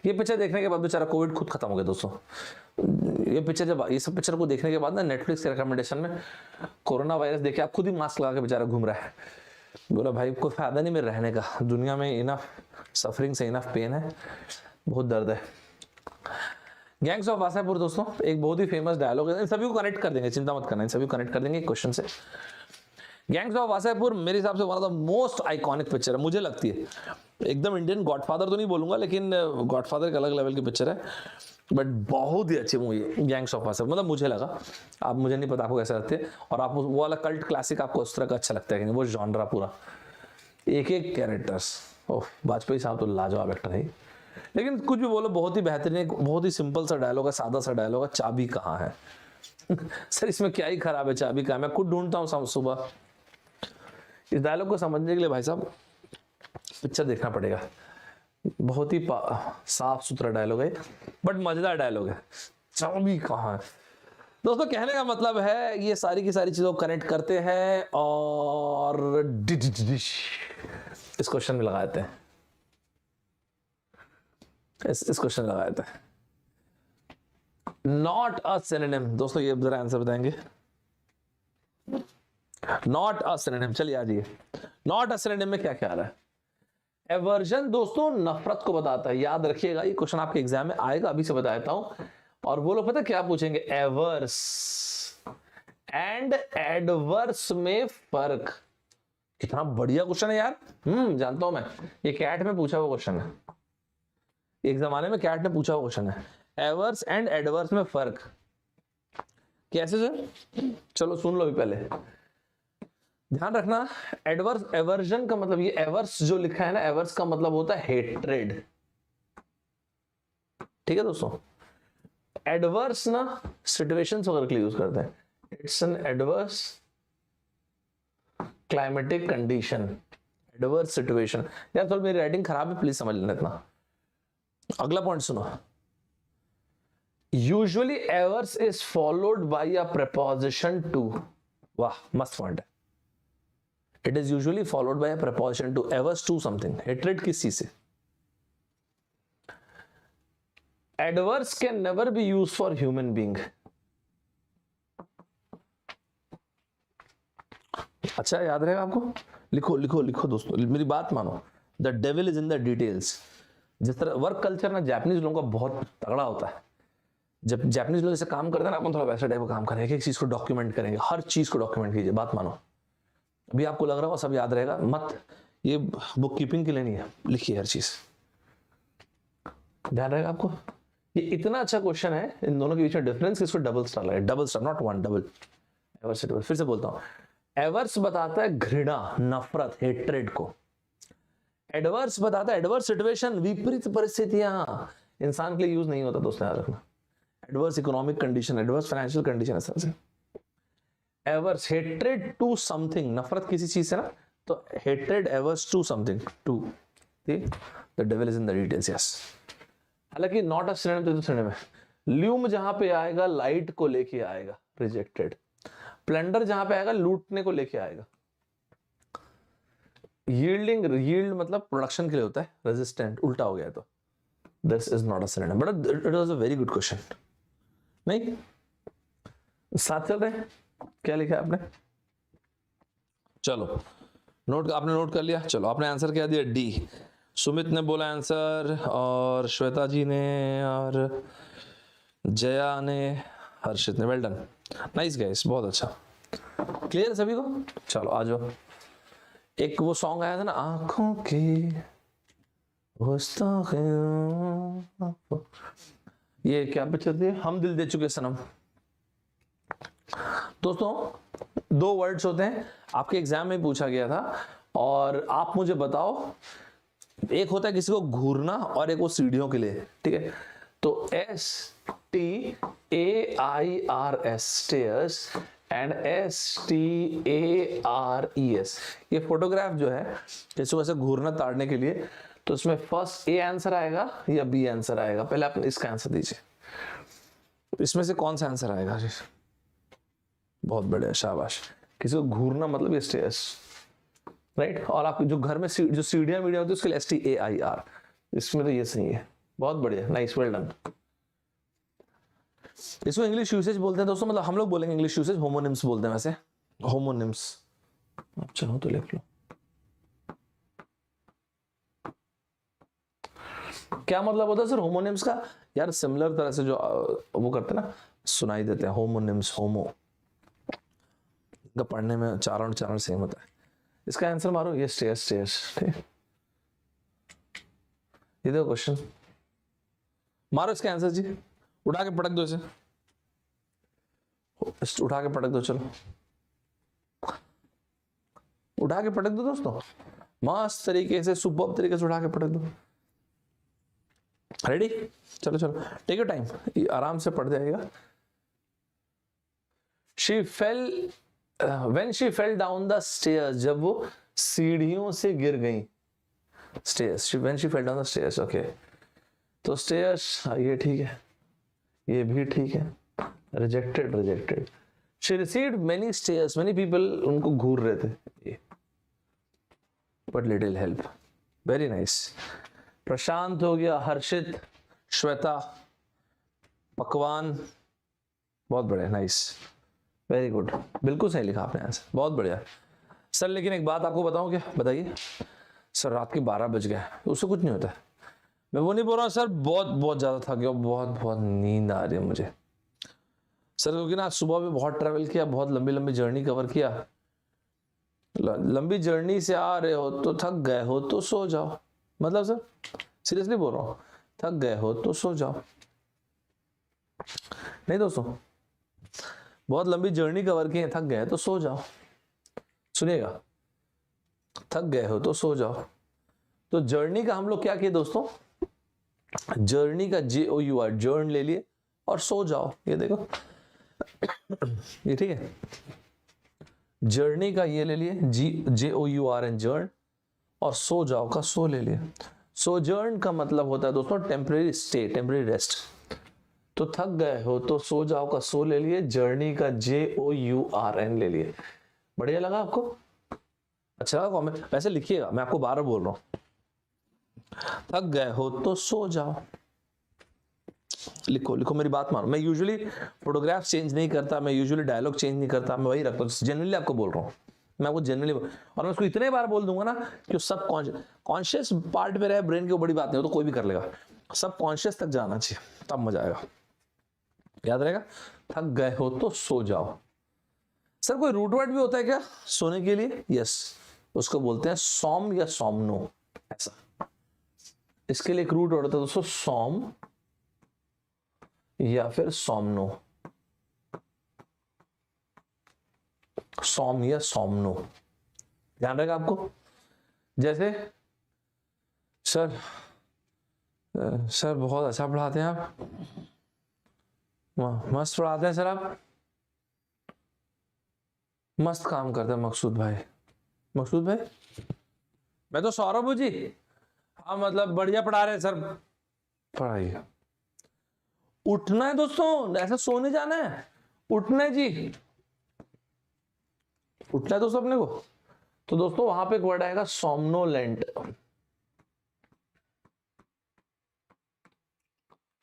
[SPEAKER 1] ये पिक्चर देखने के बाद बेचारा कोविड खुद खत्म हो गया दोस्तों। ये पिक्चर जब ये सब पिक्चर को देखने के बाद ना नेटफ्लिक्स के रिकमेंडेशन में कोरोना वायरस देखे आप खुद ही मास्क लगा के बेचारा घूम रहा है, बोला भाई कोई फायदा नहीं मेरे रहने का, दुनिया में इनफ सफरिंग से इनफ पेन है, बहुत दर्द है। गैंग्स ऑफ वासेपुर दोस्तों एक बहुत ही फेमस डायलॉग है, इन सभी को कनेक्ट कर देंगे, चिंता मत करना, इन सभी को कनेक्ट कर देंगे क्वेश्चन से। गैंग्स ऑफ वासेपुर मेरे हिसाब से one of the most iconic picture है, मुझे लगती है। एकदम इंडियन गॉडफादर तो नहीं बोलूंगा, लेकिन गॉडफादर एक अलग लेवल की पिक्चर है, बट बहुत ही अच्छी मूवी है गैंग्स ऑफ वासेपुर। मतलब मुझे लगा, आप मुझे नहीं पता आपको कैसे लगते हैं, और आप वो वाला कल्ट क्लासिक आपको उस तरह का अच्छा लगता है कि नहीं, वो जॉनरा पूरा, एक एक कैरेक्टर्स। ओह वाजपेयी साहब तो लाजवाब एक्टर है, लेकिन कुछ भी बोलो बहुत ही बेहतरीन, बहुत ही सिंपल सा डायलॉग है, सादा सा डायलॉग है, चाबी कहाँ है? सर इसमें क्या ही खराब है, चाबी कहाँ है? मैं खुद ढूंढता हूँ सुबह। इस डायलॉग को समझने के लिए भाई साहब पिक्चर देखना पड़ेगा, बहुत ही साफ सुथरा डायलॉग है, बट मजेदार डायलॉग है, चाबी कहाँ है? दोस्तों कहने का मतलब है ये सारी की सारी चीजों को कनेक्ट करते हैं और इस क्वेश्चन में लगा देते हैं, इस क्वेश्चन में लगा देते हैं। नॉट अ सिनोनिम दोस्तों, ये जरा आंसर बताएंगे। नॉट अ सिनोनिम, चलिए आ जाइए, नॉट अ सिनोनिम में क्या क्या आ रहा है? एवर्जन दोस्तों नफरत को बताता है, याद रखिएगा ये क्वेश्चन आपके एग्जाम में आएगा, अभी से बता देता हूं। और वो लोग पता क्या पूछेंगे? एवर्स एंड एडवर्स में फर्क। कितना बढ़िया क्वेश्चन है यार, जानता हूं मैं, ये कैट में पूछा हुआ क्वेश्चन है, एक जमाने में कैट ने पूछा हुआ क्वेश्चन है, एवर्स एंड एडवर्स में फर्क कैसे सर? चलो सुन लो अभी पहले, ध्यान रखना। एडवर्स एवर्जन का मतलब, ये एवर्स जो लिखा है ना, एवर्स का मतलब होता है हेट्रेड, ठीक है दोस्तों। एडवर्स ना सिचुएशंस वगैरह के लिए यूज करते हैं, it's an adverse climatic condition, adverse situation. यार थोड़ी मेरी राइटिंग खराब है, प्लीज समझ लेना इतना। अगला पॉइंट सुनो, usually averse is followed by a preposition to. वाह मस्त पॉइंट है, it is usually followed by a preposition to, averse to something. Hatred किस चीज से? Adverse can never be use for human being. अच्छा याद रहेगा आपको, लिखो लिखो लिखो दोस्तों, मेरी बात मानो, the devil is in the details. जिस तरह वर्क कल्चर ना जापानीज लोगों का बहुत तगड़ा होता है, जब जापानीज लोग ऐसे काम करते हैं ना, अपन थोड़ा वैसा टाइप का काम करेंगे, एक चीज को डॉक्यूमेंट करेंगे, हर चीज को डॉक्यूमेंट कीजिए, बात मानो। अभी आपको लग रहा होगा सब याद रहेगा, मत, ये बुक कीपिंग के लिए नहीं है, लिखिए हर चीज, ध्यान रहेगा आपको। ये इतना अच्छा क्वेश्चन है, इन दोनों के बीच में डिफरेंस, इसको डबल स्टार लगा, double star not one, double. Averse से डबल, फिर से बोलता हूं, एवर्स बताता है घृणा, नफरत, हेट्रेड को। एडवर्स बताता है एडवर्स सिचुएशन, विपरीत परिस्थितियां, इंसान के लिए यूज नहीं होता दोस्तों, याद रखना। Adverse economic condition, adverse financial condition, ऐसा से। एवर्स हेट्रेड टू समथिंग, नफरत किसी चीज से ना, तो hatred averse to something, to, the devil is in the details, yes. हालांकि नॉट अ सिनोनिम, तो सिनोनिम है। ल्यूम जहां पे आएगा लाइट को लेके आएगा, रिजेक्टेड। प्लंडर जहां पे आएगा लूटने को लेके आएगा। यील्डिंग, यील्ड मतलब प्रोडक्शन के लिए होता है, रेजिस्टेंट उल्टा हो गया तो this is not a synonym, but it was a very good question. नहीं, साथ चल रहे हैं, क्या लिखा है आपने? चलो नोट, आपने नोट कर लिया, चलो आपने आंसर क्या दिया? डी। सुमित ने बोला आंसर, और श्वेता जी ने, और जया ने, हर्षित ने। वेल डन, नाइस गाइस, बहुत अच्छा। क्लियर सभी को? चलो आ जाओ। एक वो सॉन्ग आया था ना, आंखों की ये क्या पिक्चर थी? हम दिल दे चुके सनम। दोस्तों दो वर्ड्स होते हैं, आपके एग्जाम में पूछा गया था, और आप मुझे बताओ, एक होता है किसी को घूरना, और एक वो सीढ़ियों के लिए, ठीक है? तो STAIRS, स्टेयर्स, एंड STARES, ये फोटोग्राफ जो है किसी को ऐसे घूरना ताड़ने के लिए, तो इसमें फर्स्ट ए आंसर आएगा या बी आंसर आएगा? पहले आप इसका आंसर दीजिए, इसमें से कौन सा आंसर आएगा जी? बहुत बढ़िया, शाबाश। किसी को घूरना मतलब ये स्टेयर्स, राइट? और आप जो घर में जो सीढ़ियां वीडियो होती है उसके लिए STAIR, इसमें तो ये सही है, बहुत बढ़िया, नाइस, वेल डन। इसको इंग्लिश यूसेज बोलते हैं दोस्तों, मतलब हम लोग बोलेंगे इंग्लिश यूसेज, होमोनिम्स बोलते हैं वैसे, होमोनिम्स। अब चलो तो लिख लो, क्या मतलब होता है सर होमोनिम्स का? यार सिमिलर तरह से जो वो करते हैं ना, सुनाई देते हैं, होमोनिम्स, होमो का पढ़ने में चारण सेम होता है। इसका आंसर मारो, ये स्टेयर्स, ठीक। ये देखो क्वेश्चन, मारो इसका आंसर जी, उठा के पटक दो इसे, उठा के पटक दो, चलो उठा के पटक दो दोस्तों, मस्त तरीके से, सुपर तरीके से उठा के पटक दो। रेडी? चलो चलो, टेक योर टाइम, आराम से पढ़ जाएगा। She fell when she fell down the stairs, जब वो सीढ़ियों से गिर गई। Stairs, when she fell down the stairs, okay। तो stairs, ये ठीक है, ये भी ठीक है, rejected। She received many stairs, many people उनको घूर रहे थे, ये but little help, very nice। प्रशांत हो गया, हर्षित, श्वेता, पकवान, बहुत बढ़िया, नाइस, वेरी गुड, बिल्कुल सही लिखा आपने आंसर, बहुत बढ़िया सर। लेकिन एक बात आपको बताऊं क्या? बताइए सर, रात के 12 बज गए, उससे कुछ नहीं होता है। मैं वो नहीं बोल रहा हूँ सर, बहुत ज़्यादा थक गया, बहुत नींद आ रही है मुझे सर, क्योंकि ना आज सुबह भी बहुत ट्रैवल किया, बहुत लंबी जर्नी कवर किया। लंबी जर्नी से आ रहे हो तो थक गए हो तो सो जाओ, मतलब सर सीरियसली बोल रहा हूँ, थक गए हो तो सो जाओ। नहीं दोस्तों, बहुत लंबी जर्नी कवर की है, थक गए तो सो जाओ। सुनिएगा, थक गए हो तो सो जाओ। तो जर्नी का हम लोग क्या किए दोस्तों? जर्नी का JOUR, जर्न ले लिए, और सो जाओ, ये देखो ये ठीक है। जर्नी का ये ले लिए, JOURN, जर्न, और सो जाओ का सो ले लिए। सोजर्न का मतलब होता है दोस्तों टेम्परेरी स्टे, टेम्परेरी रेस्ट। तो थक गए हो तो सो जाओ का सो ले लिए, जर्नी का JOURN ले लिए। बढ़िया लगा आपको? अच्छा लगा कमेंट वैसे लिखिएगा, मैं आपको 12 बोल रहा हूं। थक गए हो तो सो जाओ, लिखो लिखो, मेरी बात मानो। मैं यूजुअली फोटोग्राफ चेंज नहीं करता, मैं यूजुअली डायलॉग चेंज नहीं करता, मैं वही रखता हूँ। जनरली आपको बोल रहा हूँ मैं, आपको जनरली, और मैं उसको इतने बार बोल दूंगा ना कि सब कॉन्शियस पार्ट में रहे ब्रेन की, वो बड़ी बात नहीं, हो तो कोई भी कर लेगा, सब कॉन्शियस तक जाना चाहिए, तब मजा आएगा। याद रहेगा, थक गए हो तो सो जाओ। सर कोई रूट वर्ड भी होता है क्या सोने के लिए? यस, उसको बोलते हैं सॉम या सोमनो, ऐसा। इसके लिए एक रूट वर्ड होता है दोस्तों, सॉम या फिर सोमनो, सॉम या सोमनो, ध्यान रहेगा आपको। जैसे सर सर बहुत अच्छा पढ़ाते हैं आप, मस्त पढ़ाते हैं सर आप, मस्त काम करते हैं मकसूद भाई। मकसूद भाई, मैं तो सौरभ हूँ जी। हाँ मतलब बढ़िया पढ़ा रहे हैं सर, पढ़ाइए। उठना है दोस्तों, ऐसा सोने जाना है, उठना है जी, उठना है दोस्तों अपने को। तो दोस्तों वहां पे एक वर्ड आएगा somnolent,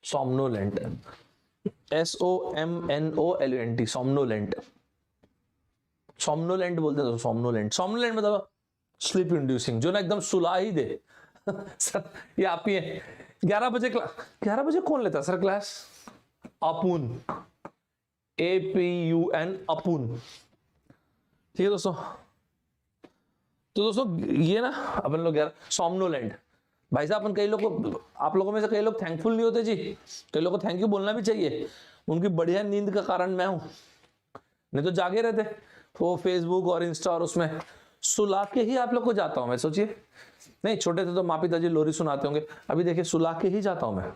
[SPEAKER 1] somnolent, SOMNOLENT, somnolent. Somnolent बोलते हैं, सोमनोलेंट। सोमनोलेंट मतलब स्लीप इंड्यूसिंग, जो ना एकदम सुला ही दे। सर ये आप ही है। 11 बजे क्लास, 11 बजे कौन लेता सर क्लास? अपुन, APUN, अपुन। ठीक है दोस्तों, तो दोस्तों ये ना अपन लोग यार सोमनोलेंट, भाई साहब अपन कई लोग को, आप लोगों में से कई लोग थैंकफुल नहीं होते जी, कई लोगों को थैंक यू बोलना भी चाहिए, उनकी बढ़िया नींद का कारण मैं हूं, नहीं तो जागे रहते वो फेसबुक और इंस्टा और उसमें सुला के ही आप लोग को जाता हूं मैं। सोचिए, नहीं छोटे थे तो माँ पिताजी लोरी सुनाते होंगे, अभी देखिए सुला के ही जाता हूं मैं,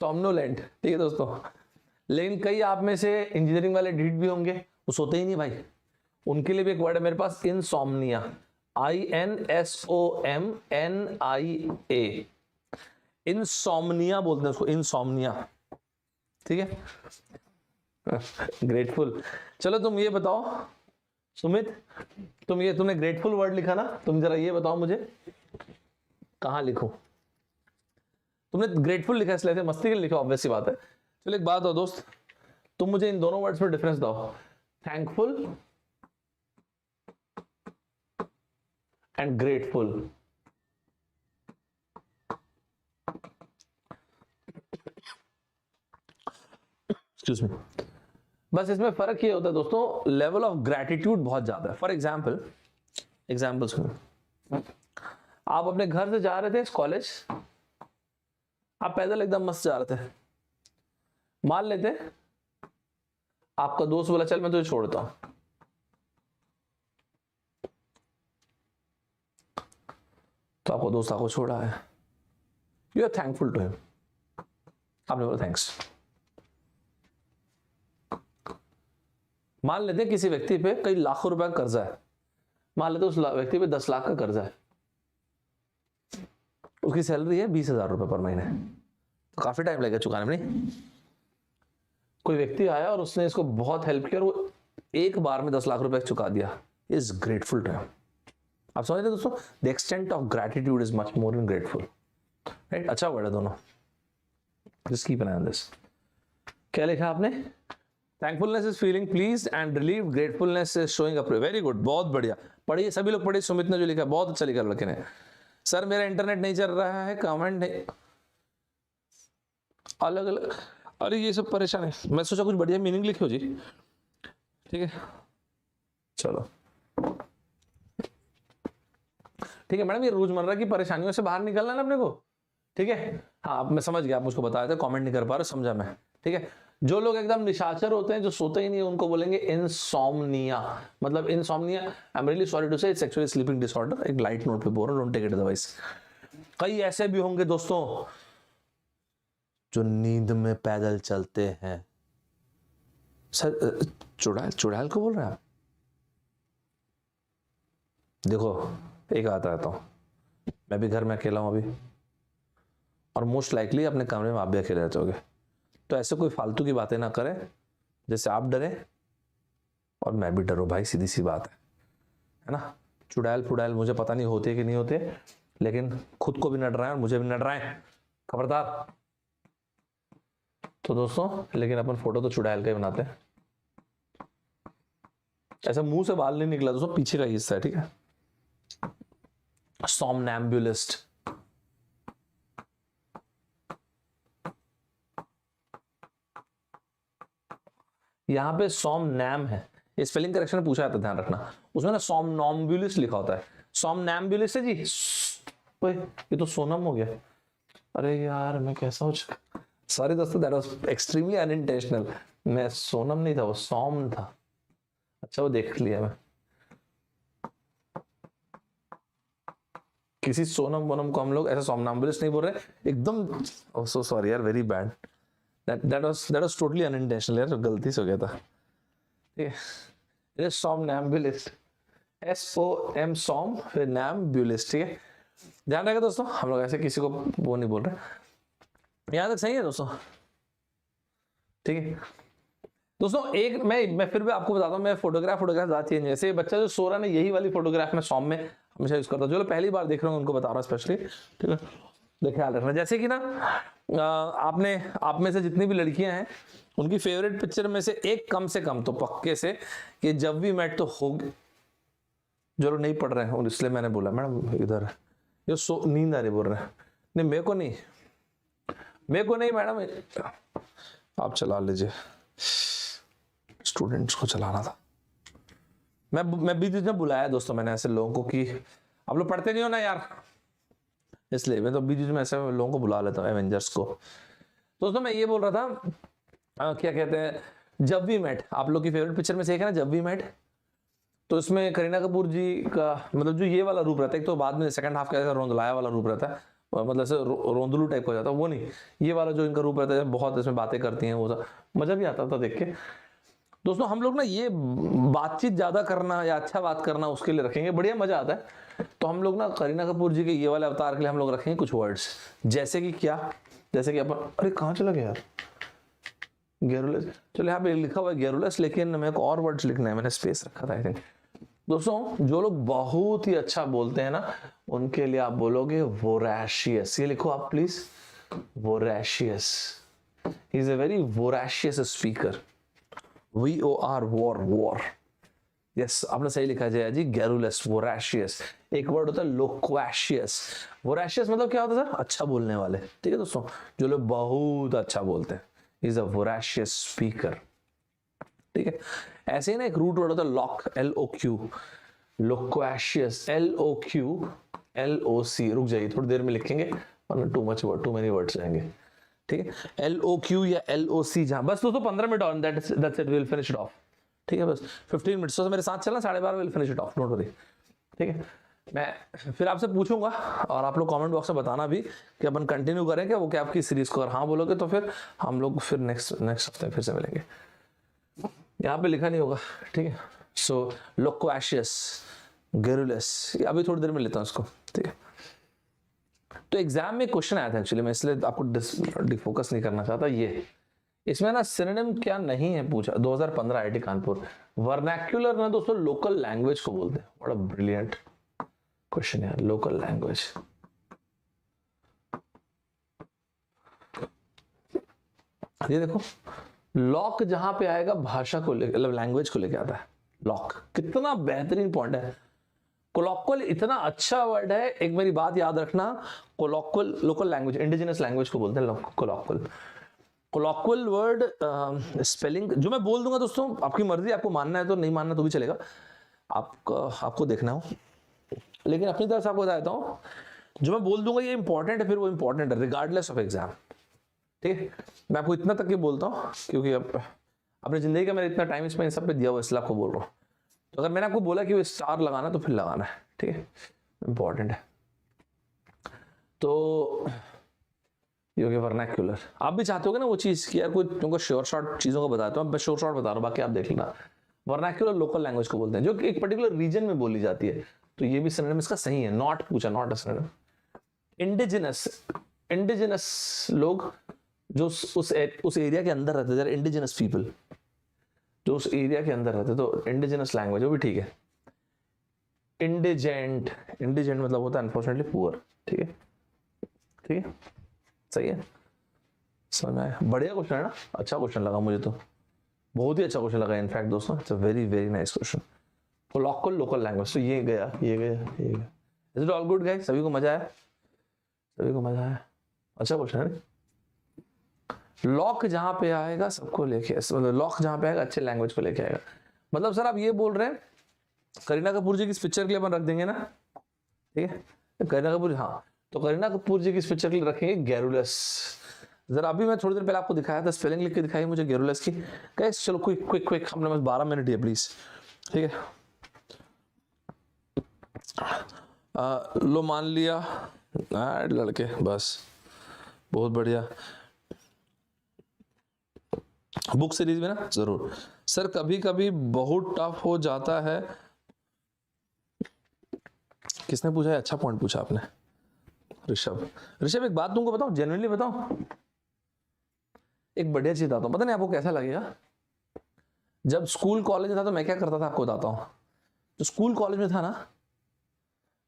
[SPEAKER 1] सोमनोलेंट। ठीक है दोस्तों, लेकिन कई आप में से इंजीनियरिंग वाले ढीठ भी होंगे, वो सोते ही नहीं भाई, उनके लिए भी एक वर्ड है मेरे पास, इनसोम्निया, INSOMNIA, इनसोम्निया बोलते हैं उसको, इनसोम्निया। ठीक है, ग्रेटफुल। चलो तुम ये बताओ सुमित, तुमने ग्रेटफुल वर्ड लिखा ना, तुम जरा ये बताओ मुझे कहां लिखूं? तुमने ग्रेटफुल लिखा इसलिए मस्ती के लिए लिखा, ऑब्वियस सी बात है। चलो एक बात हो दोस्त, तुम मुझे इन दोनों वर्ड्स में डिफरेंस दो, thankful and grateful. Excuse me, बस इसमें फर्क ये होता है दोस्तों, लेवल ऑफ ग्रैटिट्यूड बहुत ज्यादा है। फॉर एग्जाम्पल सुनो, आप अपने घर से जा रहे थे कॉलेज, आप पैदल एकदम मस्त जा रहे थे, मान लेते आपका दोस्त बोला चल मैं तुझे छोड़ता हूं, तो आपको दोस्त आपको छोड़ा है, you are thankful to him, आपने बोला थैंक्स। मान लेते किसी व्यक्ति पे कई लाखों रुपए का कर्जा है, मान लेते उस व्यक्ति पे 10 लाख का कर्जा है, उसकी सैलरी है 20,000 रुपए पर महीने, तो काफी टाइम लगेगा चुकाने में, नहीं? कोई व्यक्ति आया और उसने इसको बहुत हेल्प किया और वो एक बार में 10 लाख रुपए चुका दिया, इज ग्रेटफुल टू हिम। आप समझ रहे दोस्तों, the extent of gratitude is much more in grateful, right? अच्छा वर्ड है दोनों, just keep an eye on this. क्या लिखा आपने? Thankfulness is feeling please and relieve, gratefulness is showing up. Very good, बहुत बढ़िया, पढ़िए सभी लोग पढ़िए। सुमित ने जो लिखा बहुत अच्छा लिखा लड़के ने। सर मेरा इंटरनेट नहीं चल रहा है, कमेंट नहीं, अलग अलग, अरे ये सब परेशान है, मैं सोचा कुछ बढ़िया मीनिंग लिखो जी। ठीक है चलो, ठीक है मैडम, ये रोजमर्रा की परेशानियों से बाहर निकलना है ना अपने को। ठीक है, हाँ मैं समझ गया, आप मुझको बता रहे थे, कमेंट नहीं कर पा रहे, समझा मैं। ठीक है, जो लोग एकदम निशाचर होते हैं, जो सोते ही नहीं, उनको बोलेंगे इनसोम्निया। मतलब insomnia, I am really sorry to say, it's actually sleeping disorder. एक लाइट नोट पे बोल रहा हूं, डोंट टेक इट अदरवाइज। कई ऐसे भी होंगे दोस्तों जो नींद में पैदल चलते हैं। सर चुड़ैल को बोल रहे हैं आप? देखो एक बात आता हूं, मैं भी घर में अकेला हूं अभी, और मोस्ट लाइकली अपने कमरे में आप भी अकेले रहते होगे, तो ऐसे कोई फालतू की बातें ना करें जैसे आप डरे और मैं भी डरूं भाई, सीधी सी बात है ना? चुड़ैल फुड़ैल मुझे पता नहीं होते कि नहीं होते, लेकिन खुद को भी न डराएं और मुझे भी न डराएं, खबरदार। तो दोस्तों लेकिन अपन फोटो तो चुड़ैल का ही बनाते हैं। ऐसा मुंह से बाल नहीं निकला दोस्तों, पीछे का हिस्सा है, ठीक है। सोमनैम्बुलिस्ट, यहां पे सोमनैम है, ये स्पेलिंग करेक्शन में पूछा जाता है, ध्यान रखना। उसमें ना सोमनॉम्बुलिस्ट लिखा होता है, सोमनैम्बुलिस्ट है जी। ओए ये तो सोनम हो गया। अरे यार मैं कैसा हूँ, सॉरी दोस्तों, दैट वाज एक्सट्रीमली अनइंटेंशनल। मैं सोनम नहीं था, वो सोम था। अच्छा वो देख लिया मैं, किसी सोनम वोनम को हम लोग ऐसा सोमनैम्बुलिस्ट नहीं बोल रहे एकदम। ओह सो सॉरी यार, very bad, that was totally unintentional यार, गलती से हो गया था, ठीक है। ये सोमनैम्बुलिस्ट, SOM सोम फिर नैम्बुलिस्ट, ठीक है। ध्यान रखा दोस्तों, हम लोग ऐसे किसी को वो नहीं बोल रहे। यहां तक सही है दोस्तों, ठीक है। दोस्तों एक मैं फिर भी आपको बताता हूँ, मैं फोटोग्राफ ज्यादा चेंज, जैसे बच्चा जो सो रहा है ना, यही वाली फोटोग्राफ मैं सॉम में हमेशा यूज करता हूँ। जो लोग पहली बार देख रहे हो उनको बता रहा हूँ स्पेशली, ठीक है। तो ख्याल रखना, जैसे कि ना आप में से जितनी भी लड़कियां हैं उनकी फेवरेट पिक्चर में से एक कम से कम तो पक्के से कि जब वी मेट तो होगी। जो लोग नहीं पढ़ रहे हैं इसलिए मैंने बोला मैडम इधर ये नींद आ रही बोल रहे हैं। नहीं मेरे को नहीं मैडम, आप चला लीजिए, स्टूडेंट्स को चलाना था। मैं बीच में बुलाया दोस्तों मैंने ऐसे लोगों को कि आप लोग पढ़ते नहीं हो ना यार, इसलिए मैं तो बीच में ऐसे लोगों को बुला लेता हूँ, एवेंजर्स को। दोस्तों मैं ये बोल रहा था क्या कहते हैं, जब वी मेट, आप लोग की फेवरेट पिक्चर में से एक है ना जब वी मेट। तो इसमें करीना कपूर जी का मतलब जो ये वाला रूप रहता है, एक तो बाद में सेकंड हाफ का ऐसा रोंदलाया वाला रूप रहता है, मतलब ऐसे रोंदलू टाइप हो जाता है, वो नहीं, ये वाला जो इनका रूप रहता है बहुत इसमें बातें करती हैं, वो सब मजा भी आता था देख के। दोस्तों हम लोग ना ये बातचीत ज्यादा करना या अच्छा बात करना उसके लिए रखेंगे, बढ़िया मजा आता है। तो हम लोग ना करीना कपूर जी के ये वाले अवतार के लिए हम लोग रखेंगे कुछ वर्ड्स, जैसे कि क्या, जैसे कि अपन, अरे कहाँ चला गया यार, गेरुलेस, चलो यहाँ पे लिखा हुआ है गेरुलेस, लेकिन मेरे को और वर्ड्स लिखना है, मैंने स्पेस रखा था आई थिंक। दोस्तों जो लोग बहुत ही अच्छा बोलते हैं ना उनके लिए आप बोलोगे वोराशियस, ये लिखो आप please, voracious, he is a very voracious speaker, VOR वॉर। यस आपने सही लिखा जया जी, गैरुलस, वोराशियस। एक वर्ड होता है लोक्वाशियस, वोराशियस मतलब क्या होता है सर, अच्छा बोलने वाले, ठीक है दोस्तों, जो लोग बहुत अच्छा बोलते हैं, इज अ वोराशियस स्पीकर, ठीक है। ऐसे ही ना एक रूट वर्ड होता है लॉक, LOQ, लोक्वाशियस, LOQ, रुक जाइए थोड़ी देर में लिखेंगे वरना टू मेनी वर्ड्स जाएंगे, ठीक है। LOQ या LOC, जहां बस दोस्तों 15 मिनट और that's it, will finish it of, ठीक है। बस 15 मिनट्स तो मेरे साथ चलना, 12:30 will finish it of, don't worry, ठीक है। मैं फिर आपसे पूछूंगा और आप लोग कमेंट बॉक्स में बताना भी कि अपन कंटिन्यू करें क्या वो क्या आपकी सीरीज को, अगर हाँ बोलोगे तो फिर हम लोग फिर नेक्स्ट हफ्ते फिर से मिलेंगे। यहाँ पे लिखा नहीं होगा, ठीक है। सो लोक्वाशियस, गेरुलस, अभी थोड़ी देर में लेता हूँ इसको, ठीक है। तो एग्जाम में क्वेश्चन आया था एक्चुअली, मैं इसलिए आपको डिफोकस नहीं करना चाहता। ये इसमें ना सिनोनिम क्या नहीं है पूछा, 2015 IIT कानपुर। वर्नैक्युलर ना दोस्तों लोकल लैंग्वेज को बोलते हैं, बड़ा ब्रिलियंट क्वेश्चन है, लोकल लैंग्वेज। ये देखो लॉक जहां पे आएगा भाषा को लेकर, मतलब लैंग्वेज को लेकर आता है लॉक, कितना बेहतरीन पॉइंट है। कोलॉक्वल इतना अच्छा वर्ड है, एक मेरी बात याद रखना, कोलॉक्वल लोकल लैंग्वेज, इंडिजिनस लैंग्वेज को बोलते हैं कोलॉक्वल। कोलॉक्वल वर्ड स्पेलिंग जो मैं बोल दूंगा दोस्तों, आपकी मर्जी, आपको मानना है तो, नहीं मानना तो भी चलेगा, आपको देखना हो, लेकिन अपनी तरफ से आपको बता देता हूँ, जो मैं बोल दूंगा ये इंपॉर्टेंट है, फिर वो इंपॉर्टेंट है रिगार्डलेस ऑफ एग्जाम, ठीक है। मैं आपको इतना तक ही बोलता हूँ क्योंकि अब अपनी जिंदगी का मैंने इतना टाइम इसमें इन सब पे दिया हुआ, इसलिए आपको बोल रहा हूँ। तो अगर मैंने आपको बोला कि वो स्टार लगाना तो फिर लगाना है, ठीक है, इंपॉर्टेंट है। तो ये हो गया वर्नैक्युलर। आप भी चाहते हो ना वो चीज कि यार कोई तुमको श्योर शॉर्ट चीजों को बताता हूँ, मैं श्योर शॉर्ट बता रहा हूँ, बाकी आप देख लेना। वर्नैक्युलर लोकल लैंग्वेज को बोलते हैं जो एक पर्टिकुलर रीजन में बोली जाती है, तो ये भी सिनोनिम इसका सही है, नॉट पूछा, नॉट अ सिनोनिम। इंडिजिनस लोग जो उस एरिया के अंदर रहते हैं, इंडिजिनस पीपल जो उस एरिया के अंदर रहते, तो इंडिजिनस लैंग्वेज वो भी ठीक है। इंडिजेंट मतलब होता है अनफॉर्चुनेटली पुअर, ठीक है, ठीक है, सही है। समझ में आया? बढ़िया क्वेश्चन है ना, अच्छा क्वेश्चन लगा मुझे तो, बहुत ही अच्छा क्वेश्चन लगा इनफैक्ट दोस्तों, it's a very very nice question. तो लोकल लैंग्वेज, तो ये गया ये गया ये गया। Is it all good guys? सभी को मजा आया? सभी को मजा आया? अच्छा क्वेश्चन है। लॉक जहां पे आएगा सबको लेके, मतलब लॉक जहां पे आएगा अच्छे लैंग्वेज को लेके आएगा। मतलब सर आप ये बोल रहे हैं करीना कपूर जी की इस पिक्चर के लिए अपन रख देंगे ना, ठीक है? करीना कपूर, हाँ, तो करीना कपूर जी की इस पिक्चर के लिए रखेंगे गैरुलस। जरा अभी मैं थोड़ी देर पहले आपको दिखाया था, स्पेलिंग लिख के दिखाई मुझे गैरुलस की। गाइस चलो क्विक क्विक क्विक, हमने बस 12 मिनट दिए प्लीज, ठीक है? लो मान लिया लड़के, बस बहुत बढ़िया। बुक सीरीज में ना जरूर सर, कभी कभी बहुत टफ हो जाता है। किसने पूछा है? अच्छा पॉइंट पूछा आपने, ऋषभ। ऋषभ एक बात तुमको बताऊं, जेन्युइनली बताऊं, एक बढ़िया चीज बताता हूं, पता नहीं आपको कैसा लगेगा। जब स्कूल कॉलेज में था तो मैं क्या करता था आपको बताता हूं। तो स्कूल कॉलेज में था ना,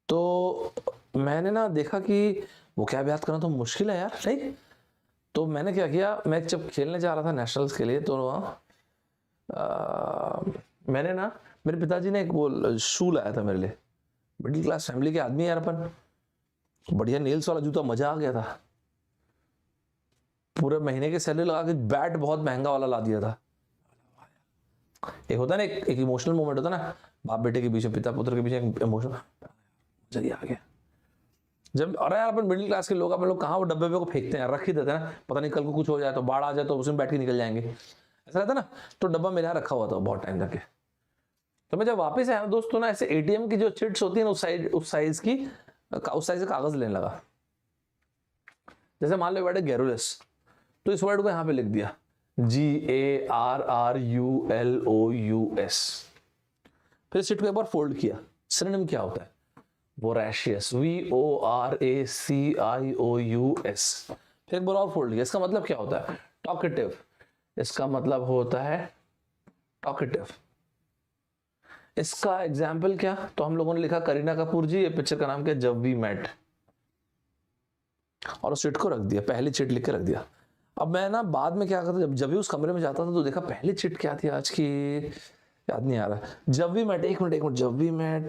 [SPEAKER 1] तो मैंने ना देखा कि वो क्या याद करना तो मुश्किल है यार, नहीं? तो मैंने क्या किया, मैं जब खेलने जा रहा था नेशनल्स के लिए, तो मैंने ना, मेरे पिताजी ने एक वो शू लाया था मेरे लिए, मिडिल क्लास फैमिली के आदमी यार अपन, बढ़िया नेल्स वाला जूता, मजा आ गया था। पूरे महीने के सैलरी लगा के बैट बहुत महंगा वाला ला दिया था। एक होता है ना, एक इमोशनल मोमेंट होता है ना, बाप बेटे के बीच में, पिता पुत्र के बीच में, इमोशनल जरिए आ गया। जब अरे यार अपन मिडिल क्लास के लोग, अपन लोग कहाँ वो डब्बे पे को फेंकते हैं, रख ही देते हैं ना, पता नहीं कल को कुछ हो जाए तो, बाढ़ आ जाए तो उसमें बैठ के निकल जाएंगे, ऐसा रहता ना। तो डब्बा मेरे यहाँ रखा हुआ था बहुत टाइम तक। तो मैं जब वापस आया दोस्तों ना, ऐसे एटीएम की जो चिट्स होती है ना, उस साइज का कागज लेने लगा। जैसे मान लो वर्ड है गैरुलस, तो इस वर्ड को यहाँ पे लिख दिया GARRULOUS। फिर चिट को एक बार फोल्ड किया। सिनोनिम क्या होता है? Voracious, VORACIOUS। फिर एक बार और फोल्ड किया। इसका मतलब क्या होता है? टॉकेटिव। इसका मतलब होता है टॉकेटिव। इसका एग्जाम्पल क्या? तो हम लोगों ने लिखा करीना कपूर जी, ये पिक्चर का नाम क्या? जब वी मेट, और उस चिट को रख दिया, पहली चिट लिख के रख दिया। अब मैं ना बाद में क्या करता, जब भी उस कमरे में जाता था तो देखा पहली चिट क्या थी आज की, याद नहीं आ रहा। जब वी मेट, एक मिनट, जब वी मेट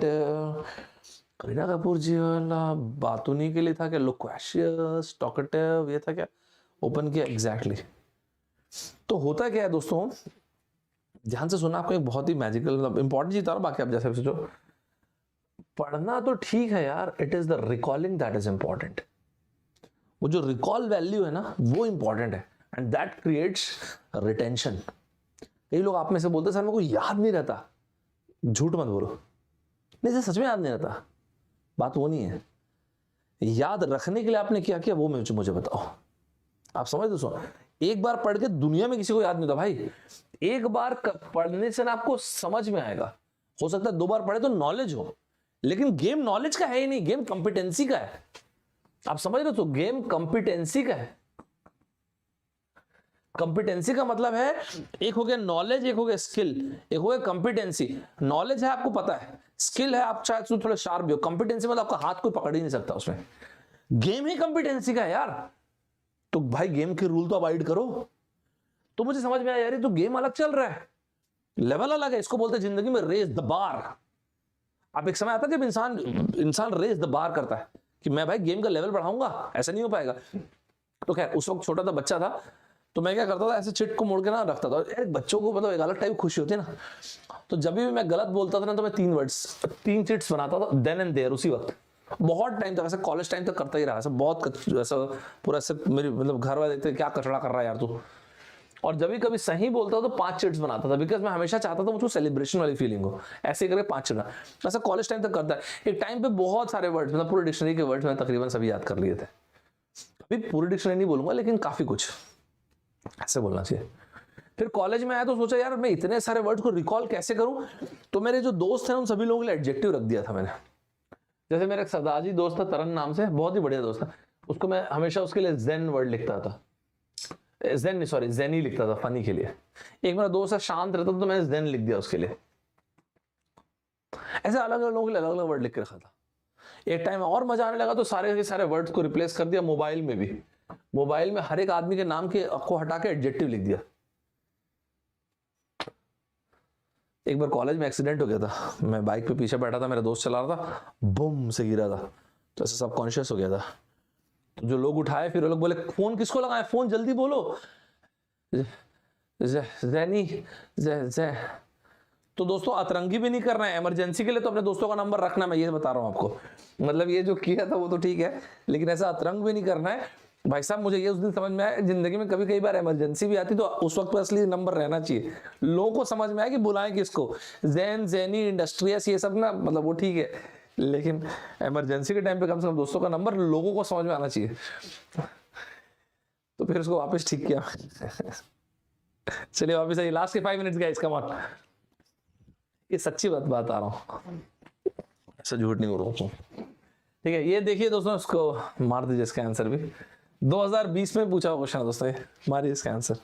[SPEAKER 1] करीना कपूर जी वाला बात उन्हीं के लिए था क्या? लोक्वेशियस, टॉकेटिव, ये था क्या? ओपन किया एग्जैक्टली। तो होता क्या है दोस्तों, ध्यान से सुना, आपको एक बहुत ही मैजिकल इंपॉर्टेंट चीज था, बाकी आप जैसे सोचो। पढ़ना तो ठीक है यार, it is the recalling that is important. वो जो रिकॉल वैल्यू है ना, वो इंपॉर्टेंट है, एंड दैट क्रिएट्स रिटेंशन। कई लोग आप में से बोलते सर मेरे को याद नहीं रहता। झूठ मत बोलो, नहीं सर सच में याद नहीं रहता। बात वो नहीं है, याद रखने के लिए आपने क्या किया वो मुझे बताओ। आप समझ दो, एक बार पढ़ के दुनिया में किसी को याद नहीं होता भाई। एक बार पढ़ने से ना आपको समझ में आएगा। हो सकता है 2 बार पढ़े तो नॉलेज हो, लेकिन गेम नॉलेज का है ही नहीं, गेम कॉम्पिटेंसी का है। आप समझ रहे हो? तो गेम कॉम्पिटेंसी का है। कॉम्पिटेंसी का मतलब है, एक हो गया नॉलेज, एक हो गया स्किल, एक हो गया कॉम्पिटेंसी। नॉलेज है आपको पता है, स्किल है आप शायद थोड़ा शार्प भी हो, कॉम्पिटेंसी मतलब आपका हाथ कोई पकड़ ही नहीं सकता उसमें। गेम ही कॉम्पिटेंसी का है यार। तो भाई गेम के रूल तो अवॉइड करो। तो मुझे समझ में आया यार, तो गेम अलग चल रहा है, लेवल अलग है। इसको बोलते हैं जिंदगी में रेस द बार। अब एक समय आता है जब इंसान रेस द बार करता है कि मैं भाई गेम का लेवल बढ़ाऊंगा, ऐसा नहीं हो पाएगा। तो खैर उस वक्त छोटा था, बच्चा था, तो मैं क्या करता था, ऐसे चिट को मोड़ के ना रखता था। बच्चों को मतलब एक अलग टाइप खुशी होती है ना। तो जब भी मैं गलत बोलता था ना, तो मैं 3 चिट्स बनाता था, देन एंड देयर, उसी वक्त। बहुत टाइम तक, ऐसे कॉलेज टाइम तक करता ही रहा, ऐसा बहुत, ऐसा पूरा ऐसे मेरी मतलब घर वाले देखते क्या कचड़ा कर रहा है यार तू। और जब भी कभी सही बोलता तो 5 चिट्स बनाता था, बिकॉज मैं हमेशा चाहता था मुझको सेलिब्रेशन वाली फीलिंग हो। ऐसे करके 5 चिट्स, ऐसा कॉलेज टाइम तक करता है। एक टाइम पे बहुत सारे वर्ड्स, मतलब पूरे डिक्शनरी के वर्ड्स मैंने तकरीबन सभी याद कर लिए थे। अभी पूरी डिक्शनरी नहीं बोलूंगा, लेकिन काफी कुछ ऐसे बोलना चाहिए। फिर कॉलेज में आया तो सोचा यार मैं इतने सारे वर्ड्स को रिकॉल कैसे करूं। तो मेरे जो दोस्त हैं उन सभी लोगों के लिए एडजेक्टिव रख दिया था मैंने। जैसे मेरा एक सरदारजी दोस्त था तरन नाम से, बहुत ही बढ़िया दोस्त था, उसको मैं हमेशा उसके लिए जेन वर्ड लिखता था, जेनी लिखता था फनी के लिए। एक मेरा दोस्त है शांत रहता था, तो मैंने जेन लिख दिया उसके लिए। ऐसे अलग अलग लोगों के लिए अलग अलग वर्ड लिख के रखा था। एक टाइम और मजा आने लगा तो सारे के सारे वर्ड्स को रिप्लेस कर दिया मोबाइल में भी। मोबाइल में हर एक आदमी के नाम के को हटा के एडजेक्टिव लिख दिया। एक बार कॉलेज में एक्सीडेंट हो गया था, मैं बाइक पे पीछे बैठा था, मेरा दोस्त चला रहा था, बूम से गिरा था, तो ऐसे सबकॉन्शियस हो गया था। तो जो लोग उठाए, फिर वो लोग बोले फोन किसको लगाए, फोन जल्दी बोलो, जैनी जै। तो दोस्तों अतरंगी भी नहीं करना है, इमरजेंसी के लिए तो अपने दोस्तों का नंबर रखना, मैं ये बता रहा हूं आपको। मतलब ये जो किया था वो तो ठीक है, लेकिन ऐसा अतरंग भी नहीं करना है भाई साहब। मुझे ये उस दिन समझ में आया, जिंदगी में कभी कई बार इमरजेंसी भी आती तो उस वक्त पर असली नंबर रहना चाहिए। लोगों को समझ में आया कि बुलाएं किसको, जैन, जैनी, इंडस्ट्रियस, ये सब ना, मतलब वो ठीक है, लेकिन इमरजेंसी के टाइम पे कम से कम दोस्तों का नंबर लोगों को समझ में आना चाहिए। तो फिर उसको वापस ठीक किया। चलिए वापस आइए, लास्ट के 5 मिनट्स गाइस, कम ऑन। ये सच्ची बात बता रहा हूँ, ऐसा झूठ नहीं बोल रहा हूँ, ठीक है। ये देखिए दोस्तों, इसको मार दीजिए, इसका आंसर भी 2020 में पूछा हुआ क्वेश्चन है दोस्तों, ये मारिए इसका answer.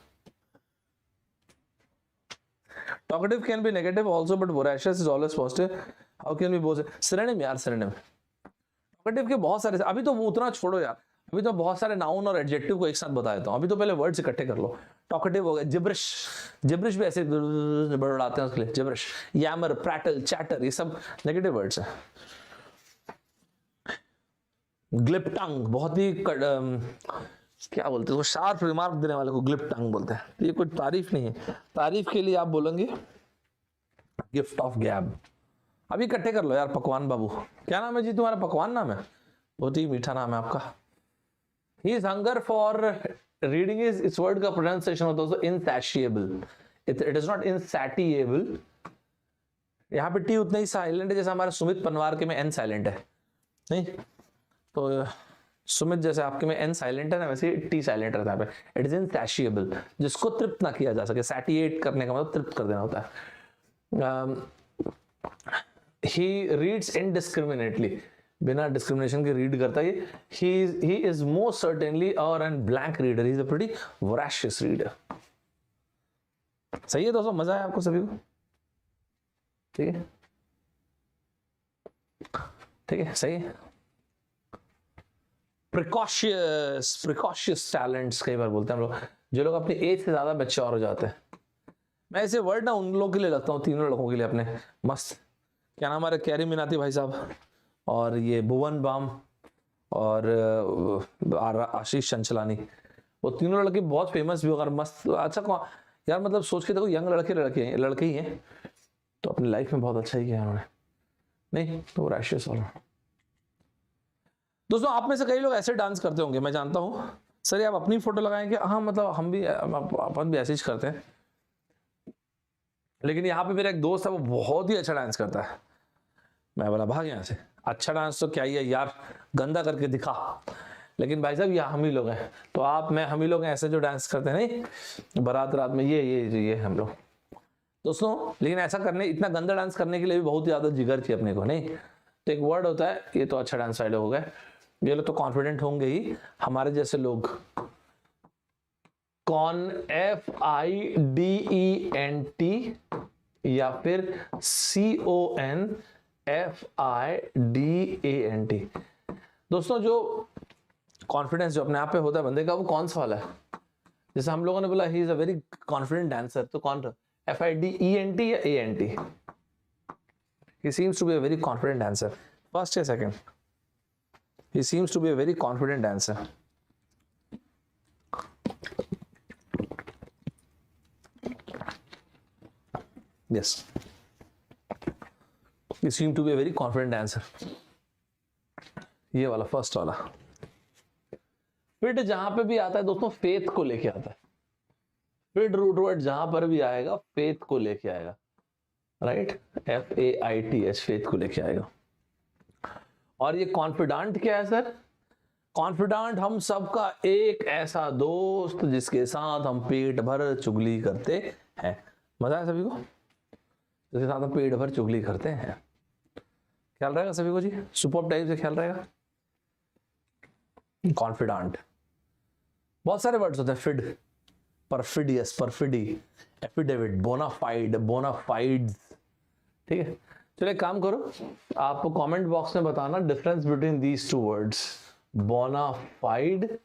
[SPEAKER 1] Talkative can be negative also, but voracious is always positive. How can we both? Synonym यार, synonym। Talkative के बहुत सारे, अभी तो वो उतना छोड़ो यार, अभी तो बहुत सारे नाउन और एडजेक्टिव को एक साथ बता देता हूँ। अभी तो पहले वर्ड्स इकट्ठे कर लो। टॉकेटिव हो गया, जिब्रिश, जिब्रिश भी ऐसे बढ़ाते हैं उसके लिए, जिब्रिश, यामर, प्रैटल, चैटर, ये सब नेगेटिव वर्ड्स हैं। ग्लिप टंग, बहुत ही क्या बोलते हैं, शार्प रिमार्क देने वाले को ग्लिप टंग बोलते हैं। तो ये कोई तारीफ नहीं है, तारीफ के लिए आप बोलेंगे गिफ्ट ऑफ गैब। अभी इकट्ठे कर लो यार। पकवान बाबू, क्या नाम है जी तुम्हारा? पकवान नाम है, बहुत ही मीठा नाम है आपका। He is hunger for reading, इस वर्ड का प्रोनाउंसिएशन होता है दोस्तों इनसैटिएबल, इट इज नॉट इनसैटिएबल। यहाँ पे टी उतना ही साइलेंट है जैसे हमारे सुमित पनवार के में एन साइलेंट है, नहीं तो सुमित जैसे आपके में एन साइलेंट है ना, वैसे टी साइलेंट रहता है। इट इज इनसैटिएबल, जिसको तृप्त ना किया जा सके। सैटिएट करने का मतलब तृप्त कर देना होता है। ही रीड्स इनडिस्क्रिमिनेटली, बिना डिस्क्रिमिनेशन के रीड करता है। he is most certainly और and blank reader, he is a pretty voracious reader। सही है दोस्तों, मजा आया आपको सभी को? ठीक है, ठीक है, सही है। प्रिकॉशियस टैलेंट्स कई बार बोलते हैं हम लोग, जो लोग अपनी एज से ज्यादा मैच्योर हो जाते हैं। मैं ऐसे वर्ड ना उन लोगों के लिए लगता हूँ, तीनों लड़कों के लिए अपने, मस्त। क्या नाम है? कैरी मिनाती भाई साहब, और ये भुवन बाम, और आशीष चंचलानी, वो तीनों लड़के बहुत फेमस भी हो, अगर मस्त। अच्छा यार, मतलब सोच के देखो, यंग लड़के ही हैं, तो अपनी लाइफ में बहुत अच्छा ही किया उन्होंने, नहीं तो राशियस वाला। दोस्तों आप में से कई लोग ऐसे डांस करते होंगे, मैं जानता हूँ। सर आप अपनी फोटो लगाएंगे? हाँ, मतलब हम भी, अपन भी ऐसे ही करते हैं। लेकिन यहाँ पे मेरा एक दोस्त है, वो बहुत ही अच्छा डांस करता है। मैं बोला भाग यहाँ से, अच्छा डांस तो क्या ही है यार, गंदा करके दिखा। लेकिन भाई साहब यहाँ हम ही लोग हैं, तो आप मैं हम ही लोग हैं ऐसे जो डांस करते हैं, नहीं बारात रात में, ये हम लोग दोस्तों। लेकिन ऐसा करने, इतना गंदा डांस करने के लिए भी बहुत ज्यादा जिगर चाहिए अपने को, नहीं तो एक वर्ड होता है, ये तो अच्छा डांस वाले हो गए, ये लोग तो कॉन्फिडेंट होंगे ही। हमारे जैसे लोग FIDENT या फिर CONFIDENT। दोस्तों जो कॉन्फिडेंस जो अपने आप पे होता है बंदे का, वो कौन सा वाला है? जैसे हम लोगों ने बोला ही is a very confident dancer, तो कौन FIDENT या ANT? He seems to be a very confident dancer. First या second? He seems to be a very confident dancer. Yes. He seems to be a very confident dancer. ये वाला first वाला। Fit जहां पे भी आता है दोस्तों, फेथ को लेके आता है। फिट रूट वर्ड जहां पर भी आएगा, फेथ को लेके आएगा, राइट? FAITH, फेथ को लेके आएगा। और ये कॉन्फिडेंट क्या है सर? कॉन्फिडेंट हम सबका एक ऐसा दोस्त जिसके साथ हम पेट भर चुगली करते हैं। मजा है सभी को? जिसके साथ हम पेट भर चुगली करते हैं। ख्याल रहेगा सभी को जी? सुपर टाइप से ख्याल रहेगा। कॉन्फिडेंट, बहुत सारे वर्ड्स होते हैं। फिड, परफिडियस, परफिडी, एफिडेविट, बोनाफाइड, बोनाफाइड्स। ठीक है, चलो एक काम करो, आप कमेंट बॉक्स में बताना difference between these two words, bona fide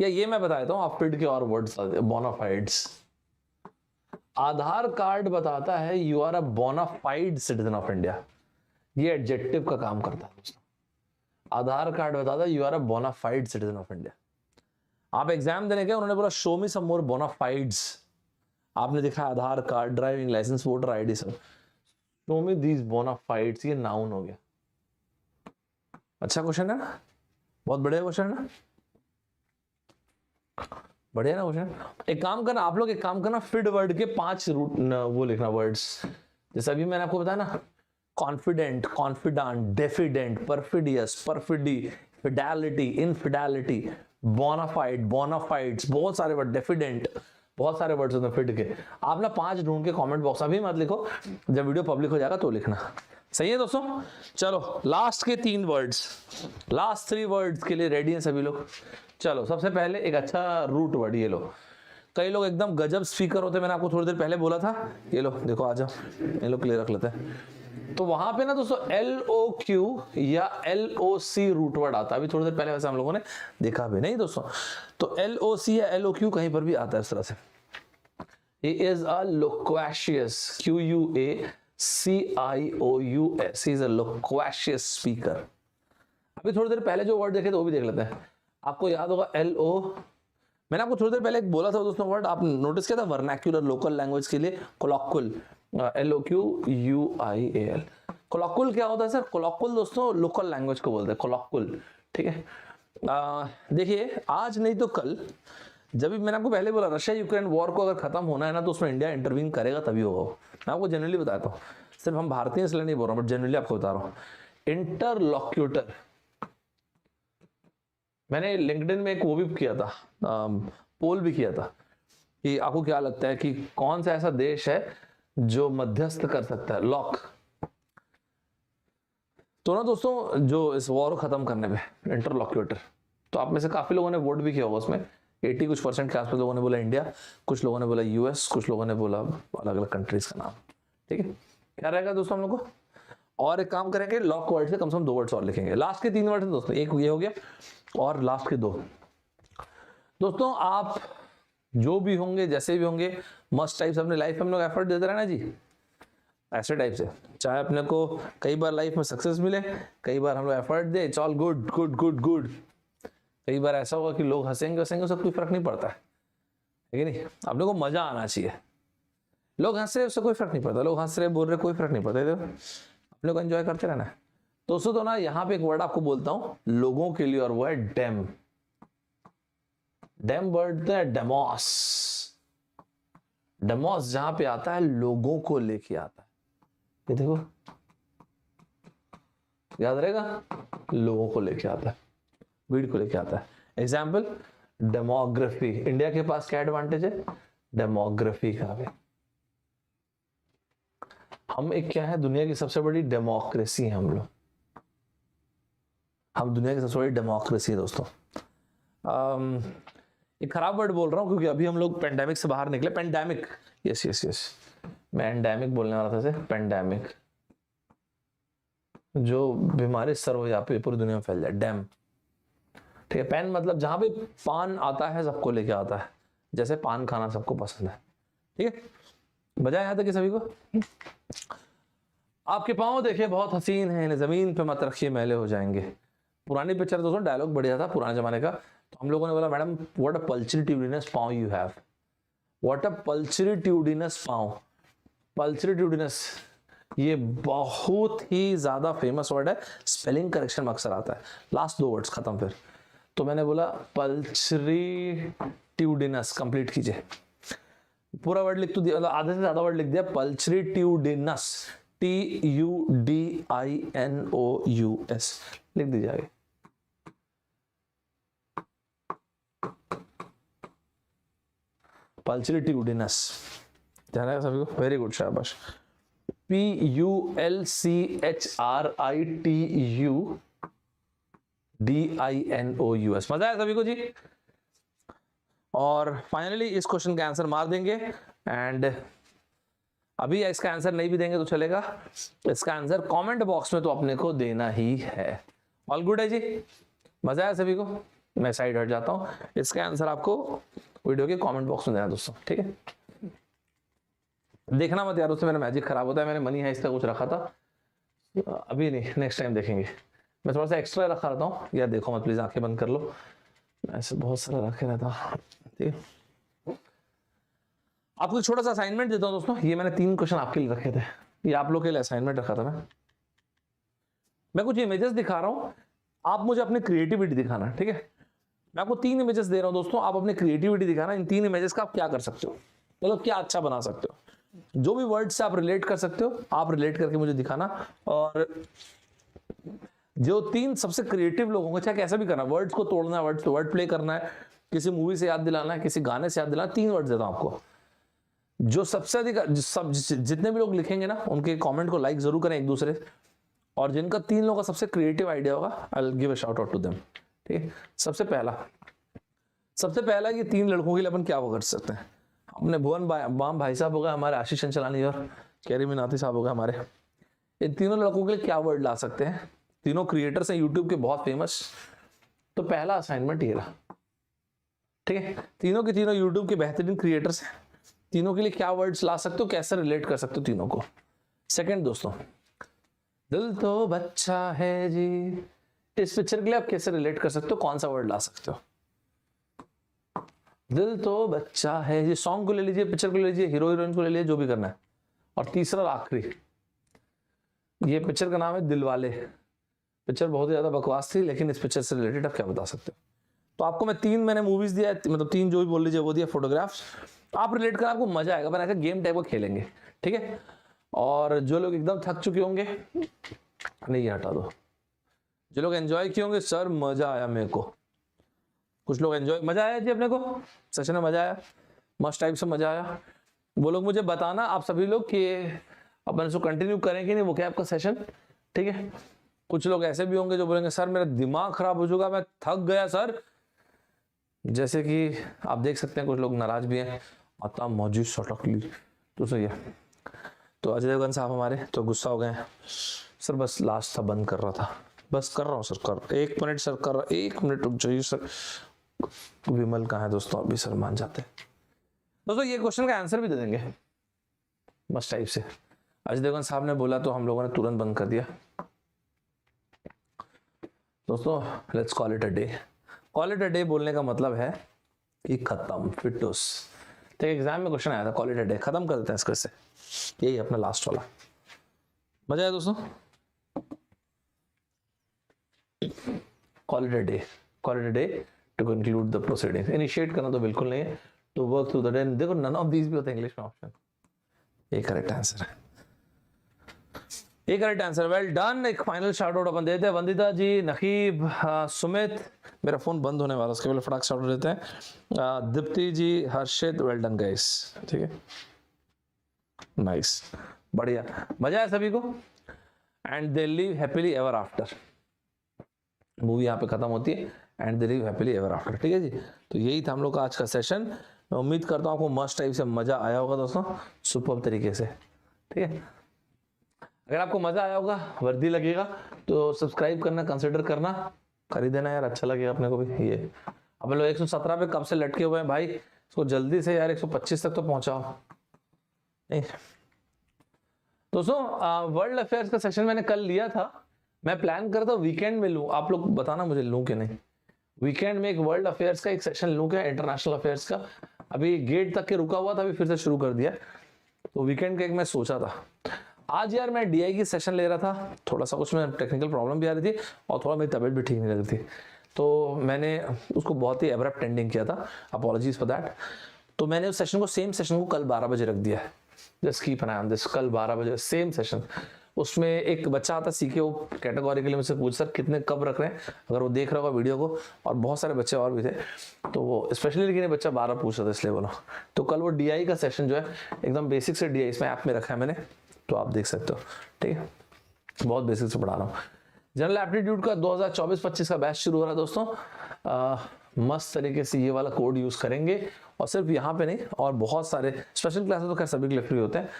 [SPEAKER 1] या ये मैं बता देता हूँ, आप फिड के और वर्ड्स, बोनाफाइड्स। आधार कार्ड बताता है you are a bona fide citizen of India, ये एडजेक्टिव का काम करता है दोस्तों। आधार कार्ड बताता है you are a bona fide citizen of India. आप एग्जाम देने गए, उन्होंने बोला शो मी सम मोर बोनाफाइड्स, आपने दिखा Aadhaar card, driving licence, voter ID, सब, शो मी दीज बोनाफाइड्स, ये नाउन हो गया। अच्छा क्वेश्चन है ना, बहुत बढ़िया क्वेश्चन है ना, बढ़िया ना क्वेश्चन। एक काम करना आप लोग, एक काम करना, फिड वर्ड के 5 रूट वो लिखना वर्ड्स। जैसे अभी मैंने आपको बताया ना, confident, confident, diffident, perfidious, perfidy, fidelity, infidelity, bonafide, bonafides, बहुत सारे वर्ड, डेफिडेंट, बहुत सारे वर्ड्स होते हैं फिड के। आप ना 5 ढूंढ के कमेंट बॉक्स, अभी मत लिखो, जब वीडियो पब्लिक हो जाएगा तो लिखना। सही है दोस्तों? चलो लास्ट के 3 वर्ड्स, लास्ट 3 वर्ड्स के लिए रेडी हैं सभी लोग? चलो सबसे पहले एक अच्छा रूट वर्ड, ये लो। कई लोग एकदम गजब स्पीकर होते हैं, मैंने आपको थोड़ी देर पहले बोला था, ये लो देखो, आ जाओ, ये लो क्लियर रख लेते हैं। तो वहां पे ना दोस्तों LOQ या LOC रूट वर्ड आता है, अभी थोड़ी देर पहले वैसे हम लोगों ने देखा भी नहीं दोस्तों। तो LOC या LOQ कहीं पर भी आता है इस तरह से। He is a loquacious, QUACIOUS, he is a loquacious speaker। अभी थोड़ी देर पहले जो वर्ड देखे थे वो भी देख लेते हैं। आपको याद होगा मैंने आपको थोड़ी देर पहले एक बोला था दोस्तों वर्ड, आप नोटिस किया था, वर्नाक्यूलर, लोकल लैंग्वेज के लिए कोलॉक्वल, LOQUIAL। कोलॉक्वल क्या होता है सर? कोलॉक्वल दोस्तों लोकल लैंग्वेज को बोलते हैं, कोलॉक्वल, ठीक है। देखिए आज नहीं तो कल, जब भी मैंने आपको पहले बोला रशिया यूक्रेन वॉर को अगर खत्म होना है ना, तो उसमें इंडिया इंटरवीन करेगा तभी होगा। मैं आपको जनरली बताता हूँ, सिर्फ हम भारतीय इसलिए नहीं बोल रहा हूँ, बट जनरली आपको बता रहा हूँ। इंटरलॉक्यूटर, मैंने लिंक्डइन में एक वो भी किया था, पोल भी किया था कि आपको क्या लगता है कि कौन सा ऐसा देश है जो मध्यस्थ कर सकता है, लॉक। तो ना दोस्तों जो इस वॉर को खत्म करने पे इंटरलॉक्यूटर, तो आप में से काफी लोगों ने वोट भी किया होगा उसमें, 80 कुछ % के आसपास लोगों ने बोला इंडिया, कुछ लोगों ने बोला US, कुछ लोगों ने बोला अलग अलग कंट्रीज का नाम, ठीक है। क्या रहेगा दोस्तों हम लोग को? और एक काम करेंगे, लॉक वर्ड से कम से कम 2 वर्ड्स और लिखेंगे। लास्ट के 3 वर्ड दोस्तों, एक ये हो गया और लास्ट के 2। दोस्तों आप जो भी होंगे, जैसे भी होंगे, मस्ट टाइप्स अपने लाइफ में हम लोग एफर्ट देते रहना जी, ऐसे टाइप से। चाहे अपने को कई बार लाइफ में सक्सेस मिले, कई बार हम लोग effort they, it's all good good good good. कई बार ऐसा होगा कि लोग हंसेंगे हंसेंगे, उससे कोई फर्क नहीं पड़ता है कि नहीं? अपने को मजा आना चाहिए। लोग हंस रहे उससे कोई फर्क नहीं पड़ता, लोग हंस रहे बोल रहे कोई फर्क नहीं पड़ता, अपने को एंजॉय करते रहना है दोस्तों। तो ना यहाँ पे एक वर्ड आपको बोलता हूँ लोगों के लिए, और वो है डेम। डेम वर्ड है डेमोस। डेमोस जहां पे आता है लोगों को लेके आता है, ये देखो याद रहेगा, लोगों को लेके आता है, भीड़ को लेके आता है। एग्जाम्पल डेमोग्राफी, इंडिया के पास क्या एडवांटेज है? डेमोग्राफी का भी। हम एक क्या है, दुनिया की सबसे बड़ी डेमोक्रेसी है हम लोग, हम दुनिया की सबसे बड़ी डेमोक्रेसी है दोस्तों। एक खराब वर्ड बोल रहा हूं क्योंकि अभी हम लोग पेंडेमिक से बाहर निकले। पेंडेमिक, यस यस यस, मैं एंडेमिक बोलने वाला था से, पेंडेमिक, जो बीमारी सर्वव्यापी पूरी दुनिया में फैल जाए, डैम, ठीक है। पैन मतलब जहां पे पान आता है सबको लेके आता है, जैसे पान खाना सबको पसंद है, ठीक है। मजा आया था कि सभी को? आपके पाँव देखिए बहुत हसीन है, इन्हें जमीन पे मत रखिए मैले हो जाएंगे। पुरानी पिक्चर दोस्तों, डायलॉग बढ़िया था पुराने जमाने का। तो हम लोगों ने बोला मैडम व्हाट अ पल्चरीट्यूडिनस पाँव यू हैव, व्हाट अ पल्चरीट्यूडिनस पाँव। पल्चरीट्यूडिनस ये बहुत ही ज्यादा फेमस वर्ड है, स्पेलिंग करेक्शन में अक्सर आता है। लास्ट 2 वर्ड्स खत्म फिर। तो मैंने बोला पल्चरीट्यूडिनस, कंप्लीट कीजिए, पूरा वर्ड लिख तो दिया, मतलब आधे से ज्यादा वर्ड लिख दिया, पल्चरीट्यूडिनस, TUDINOUS लिख दीजिए आगे। पल्चरीट्यूडिनस, ध्यान है सभी को? वेरी गुड, शाबाश। PULCHRITUDINOUS, मजा आया सभी को जी? और फाइनली इस क्वेश्चन का आंसर मार देंगे, एंड अभी इसका आंसर नहीं भी देंगे तो चलेगा, इसका आंसर कमेंट बॉक्स में तो अपने को देना ही है। ऑल गुड है जी? मजा आया सभी को? मैं साइड हट जाता हूँ। इसका आंसर आपको वीडियो के कमेंट बॉक्स में देना दोस्तों, ठीक है। देखना मत यार, उससे मेरा मैजिक खराब होता है। मैंने मनी हाइस्ट का कुछ रखा था, अभी नहीं, नेक्स्ट टाइम देखेंगे। मैं थोड़ा सा एक्स्ट्रा रखा रहता हूँ यार, देखो मत प्लीज, आंखें बंद कर लो, ऐसे बहुत सारा रखे रहता, ठीक है। आपको एक छोटा सा असाइनमेंट देता हूँ दोस्तों। ये मैंने 3 क्वेश्चन आपके लिए रखे थे, ये आप लोग के लिए असाइनमेंट रखा था। मैं कुछ इमेजेस दिखा रहा हूँ, आप मुझे अपनी क्रिएटिविटी दिखाना, ठीक है। मैं आपको 3 इमेजेस दे रहा हूँ दोस्तों, आप अपनी क्रिएटिविटी दिखाना। इन 3 इमेजेस का आप क्या कर सकते हो, मतलब क्या अच्छा बना सकते हो, जो भी वर्ड से आप रिलेट कर सकते हो, आप रिलेट करके मुझे दिखाना। और जो 3 सबसे क्रिएटिव लोग होंगे, चाहे कैसा भी करना, वर्ड्स को तोड़ना है, वर्ड्स पे वर्ड प्ले करना है, किसी मूवी से याद दिलाना है, किसी गाने से याद दिलाना, 3 वर्ड्स देता हूं आपको। जो सबसे अधिक जितने भी लोग लिखेंगे ना, उनके कमेंट को लाइक जरूर करें एक दूसरे, और जिनका 3 लोगों का सबसे क्रिएटिव आइडिया होगा, I will give a shout out to them, ठीक है। सबसे पहला ये 3 लड़कों के लिए अपन क्या कर सकते हैं। अपने भुवन बाम भाई साहब हो गए हमारे, आशीष चंचलानी और कैरी मीनाती साहब हो गए हमारे। इन तीनों लड़कों के लिए क्या वर्ड ला सकते हैं, तीनों क्रिएटर्स हैं यूट्यूब के बहुत फेमस। तो पहला असाइनमेंट ये रहा, ठीक है। तीनों के तीनों यूट्यूब के बेहतरीन क्रिएटर्स हैं, तीनों के लिए क्या वर्ड्स ला सकते हो, कैसे रिलेट कर सकते हो तीनों को। सेकंड दोस्तों, दिल तो बच्चा है जी, इस पिक्चर के लिए आप कैसे रिलेट कर सकते हो, कौन सा वर्ड ला सकते हो। दिल तो बच्चा है जी, सॉन्ग को ले लीजिए, पिक्चर को ले लीजिए, हीरो हीरोइन को ले लीजिए, जो भी करना है। और तीसरा आखिरी, ये पिक्चर का नाम है दिलवाले। पिक्चर बहुत ही ज्यादा बकवास थी, लेकिन इस पिक्चर से रिलेटेड आप क्या बता सकते हो। तो आपको मैं 3 मैंने मूवीज दिया, मतलब 3 जो भी बोल लीजिए वो दिया, फोटोग्राफ्स, आप रिलेट कर, आपको मजा आएगा। अपन ऐसा गेम टाइप का खेलेंगे, ठीक है। और जो लोग एकदम थक चुके होंगे, नहीं हटा दो, जो लोग एंजॉय किए होंगे, सर मजा आया मेरे को, कुछ लोग एंजॉय, मजा आया जी अपने को, सेशन में मजा आया, मस्त टाइप से मजा आया, वो लोग मुझे बताना आप सभी लोग कि अपन इसको कंटिन्यू करें कि नहीं, वो क्या आपका सेशन, ठीक है। कुछ लोग ऐसे भी होंगे जो बोलेंगे सर मेरा दिमाग खराब हो चुका, मैं थक गया सर, जैसे कि आप देख सकते हैं। कुछ लोग नाराज भी हैं, आता मौजूद सटकली, तो सही है। तो अजय देवगन साहब हमारे तो गुस्सा हो गए, सर बस लास्ट था, बंद कर रहा था, बस कर रहा हूँ सर, कर 1 मिनट सर, कर 1 मिनट रुक जाइए सर। विमल कहाँ है दोस्तों, अभी सर मान जाते हैं दोस्तों। ये क्वेश्चन का आंसर भी दे देंगे मस्त टाइप से। अजय देवगन साहब ने बोला तो हम लोगों ने तुरंत बंद कर दिया दोस्तों। Let's call it a day. Call it a day बोलने का मतलब है कि खत्म, फिटूस। तो एग्जाम में क्वेश्चन आया था, कॉल इट अ डे, खत्म कर देते हैं इसको, इससे यही अपना लास्ट वाला। मजा आया दोस्तों, call it a day, call it a day to conclude the proceedings. Initiate करना तो बिल्कुल नहीं है, to work through the day. देखो नन ऑफ दीज भी होते हैं इंग्लिश में ऑप्शन, ये करेक्ट आंसर है, ये करेक्ट आंसर। Well done. एक फाइनल शाउट आउट अपन देते हैं, वंदिता जी, नकीब, सुमित, मेरा फोन बंद होने वाला, उसके पहले फटाक शाउट आउट देते हैं। दीप्ति जी, हर्षित, वेल डन गाइस, ठीक है, नाइस, बढ़िया, मजा आया सभी को। And they live happily ever after, movie यहाँ पे खत्म होती है, and they live happily ever after, ठीक है जी। तो यही था हम लोग का आज का सेशन। मैं उम्मीद करता हूँ आपको मस्त टाइप से मजा आया होगा दोस्तों, सुपर तरीके से, ठीक है। अगर आपको मजा आया होगा, वर्दी लगेगा, तो सब्सक्राइब करना कंसिडर करना, खरीद देना यार, अच्छा लगेगा अपने को भी। ये अपन लोग 117 पे कब से लटके हुए हैं भाई, इसको जल्दी से यार 125 तक तो पहुंचाओ। नहीं दोस्तों, वर्ल्ड अफेयर्स का सेशन मैंने कल लिया था, मैं प्लान करता हूँ वीकेंड में लूँ, आप लोग बताना मुझे लूँ कि नहीं। वीकेंड में एक वर्ल्ड अफेयर्स का एक सेशन लूँ क्या, इंटरनेशनल अफेयर्स का। अभी गेट तक के रुका हुआ था, अभी फिर से शुरू कर दिया, तो वीकेंड का एक मैं सोचा था। आज यार मैं डीआई की सेशन ले रहा था, थोड़ा सा उसमें टेक्निकल प्रॉब्लम भी आ रही थी, और थोड़ा मेरी तबीयत भी ठीक नहीं लग रही थी, तो मैंने उसको बहुत ही एब्रप्ट एंडिंग किया था, अपॉलॉजीज फॉर दैट। तो मैंने उस सेशन को, सेम सेशन को कल 12 बजे रख दिया है, just keep an eye on this, कल 12 बजे सेम सेशन। उसमें एक बच्चा आता सीखे, वो कैटेगोरी के लिए मुझसे पूछ सर कितने कब रख रहे हैं, अगर वो देख रहा होगा वीडियो को, और बहुत सारे बच्चे और भी थे, तो वो स्पेशली, लेकिन बच्चा 12 पूछ रहा था इसलिए बोला। तो कल वो डीआई का सेशन जो है एकदम बेसिक से डीआई, इसमें ऐप में रखा है मैंने, तो आप देख सकते हो, ठीक है, बहुत बेसिक से पढ़ा रहा हूँ। जनरल एप्टीट्यूड का 2024-25 का बैच शुरू हो रहा है दोस्तों। मस्त तरीके से ये वाला कोड यूज करेंगे, और सिर्फ यहाँ पे नहीं, और बहुत सारे स्पेशल क्लासेस तो खैर सभी के लिए फ्री होते हैं।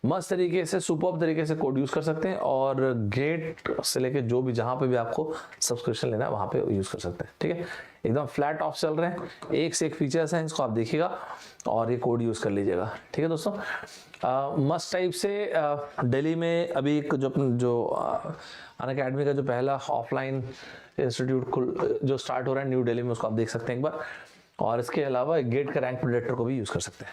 [SPEAKER 1] मस्त तरीके से सुपर्ब तरीके से कोड यूज़ कर सकते हैं और गेट से लेके जो भी जहाँ पे भी आपको सब्सक्रिप्शन लेना है वहाँ पे यूज़ कर सकते हैं, ठीक है। एकदम फ्लैट ऑफ चल रहे हैं, एक से एक फीचर्स हैं, इसको आप देखिएगा और ये कोड यूज़ कर लीजिएगा, ठीक है दोस्तों। मस्त टाइप से दिल्ली में अभी एक जो अनअकैडमी का जो पहला ऑफलाइन इंस्टीट्यूट जो स्टार्ट हो रहा है न्यू दिल्ली में, उसको आप देख सकते हैं एक बार। और इसके अलावा गेट का रैंक प्रेडिक्टर को भी यूज़ कर सकते हैं।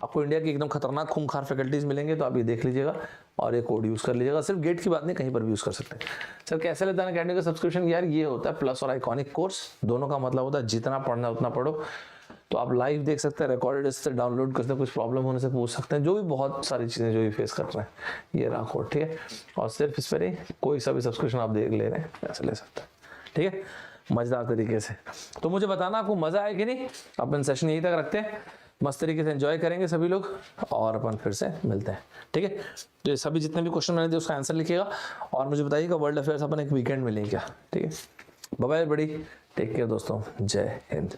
[SPEAKER 1] आपको इंडिया की एकदम खतरनाक खूंखार फैकल्टीज़ मिलेंगे, तो आप ये देख लीजिएगा और ये कोड यूज़ कर लीजिएगा। सिर्फ गेट की बात नहीं, कहीं पर भी यूज़ कर सकते हैं। सर कैसे लेता है अनअकैडमी का सब्सक्रिप्शन? यार ये होता है प्लस और आइकॉनिक कोर्स, दोनों का मतलब होता है जितना पढ़ना उतना पढ़ो। तो आप लाइव देख सकते हैं, रिकॉर्डेड इससे डाउनलोड कर सकते हैं, कुछ प्रॉब्लम होने से पूछ सकते हैं, जो भी बहुत सारी चीज़ें जो भी फेस कर रहे हैं, ये रहा कोड, ठीक है। और सिर्फ इस पर ही कोई सा भी सब्सक्रिप्शन आप देख ले रहे हैं ऐसे ले सकते हैं, ठीक है, मज़ेदार तरीके से। तो मुझे बताना आपको मज़ा आए कि नहीं। अपन सेशन यहीं तक रखते हैं, मस्त तरीके से एंजॉय करेंगे सभी लोग और अपन फिर से मिलते हैं, ठीक है। तो ये सभी जितने भी क्वेश्चन मैंने दिए उसका आंसर लिखिएगा और मुझे बताइएगा वर्ल्ड अफेयर्स अपन एक वीकेंड में लें क्या, ठीक है। बाय बाय बड़ी, टेक केयर दोस्तों, जय हिंद।